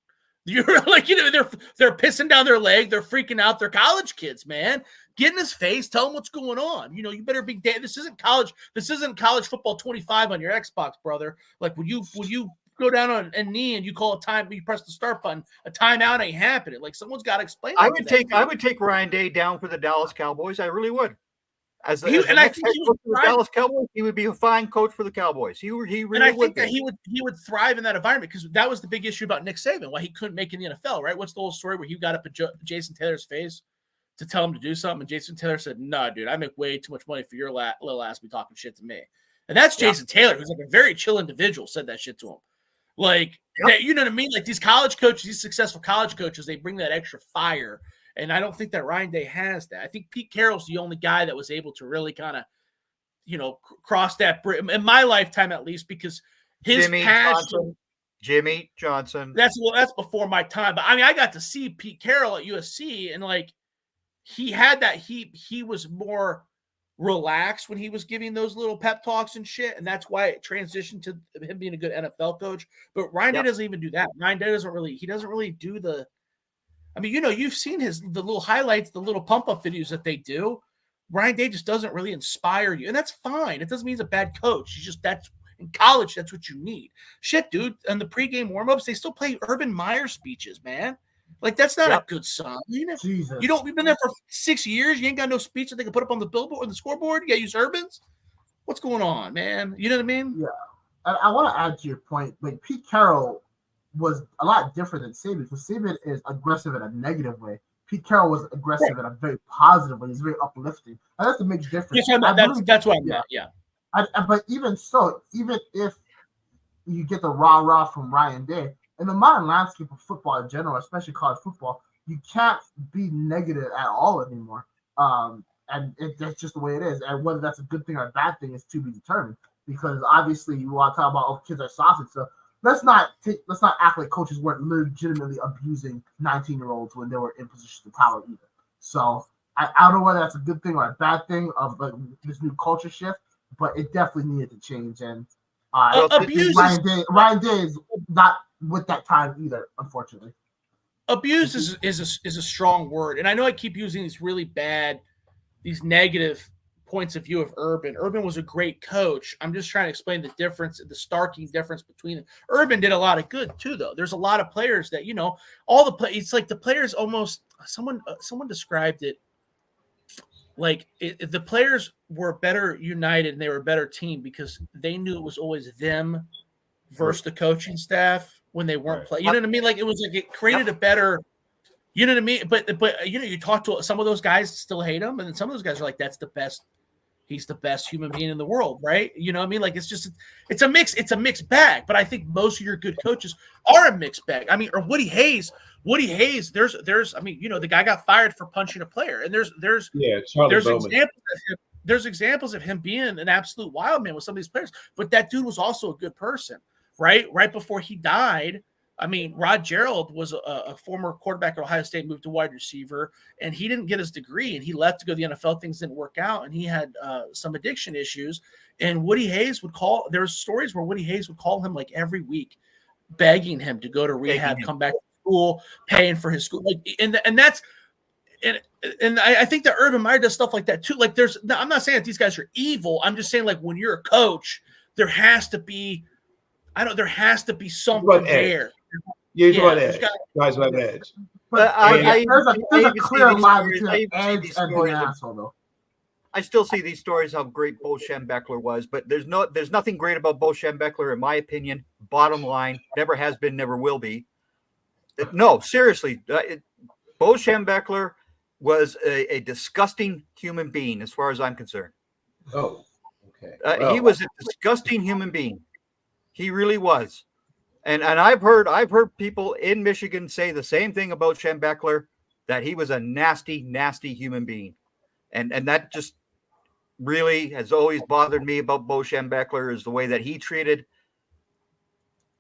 You're like, they're pissing down their leg. They're freaking out. They're college kids, man. Get in his face. Tell him what's going on. You better be. This isn't college. This isn't college football 25 on your Xbox, brother. Like when you go down on a knee and you call a time, you press the start button. A timeout ain't happening. Like someone's got to explain. I would take Ryan Day down for the Dallas Cowboys. I really would. I think the Dallas Cowboys, he would be a fine coach for the Cowboys. He really would. And I think that he would thrive in that environment because that was the big issue about Nick Saban, why he couldn't make it in the NFL, right? What's the whole story where he got up at Jason Taylor's face to tell him to do something, and Jason Taylor said, "No, dude, I make way too much money for your little ass be talking shit to me." And that's Jason Taylor, who's like a very chill individual, said that shit to him. Like, you know what I mean? Like these college coaches, these successful college coaches, they bring that extra fire. And I don't think that Ryan Day has that. I think Pete Carroll's the only guy that was able to really kind of, cross that bridge in my lifetime, at least, because his passion. Jimmy Johnson. That's before my time. But I mean, I got to see Pete Carroll at USC, and like he had that. He was more relaxed when he was giving those little pep talks and shit, and that's why it transitioned to him being a good NFL coach. But Ryan Day doesn't even do that. Ryan Day doesn't really do the. I mean, you've seen the little highlights, the little pump up videos that they do. Ryan Day just doesn't really inspire you, and that's fine. It doesn't mean he's a bad coach. That's in college. That's what you need. Shit, dude. And the pregame warmups, they still play Urban Meyer speeches, man. Like, that's not a good sign. Jesus. You've been there for 6 years. You ain't got no speech that they can put up on the billboard or the scoreboard. You got to use Urban's. What's going on, man? You know what I mean? Yeah. I want to add to your point. Like, Pete Carroll was a lot different than Saban, because Saban is aggressive in a negative way. Pete Carroll was aggressive in a very positive way. He's very uplifting. And that's the big difference. That's what I meant. Yeah. But even so, even if you get the rah-rah from Ryan Day, in the modern landscape of football in general, especially college football, you can't be negative at all anymore. And that's just the way it is. And whether that's a good thing or a bad thing is to be determined. Because obviously you want to talk about kids are soft and stuff. Let's not act like coaches weren't legitimately abusing 19-year-olds when they were in positions of power either. So I don't know whether that's a good thing or a bad thing of like this new culture shift, but it definitely needed to change. And Ryan Day is not with that time either, unfortunately. Abuse is a strong word, and I know I keep using these negative points of view of Urban. Urban was a great coach. I'm just trying to explain the difference, the starking difference between them. Urban did a lot of good too, though. There's a lot of players that it's like the players almost. Someone described it like the players were better united and they were a better team because they knew it was always them versus the coaching staff when they weren't playing. You know what I mean? Like, it was like it created a better, you know what I mean? But you talk to some of those guys still hate him, and then some of those guys are like, that's the best. He's the best human being in the world, right? You know what I mean? Like, it's a mixed bag. But I think most of your good coaches are a mixed bag. I mean, or Woody Hayes, there's the guy got fired for punching a player, and there's examples of him being an absolute wild man with some of these players. But that dude was also a good person, right? Right before he died, I mean, Rod Gerald was a former quarterback at Ohio State, moved to wide receiver, and he didn't get his degree, and he left to go to the NFL. Things didn't work out, and he had some addiction issues. And Woody Hayes there were stories where Woody Hayes would call him like every week, begging him to go to rehab, come back to school, paying for his school. Like, and I think that Urban Meyer does stuff like that too. Like, I'm not saying that these guys are evil. I'm just saying, like, when you're a coach, there has to be something there. Guys about edge. But there's a clear line between edge and being an asshole, though. I still see these stories how great Bo Schembechler was, but there's nothing great about Bo Schembechler, in my opinion. Bottom line, never has been, never will be. No, seriously, Bo Schembechler was a disgusting human being, as far as I'm concerned. Oh, okay. He was a disgusting human being. He really was. And I've heard people in Michigan say the same thing about Schembechler, that he was a nasty, nasty human being. And that just really has always bothered me about Bo Schembechler, is the way that he treated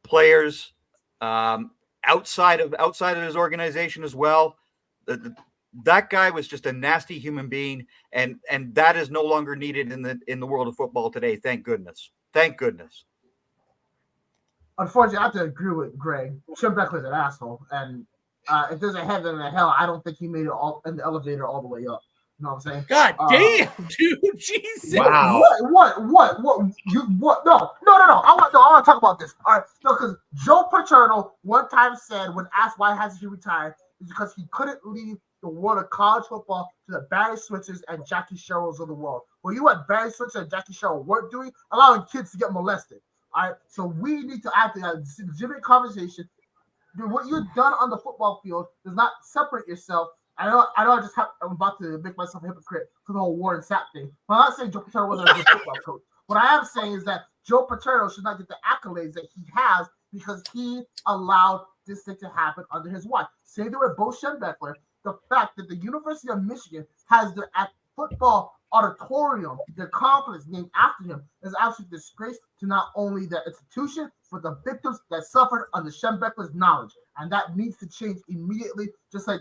players outside of his organization as well. That guy was just a nasty human being, and that is no longer needed in the world of football today. Thank goodness. Thank goodness. Unfortunately, I have to agree with Greg. Schembechler's an asshole, and if there's a heaven and a hell, I don't think he made it all in the elevator all the way up. You know what I'm saying? God damn, dude, Jesus! Wow. What? No. I want to talk about this. All right, no, because Joe Paterno one time said, when asked why hasn't he retired, is because he couldn't leave the world of college football to the Barry Switzers and Jackie Sherrills of the world. Well, you what Barry Switzer and Jackie Sherrill weren't doing? Allowing kids to get molested. All right, so we need to have a legitimate conversation. What you've done on the football field does not separate yourself. I know. I'm about to make myself a hypocrite for the whole Warren Sapp thing. But I'm not saying Joe Paterno wasn't a good football coach. What I am saying is that Joe Paterno should not get the accolades that he has because he allowed this thing to happen under his watch. Same thing with Bo Schembechler. The fact that the University of Michigan has their football auditorium, their complex named after him, is absolute disgrace to not only the institution, but the victims that suffered under Schembechler's knowledge. And that needs to change immediately, just like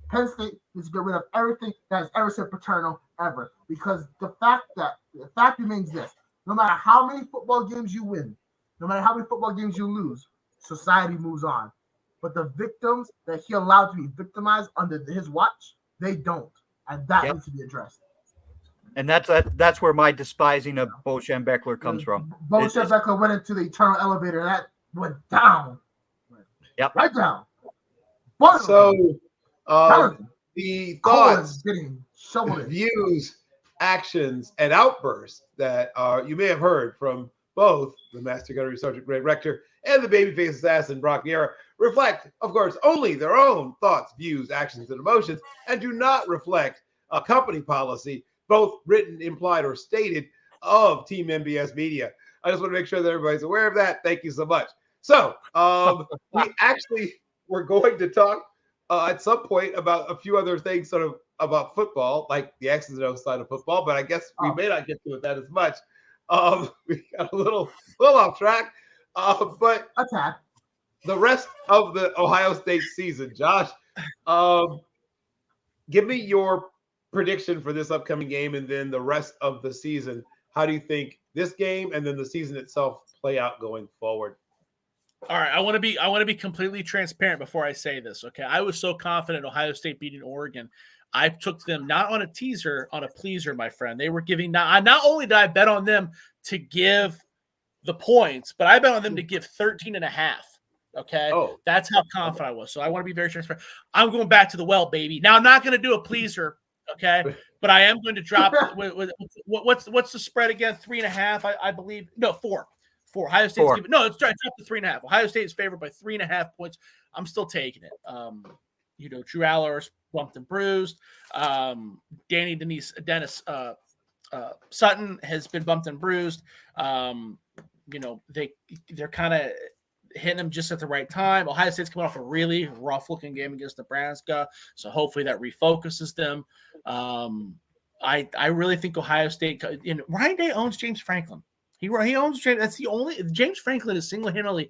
Penn State needs to get rid of everything that has ever said Paterno ever, because the fact remains this: no matter how many football games you win, no matter how many football games you lose, society moves on. But the victims that he allowed to be victimized under his watch, they don't, and that needs to be addressed. And that's where my despising of Bo Schembechler comes from. Bo Schembechler went into the eternal elevator, and that went down. Yep. Right down. So, the thoughts, views, actions, and outbursts that you may have heard from both the Master Gunnery Sergeant Greg Rector and the babyface assassin Brock Vieira reflect, of course, only their own thoughts, views, actions, and emotions, and do not reflect a company policy, both written, implied, or stated, of Team MBS Media. I just want to make sure that everybody's aware of that. Thank you so much. So, we actually were going to talk at some point about a few other things sort of about football, like the X's and O's side of football, but I guess we may not get to that as much. We got a little off track, but the rest of the Ohio State season, Josh, give me your prediction for this upcoming game and then the rest of the season. How do you think this game and then the season itself play out going forward? All right, I want to be completely transparent before I say this. Okay, I was so confident Ohio State beating Oregon. I took them not on a teaser, on a pleaser, my friend. They were giving not only did I bet on them to give the points, but I bet on them to give 13.5. Okay, that's how confident I was. So I want to be very transparent. I'm going back to the well, baby. Now I'm not going to do a pleaser, okay, but I am going to drop. What's the spread again? 3.5, I believe. No, 4. Ohio State's giving, no, it's dropped to 3.5. Ohio State is favored by 3.5 points. I'm still taking it. Drew Aller's bumped and bruised. Dennis Sutton has been bumped and bruised. They're kind of hitting him just at the right time. Ohio State's coming off a really rough looking game against Nebraska, so hopefully that refocuses them. I really think Ohio State. Ryan Day owns James Franklin. He owns James. That's the only James Franklin is single-handedly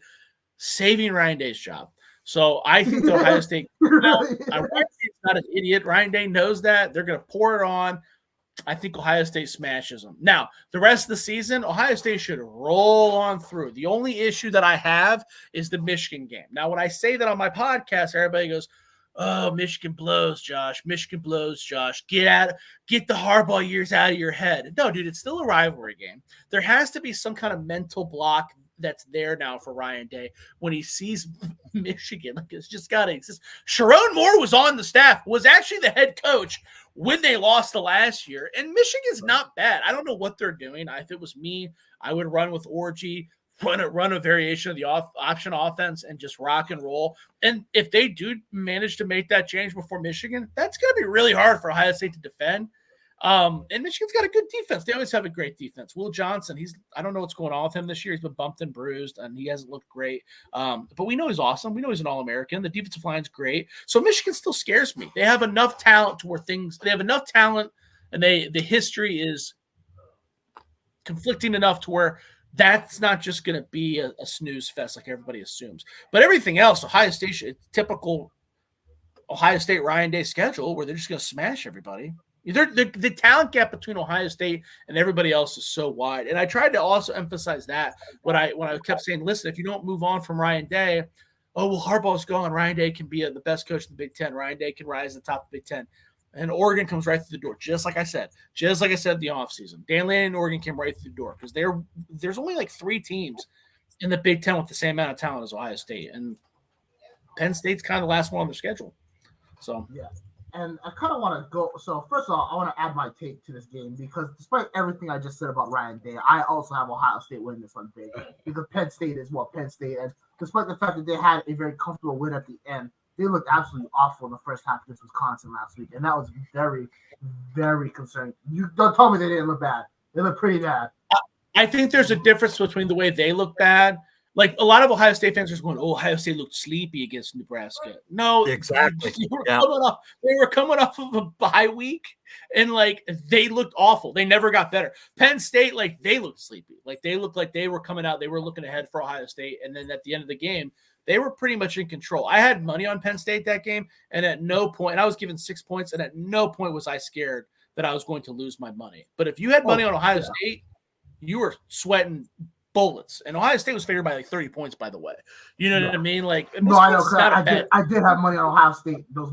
saving Ryan Day's job. So I think the Ohio State. Ryan Daye's not an idiot. Ryan Day knows that. They're going to pour it on. I think Ohio State smashes them. Now, the rest of the season, Ohio State should roll on through. The only issue that I have is the Michigan game. Now, when I say that on my podcast, everybody goes, "Oh, Michigan blows, Josh. Michigan blows, Josh. Get the Harbaugh years out of your head." No, dude, it's still a rivalry game. There has to be some kind of mental block that's there now for Ryan Day when he sees Michigan. Like, it's just got to exist. Sharon Moore was on the staff, was actually the head coach when they lost the last year, and Michigan's not bad. I don't know what they're doing. If it was me, I would run with Orgy, run a variation of the option offense and just rock and roll. And if they do manage to make that change before Michigan, that's going to be really hard for Ohio State to defend. And Michigan's got a good defense. They always have a great defense. Will Johnson, I don't know what's going on with him this year. He's been bumped and bruised, and he hasn't looked great. But we know he's awesome. We know he's an All-American. The defensive line's great. So Michigan still scares me. They have enough talent to where they have enough talent, and the history is conflicting enough to where that's not just going to be a snooze fest like everybody assumes. But everything else, Ohio State, typical Ohio State Ryan Day schedule where they're just going to smash everybody. The talent gap between Ohio State and everybody else is so wide. And I tried to also emphasize that when I kept saying, listen, if you don't move on from Ryan Day, Harbaugh's gone. Ryan Day can be the best coach in the Big Ten. Ryan Day can rise to the top of the Big Ten. And Oregon comes right through the door, just like I said in the offseason. Dan Lanning and Oregon came right through the door because there's only like 3 teams in the Big Ten with the same amount of talent as Ohio State. And Penn State's kind of the last one on their schedule. So, yeah. And I kind of want to go. So, first of all, I want to add my take to this game because despite everything I just said about Ryan Day, I also have Ohio State winning this one big because Penn State is Penn State. And despite the fact that they had a very comfortable win at the end, they looked absolutely awful in the first half against Wisconsin last week. And that was very, very concerning. You don't tell me they didn't look bad. They look pretty bad. I think there's a difference between the way they look bad. Like a lot of Ohio State fans are going, Ohio State looked sleepy against Nebraska. No, exactly. They were coming off of a bye week, and they looked awful. They never got better. Penn State, they looked sleepy. They looked like they were coming out. They were looking ahead for Ohio State, and then at the end of the game, they were pretty much in control. I had money on Penn State that game, and at no point, and I was given 6 points, and at no point was I scared that I was going to lose my money. But if you had money on Ohio State, you were sweating bullets. And Ohio State was favored by like 30 points, by the way. You know what I mean? Like, no, I know. I did have money on Ohio State. That's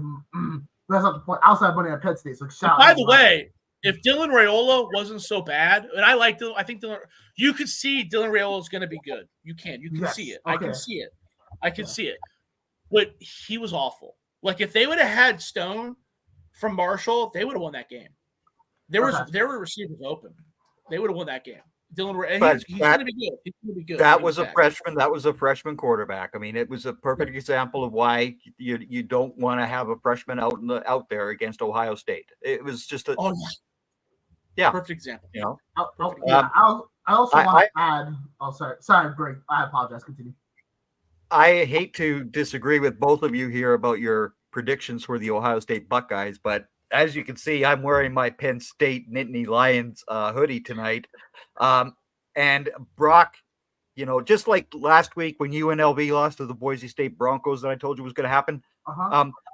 not the point. I also had money on Penn State. So shout out. By the way, if Dylan Raiola wasn't so bad, and I like Dylan, I think Dylan, you could see Dylan Raiola is going to be good. You can see it. Okay. I can see it. But he was awful. Like if they would have had Stone from Marshall, they would have won that game. There were receivers open. They would have won that game. Dylan, he's going to be good. He's going to be good. That was a freshman. That was a freshman quarterback. I mean, it was a perfect example of why you don't want to have a freshman out there against Ohio State. It was just a perfect example. You know, I also want to add. Oh, sorry, Greg. I apologize. Continue. I hate to disagree with both of you here about your predictions for the Ohio State Buckeyes, but as you can see, I'm wearing my Penn State Nittany Lions hoodie tonight. And Brock, you know, just like last week when UNLV lost to the Boise State Broncos that I told you was going to happen,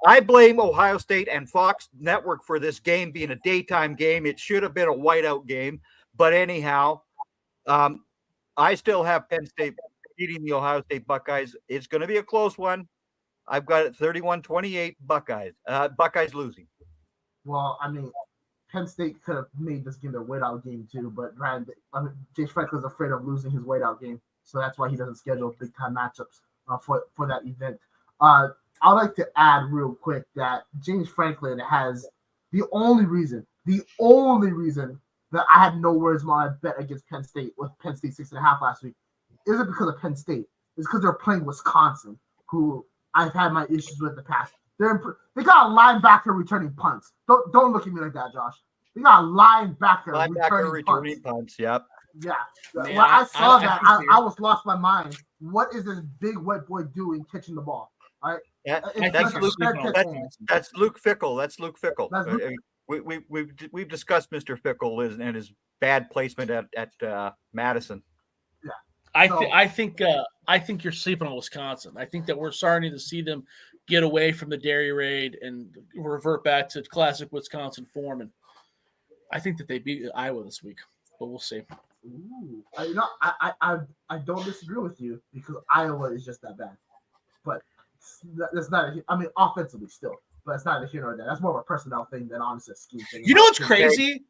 I blame Ohio State and Fox Network for this game being a daytime game. It should have been a whiteout game. But anyhow, I still have Penn State beating the Ohio State Buckeyes. It's going to be a close one. I've got it 31-28 Buckeyes. Buckeyes losing. Well, I mean, Penn State could have made this game their whiteout game too, but Jay Franklin's afraid of losing his whiteout game, so that's why he doesn't schedule big time matchups for that event. I'd like to add real quick that James Franklin has the only reason that I had no worries on my bet against Penn State with Penn State 6.5 last week isn't because of Penn State. It's because they're playing Wisconsin, who I've had my issues with in the past. They got a linebacker returning punts. Don't look at me like that, Josh. They got a linebacker returning punts. Yep. Yeah. Man, when I saw that, I was lost my mind. What is this big white boy doing catching the ball? All right. Yeah, that's Luke Fickell. That's Luke Fickell. We've discussed Mr. Fickell and his bad placement at Madison. Yeah. I think you're sleeping on Wisconsin. I think that we're starting to see them get away from the dairy raid and revert back to classic Wisconsin form. And I think that they beat Iowa this week, but we'll see. Ooh. I don't disagree with you because Iowa is just that bad. But that's not. I mean, offensively still, but it's not a here nor there. That's more of a personnel thing than honestly a scheme thing. You know what's crazy?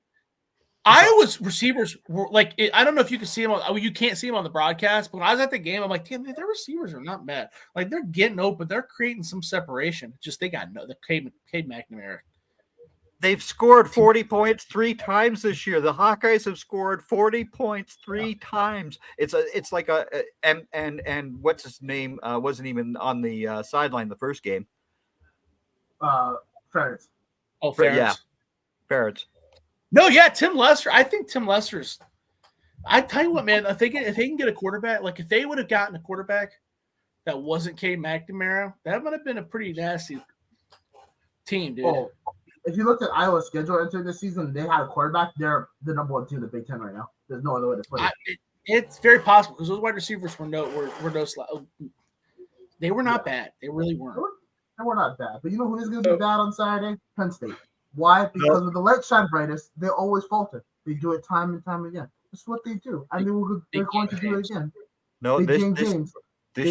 Iowa's receivers were like, I don't know if you can see them. You can't see them on the broadcast, but when I was at the game, I'm like, damn, their receivers are not bad. Like they're getting open, they're creating some separation. Just they got the Cade McNamara. They've scored 40 points 3 times this year. The Hawkeyes have scored 40 points 3 times. It's like and what's his name wasn't even on the sideline the first game. Ferentz. Oh, Ferentz. Yeah, Ferentz. No, yeah, Tim Lester. I think Tim Lester's. I tell you what, man. If they can get a quarterback, like if they would have gotten a quarterback that wasn't Cade McNamara, that would have been a pretty nasty team, dude. Oh, if you looked at Iowa's schedule entering this season, they had a quarterback. They're the number 1 team in the Big Ten right now. There's no other way to put it. It's very possible because those wide receivers were no They were not bad. They really weren't. They were not bad. But you know who is going to be bad on Saturday? Penn State. Why? Because when the lights shine brightest, they always falter. They do it time and time again. That's what they do. I mean, they're going to do it again. No, this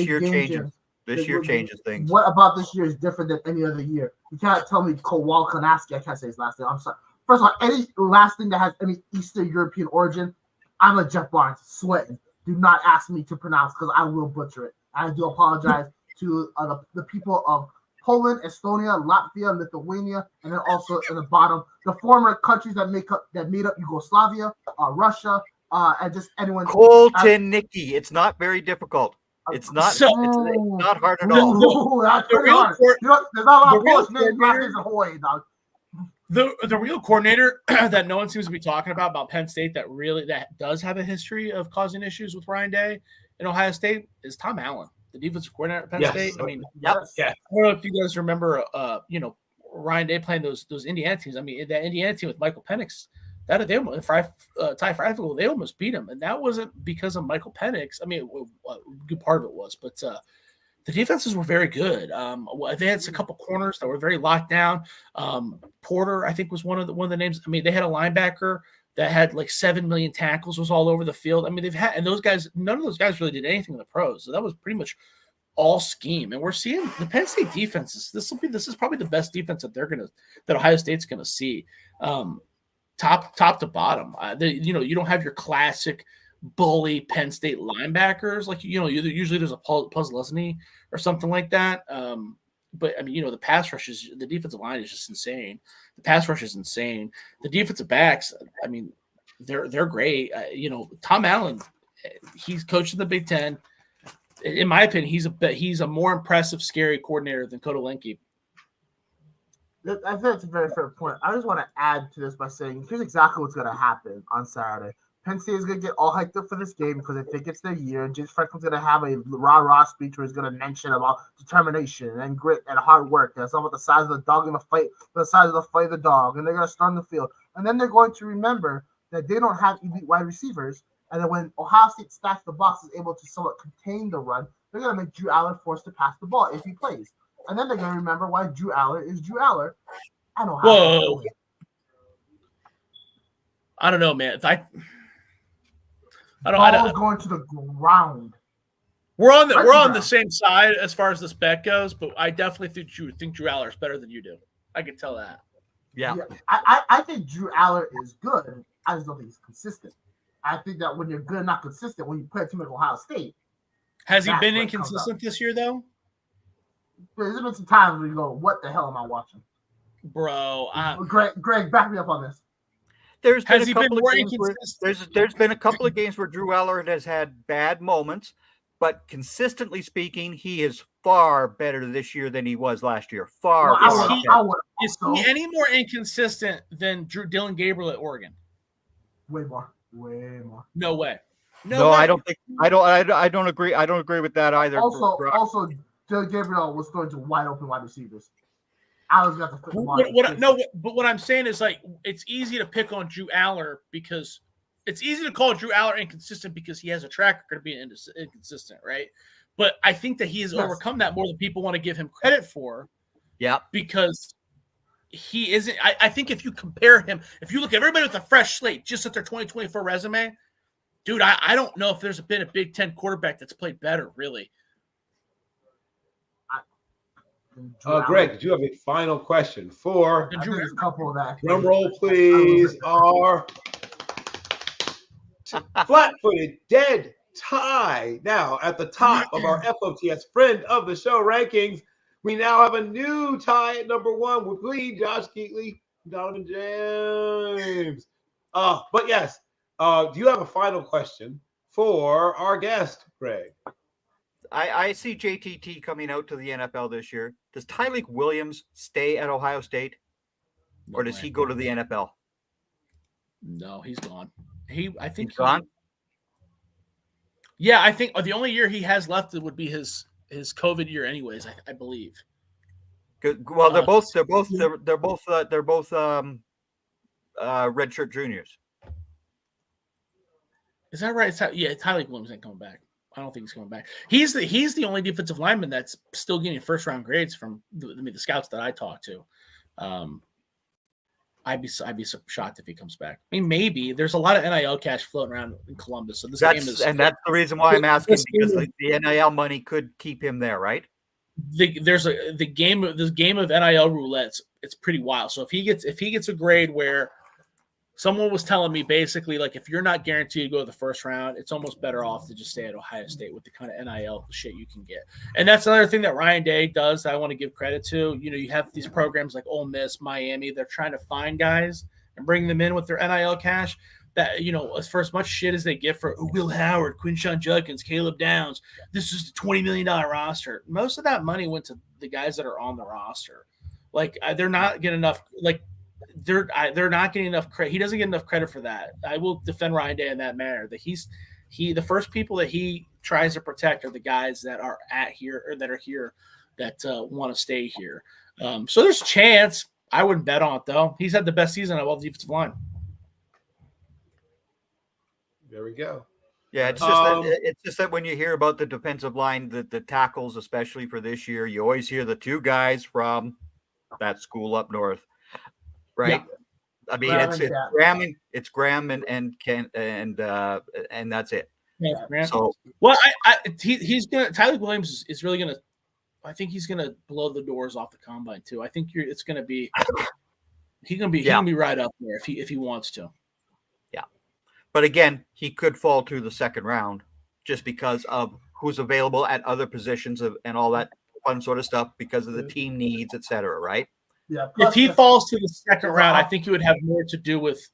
year changes. This year changes things. What about this year is different than any other year? You can't tell me Kowalkanaski. I can't say his last name. I'm sorry. First of all, any last thing that has any Eastern European origin, I'm a Jeff Barnes, sweating. Do not ask me to pronounce because I will butcher it. I do apologize to the people of Poland, Estonia, Latvia, Lithuania, and then also in the bottom, the former countries that made up Yugoslavia, Russia, and just anyone. Colton Nicky. It's not very difficult. It's not. It's not hard at all. No, that's very hard. There's not a lot of Polish names in Hawaii, dog. The real coordinator that no one seems to be talking about Penn State that does have a history of causing issues with Ryan Day in Ohio State is Tom Allen, the defensive coordinator at Penn State. I mean, I don't know if you guys remember, Ryan Day playing those Indiana teams. I mean, that Indiana team with Michael Penix, Ty Freifel, they almost beat him, and that wasn't because of Michael Penix. I mean, a good part of it was, but the defenses were very good. They had a couple corners that were very locked down. Porter, I think, was one of the names. I mean, they had a linebacker that had like 7 million tackles, was all over the field. I mean, and those guys, none of those guys really did anything in the pros. So that was pretty much all scheme. And we're seeing the Penn State defenses. This is probably the best defense that Ohio State's gonna see, top to bottom. You don't have your classic bully Penn State linebackers like usually there's a Puzzlesny or something like that. But I mean, the pass rushes, the defensive line is just insane. The pass rush is insane. The defensive backs, I mean, they're great. Tom Allen, he's coaching the Big Ten. In my opinion, he's a more impressive, scary coordinator than Kotolenki. I think that's a very fair point. I just want to add to this by saying here's exactly what's going to happen on Saturday. Penn State is going to get all hyped up for this game because they think it's their year. And James Franklin's going to have a rah-rah speech where he's going to mention about determination and grit and hard work. And it's all about the size of the dog in the fight, the size of the fight of the dog. And they're going to storm the field. And then they're going to remember that they don't have elite wide receivers. And then when Ohio State stacks the box, is able to somewhat contain the run, they're going to make Drew Aller forced to pass the ball if he plays. And then they're going to remember why Drew Aller is Drew Aller. I don't know. Whoa. I don't know, man. I don't going to the ground. We're on the same side as far as this bet goes, but I definitely think Drew Aller is better than you do. I can tell that. Yeah. I think Drew Aller is good. I just don't think he's consistent. I think that when you're good and not consistent, when you play a team like Ohio State. Has he been inconsistent this year, though? There's been some times where you go, what the hell am I watching? Bro. Greg, back me up on this. There's been a couple of games where Drew Aller has had bad moments, but consistently speaking, he is far better this year than he was last year. Is he any more inconsistent than Dylan Gabriel at Oregon? Way more. No way. No, I don't think. I don't agree. I don't agree with that either. Also, Dylan Gabriel was going to wide open wide receivers. I was got to put but what I'm saying is, like, it's easy to pick on Drew Aller because it's easy to call Drew Aller inconsistent because he has a track record of being inconsistent, right? But I think that he has overcome that more than people want to give him credit for. Yeah, because he isn't. I think if you compare him, if you look at everybody with a fresh slate, just at their 2024 resume, dude, I don't know if there's been a Big Ten quarterback that's played better, really. Greg, did you have a final question for? There's a couple of that. Drum roll, please. Our flat-footed dead tie. Now at the top of our FOTS friend of the show rankings, we now have a new tie at number 1 with Lee, Josh Keatly, Donovan James. But yes, do you have a final question for our guest, Greg? I see JTT coming out to the NFL this year. Does Tyleik Williams stay at Ohio State, or does he go to the NFL? No, he's gone. I think he's gone. Yeah, I think the only year he has left would be his COVID year, anyways. I believe. Well, they're both redshirt juniors. Is that right? Tyleik Williams ain't coming back. I don't think he's coming back. He's the only defensive lineman that's still getting first round grades from the scouts that I talked to. I'd be shocked if he comes back. I mean, maybe there's a lot of NIL cash floating around in Columbus, so that's the reason why I'm asking, because the NIL money could keep him there, right? The game of NIL roulette. It's pretty wild. So if he gets a grade where someone was telling me basically, like, if you're not guaranteed to go to the first round, it's almost better off to just stay at Ohio State with the kind of NIL shit you can get. And that's another thing that Ryan Day does that I want to give credit to. You have these programs like Ole Miss, Miami. They're trying to find guys and bring them in with their NIL cash that, for as much shit as they get for Will Howard, Quinshon Judkins, Caleb Downs, this is the $20 million roster. Most of that money went to the guys that are on the roster. Like, they're not getting enough, like, they're not getting enough credit. He doesn't get enough credit for that. I will defend Ryan Day in that manner. That the first people that he tries to protect are the guys that are here that want to stay here. So there's a chance. I wouldn't bet on it though. He's had the best season of all the defensive line. There we go. Yeah, it's just that when you hear about the defensive line, the tackles, especially for this year, you always hear the two guys from that school up north, right? I mean, it's Graham and Ken and that's it. Yeah, Grant. So, well, he's gonna Tyler Williams is really gonna. I think he's gonna blow the doors off the combine too. I think it's gonna be. He's gonna be right up there if he wants to. Yeah, but again, he could fall to the second round just because of who's available at other positions and all that fun sort of stuff because of the team needs, etc. Right? Yeah. If he falls to the second round, I think it would have more to do with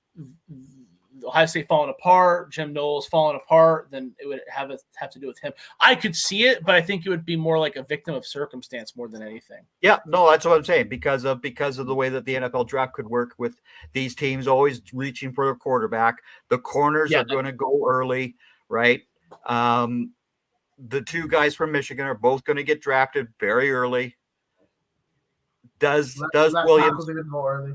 Ohio State falling apart, Jim Knowles falling apart, than it would have to do with him. I could see it, but I think it would be more like a victim of circumstance more than anything. Yeah, no, that's what I'm saying. Because of the way that the NFL draft could work with these teams always reaching for a quarterback. The corners are going to go early, right? The two guys from Michigan are both going to get drafted very early. Does Williams go early?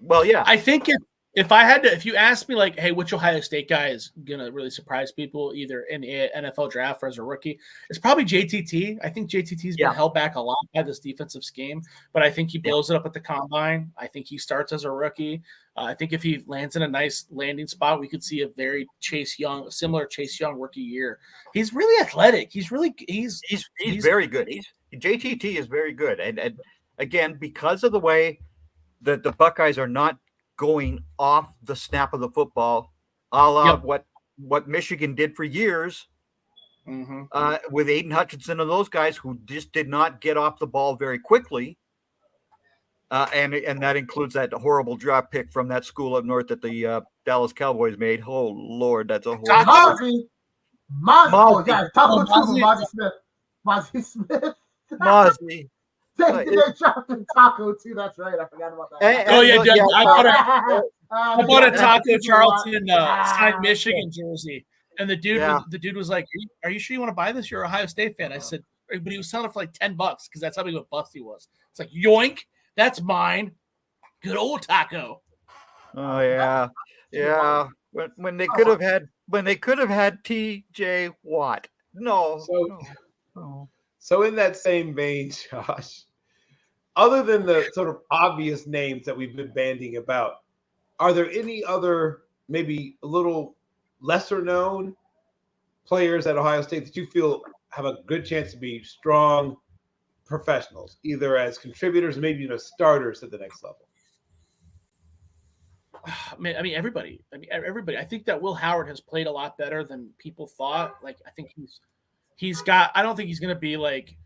Well, yeah. I think if you ask me like, hey, which Ohio State guy is gonna really surprise people either in the NFL draft or as a rookie, it's probably JTT. I think JTT's been held back a lot by this defensive scheme, but I think he blows it up at the combine. I think he starts as a rookie. I think if he lands in a nice landing spot, we could see a very similar Chase Young rookie year. He's really athletic. He's very good. JTT is very good, and again, because of the way that the Buckeyes are not going off the snap of the football, a la what Michigan did for years with Aiden Hutchinson and those guys who just did not get off the ball very quickly. And that includes that horrible draft pick from that school up north that the Dallas Cowboys made. Oh, Lord, that's a horrible Mozzie Smith. Mozzie. They drafted Taco too. That's right. I forgot about that. I bought a Taco Charlton signed Michigan jersey, and the dude was like, "Are you sure you want to buy this? You're an Ohio State fan." I said, but he was selling it for like $10 because that's how big of a bust he was. It's like, yoink, that's mine. Good old Taco. Oh yeah. When they could have had T.J. Watt. No. So in that same vein, Josh, other than the sort of obvious names that we've been bandying about, are there any other maybe a little lesser known players at Ohio State that you feel have a good chance to be strong professionals, either as contributors, maybe even as starters at the next level? I mean, everybody. I think that Will Howard has played a lot better than people thought. Like, I think he's got. I don't think he's going to be like.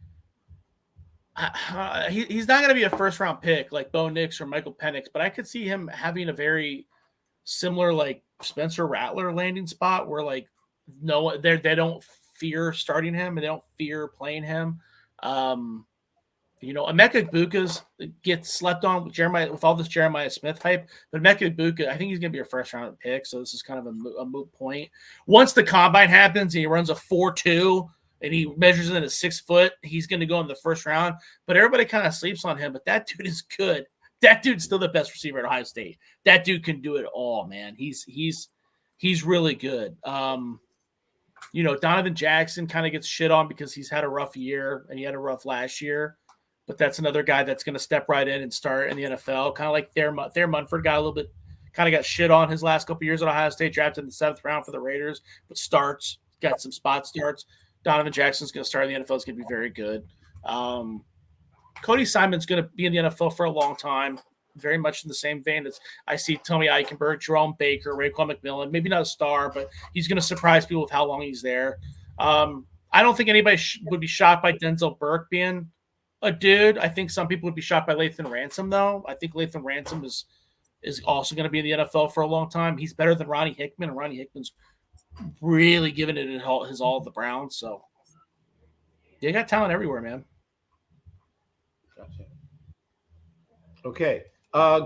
He's not going to be a first round pick like Bo Nix or Michael Penix, but I could see him having a very similar like Spencer Rattler landing spot where like they don't fear starting him and they don't fear playing him. Emeka Egbuka gets slept on with all this Jeremiah Smith hype, but Emeka Egbuka, I think he's going to be a first round pick. So this is kind of a moot point. Once the combine happens and he runs a 4.2 and he measures in at 6 foot, he's going to go in the first round. But everybody kind of sleeps on him. But that dude is good. That dude's still the best receiver at Ohio State. That dude can do it all, man. He's really good. Donovan Jackson kind of gets shit on because he's had a rough year and he had a rough last year. But that's another guy that's going to step right in and start in the NFL. Kind of like Thayer Munford got a little bit, kind of got shit on his last couple years at Ohio State, drafted in the 7th round for the Raiders, but got some spot starts. Donovan Jackson's going to start in the NFL. It's going to be very good. Cody Simon's going to be in the NFL for a long time, very much in the same vein as I see Tommy Eichenberg, Jerome Baker, Raekwon McMillan. Maybe not a star, but he's going to surprise people with how long he's there. I don't think anybody would be shocked by Denzel Burke being a dude. I think some people would be shocked by Lathan Ransom, though. I think Lathan Ransom is also going to be in the NFL for a long time. He's better than Ronnie Hickman, and Ronnie Hickman's really giving it his all at the Browns. So they got talent everywhere, man. Gotcha. Okay.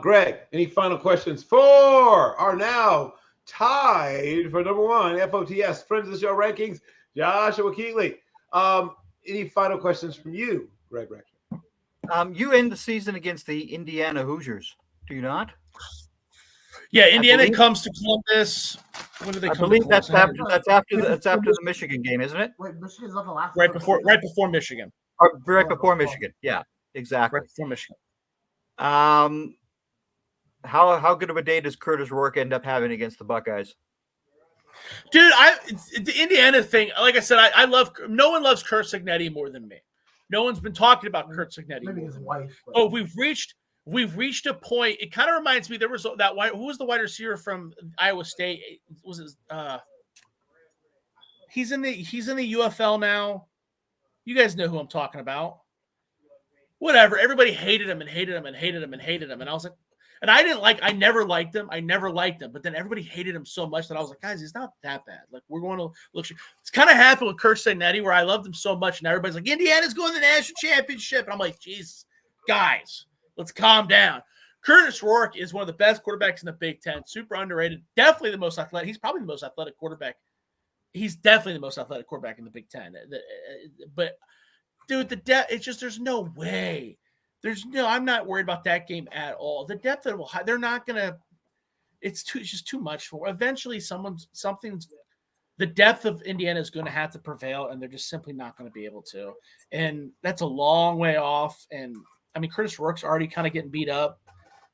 Greg, any final questions for our now tied for number one FOTS Friends of the Show rankings, Joshua Keatly? Any final questions from you, Greg Rector? You end the season against the Indiana Hoosiers, do you not? Yeah, Indiana believe- comes to Columbus. When do they I come believe to that's Columbus? after the Michigan game, isn't it? Wait, Michigan's not the last. Right before Michigan. Or right Oh, before oh. Michigan. Yeah, exactly. Right before Michigan. How good of a day does Curtis Rourke end up having against the Buckeyes? Dude, the Indiana thing, like I said, I love. No one loves Kurt Signetti more than me. No one's been talking about Kurt Signetti. Maybe more his than me. wife. But... Oh, we've reached a point. It kind of reminds me. There was that who was the wide receiver from Iowa State? Was it? He's in the UFL now. You guys know who I'm talking about. Whatever. Everybody hated him and hated him and hated him and hated him, and I was like, and I never liked him. But then everybody hated him so much that I was like, guys, he's not that bad. Like, we're going to look. It's kind of happened with Kurt Signetti, where I loved him so much, and everybody's like, Indiana's going to the national championship, and I'm like, Jesus, guys, let's calm down. Curtis Rourke is one of the best quarterbacks in the Big Ten. Super underrated. Definitely the most athletic. He's probably the most athletic quarterback. He's definitely the most athletic quarterback in the Big Ten. But, dude, the depth, it's just, there's no way. I'm not worried about that game at all. The depth that they're not going to, it's just too much for. Eventually, the depth of Indiana is going to have to prevail, and they're just simply not going to be able to. And that's a long way off. And, I mean, Curtis Rourke's already kind of getting beat up.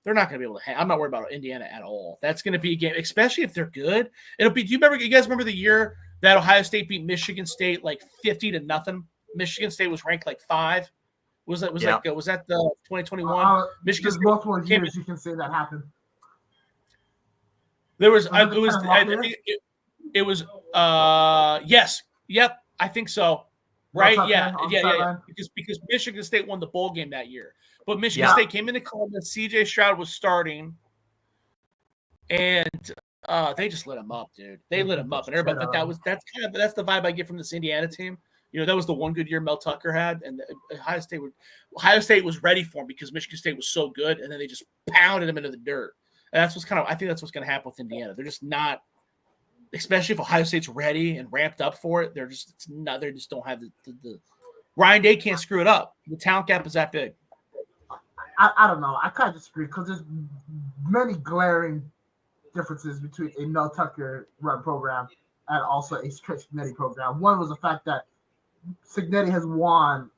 They're not going to be able to. I'm not worried about Indiana at all. That's going to be a game, especially if they're good. It'll be. You guys remember the year that Ohio State beat Michigan State like 50-0? Michigan State was ranked like 5. Was that the 2021? Michigan There's State multiple years you can say that happened. There was. It was. Yes. Yep. I think so. Right? Yeah. Because Michigan State won the bowl game that year. But Michigan State came into Columbus. C.J. Stroud was starting, and they just lit him up, dude. They lit him up, and everybody. But that's the vibe I get from this Indiana team. You know, that was the one good year Mel Tucker had, and Ohio State was ready for him because Michigan State was so good, and then they just pounded him into the dirt. And I think that's what's going to happen with Indiana. They're just not, especially if Ohio State's ready and ramped up for it. They just don't have the Ryan Day can't screw it up. The talent gap is that big. I don't know. I kind of disagree because there's many glaring differences between a Mel Tucker run program and also a Chris Signetti program. One was the fact that Signetti has won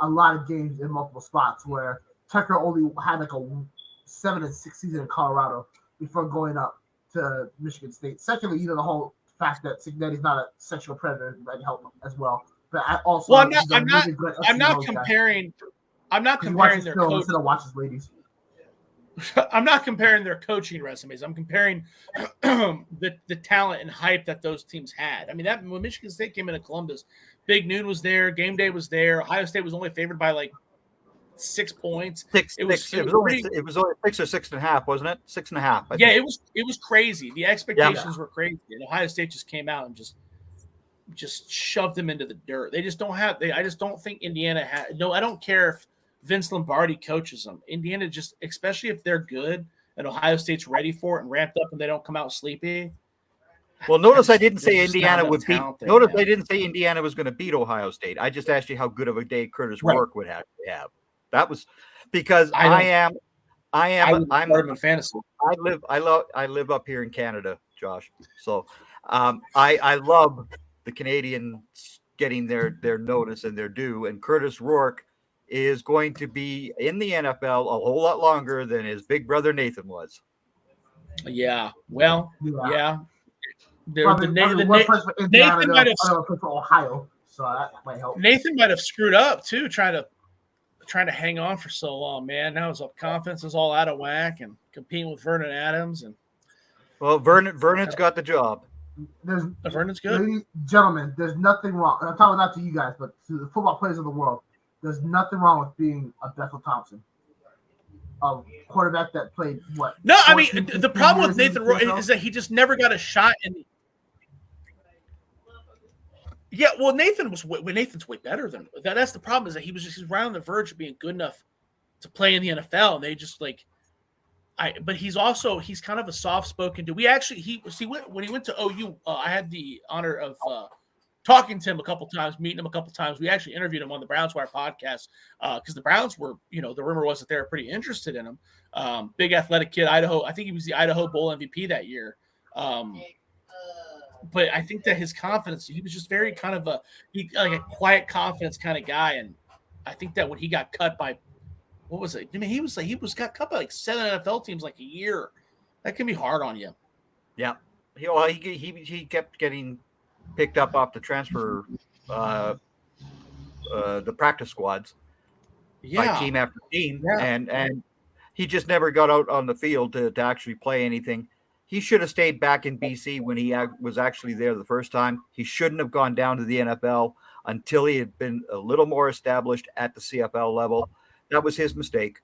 a lot of games in multiple spots, where Tucker only had like a 7-6 season in Colorado before going up to Michigan State. Secondly, the whole fact that Signetti's not a sexual predator might help him as well. But I'm not comparing. I'm not comparing their coach. Instead of watches ladies. I'm not comparing their coaching resumes. I'm comparing the talent and hype that those teams had. I mean, that when Michigan State came into Columbus, Big Noon was there, Game Day was there. Ohio State was only favored by like 6 points. It was only 6 or 6.5, wasn't it? 6.5. Yeah, it was crazy. The expectations were crazy, and Ohio State just came out and just shoved them into the dirt. They just don't have. I just don't think Indiana had. No, I don't care if Vince Lombardi coaches them. Indiana just, especially if they're good and Ohio State's ready for it and ramped up and they don't come out sleepy. Well, notice I didn't say Indiana would beat. Notice I didn't say Indiana was going to beat Ohio State. I just asked you how good of a day Curtis Rourke would have to have. That was because I'm a fantasy. I live up here in Canada, Josh. So I love the Canadians getting their notice and their due, and Curtis Rourke is going to be in the NFL a whole lot longer than his big brother Nathan was. Yeah. Well, yeah. Nathan might have Ohio, so that might help. Nathan might have screwed up too, trying to hang on for so long, man. Now his confidence is all out of whack and competing with Vernon Adams. And well, Vernon's got the job. Vernon's good. Ladies, gentlemen, there's nothing wrong. I'm talking not to you guys, but to the football players of the world. There's nothing wrong with being a Bethel Thompson, a quarterback that played what? No, I mean the problem with Nathan Rourke is that he just never got a shot in. Yeah, well, Nathan's way better than that. That's the problem, is that he's right on the verge of being good enough to play in the NFL, and they just but he's kind of a soft-spoken dude. When he went to OU, I had the honor of talking to him a couple times, meeting him a couple times. We actually interviewed him on the Browns Wire podcast because the Browns were, the rumor was that they were pretty interested in him. Big athletic kid, Idaho. I think he was the Idaho Bowl MVP that year. But I think that his confidence, he was just very kind of a quiet confidence kind of guy. And I think that when he got cut by, what was it? I mean, he got cut by like 7 NFL teams like a year. That can be hard on you. Yeah. He kept getting picked up off the transfer, the practice squads by team after team. Yeah. And he just never got out on the field to actually play anything. He should have stayed back in BC when he was actually there the first time. He shouldn't have gone down to the NFL until he had been a little more established at the CFL level. That was his mistake.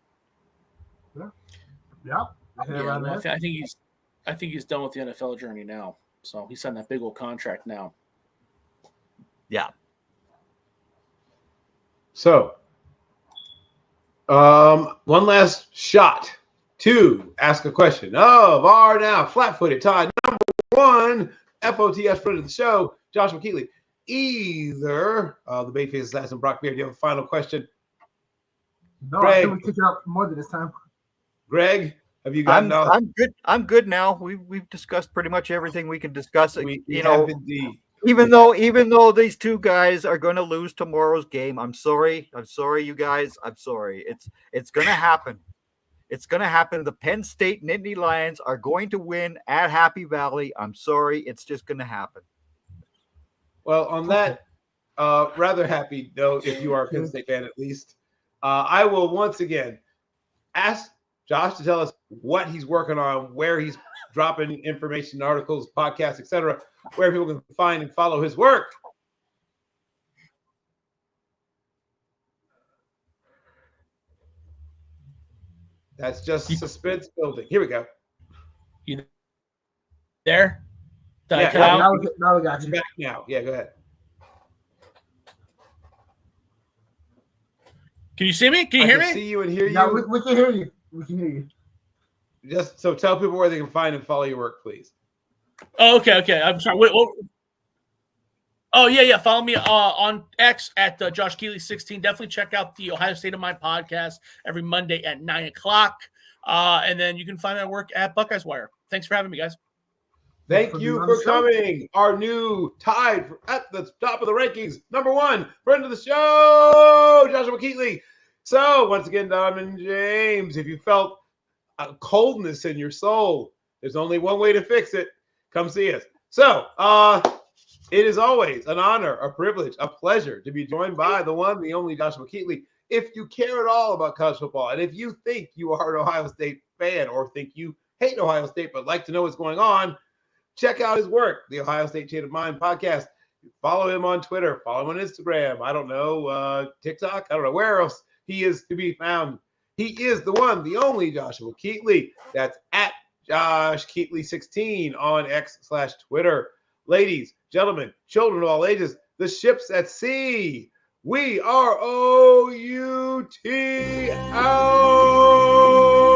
Yeah. I think he's done with the NFL journey now. So he's on that big old contract now. Yeah. So, one last shot to ask a question of our now flat-footed tied number 1 FOTS friend of the show, Joshua Keatly. Either the Bayface Assassin Brock Beard, do you have a final question? No, Greg, I think we kicked it out more than this time. Greg, have you gotten out? I'm good. I'm good now. We've discussed pretty much everything we can discuss. We have indeed. Even though these two guys are going to lose tomorrow's game, I'm sorry. I'm sorry, you guys. I'm sorry. It's going to happen. It's going to happen. The Penn State Nittany Lions are going to win at Happy Valley. I'm sorry. It's just going to happen. Well, on that rather happy note, if you are a Penn State fan at least, I will once again ask Josh to tell us what he's working on, where he's dropping information, articles, podcasts, etc., where people can find and follow his work. That's just suspense building. Here we go. You there? Now we got you. Back now. Yeah, go ahead. Can you see me? Can you hear me? See you and hear you. Yeah, we can hear you. We can hear you. Just so tell people where they can find and follow your work, please. Oh, okay. I'm sorry. Wait. Oh, yeah. Follow me on X at Josh Keatly 16. Definitely check out the Ohio State of Mind podcast every Monday at 9:00. And then you can find my work at Buckeyes Wire. Thanks for having me, guys. Thank you for coming. Our new tied at the top of the rankings, number 1 friend of the show, Joshua Keatly. So once again, Diamond James, if you felt a coldness in your soul, there's only one way to fix it. Come see us. So it is always an honor, a privilege, a pleasure to be joined by the one, the only Joshua Keatly. If you care at all about college football, and if you think you are an Ohio State fan or think you hate Ohio State but like to know what's going on, check out his work, the Ohio State State of Mind podcast. Follow him on Twitter. Follow him on Instagram. I don't know, TikTok. I don't know where else he is to be found. He is the one, the only Joshua Keatly. That's at Josh Keatly 16 on X/Twitter. Ladies, gentlemen, children of all ages, the ships at sea. We are OUT out.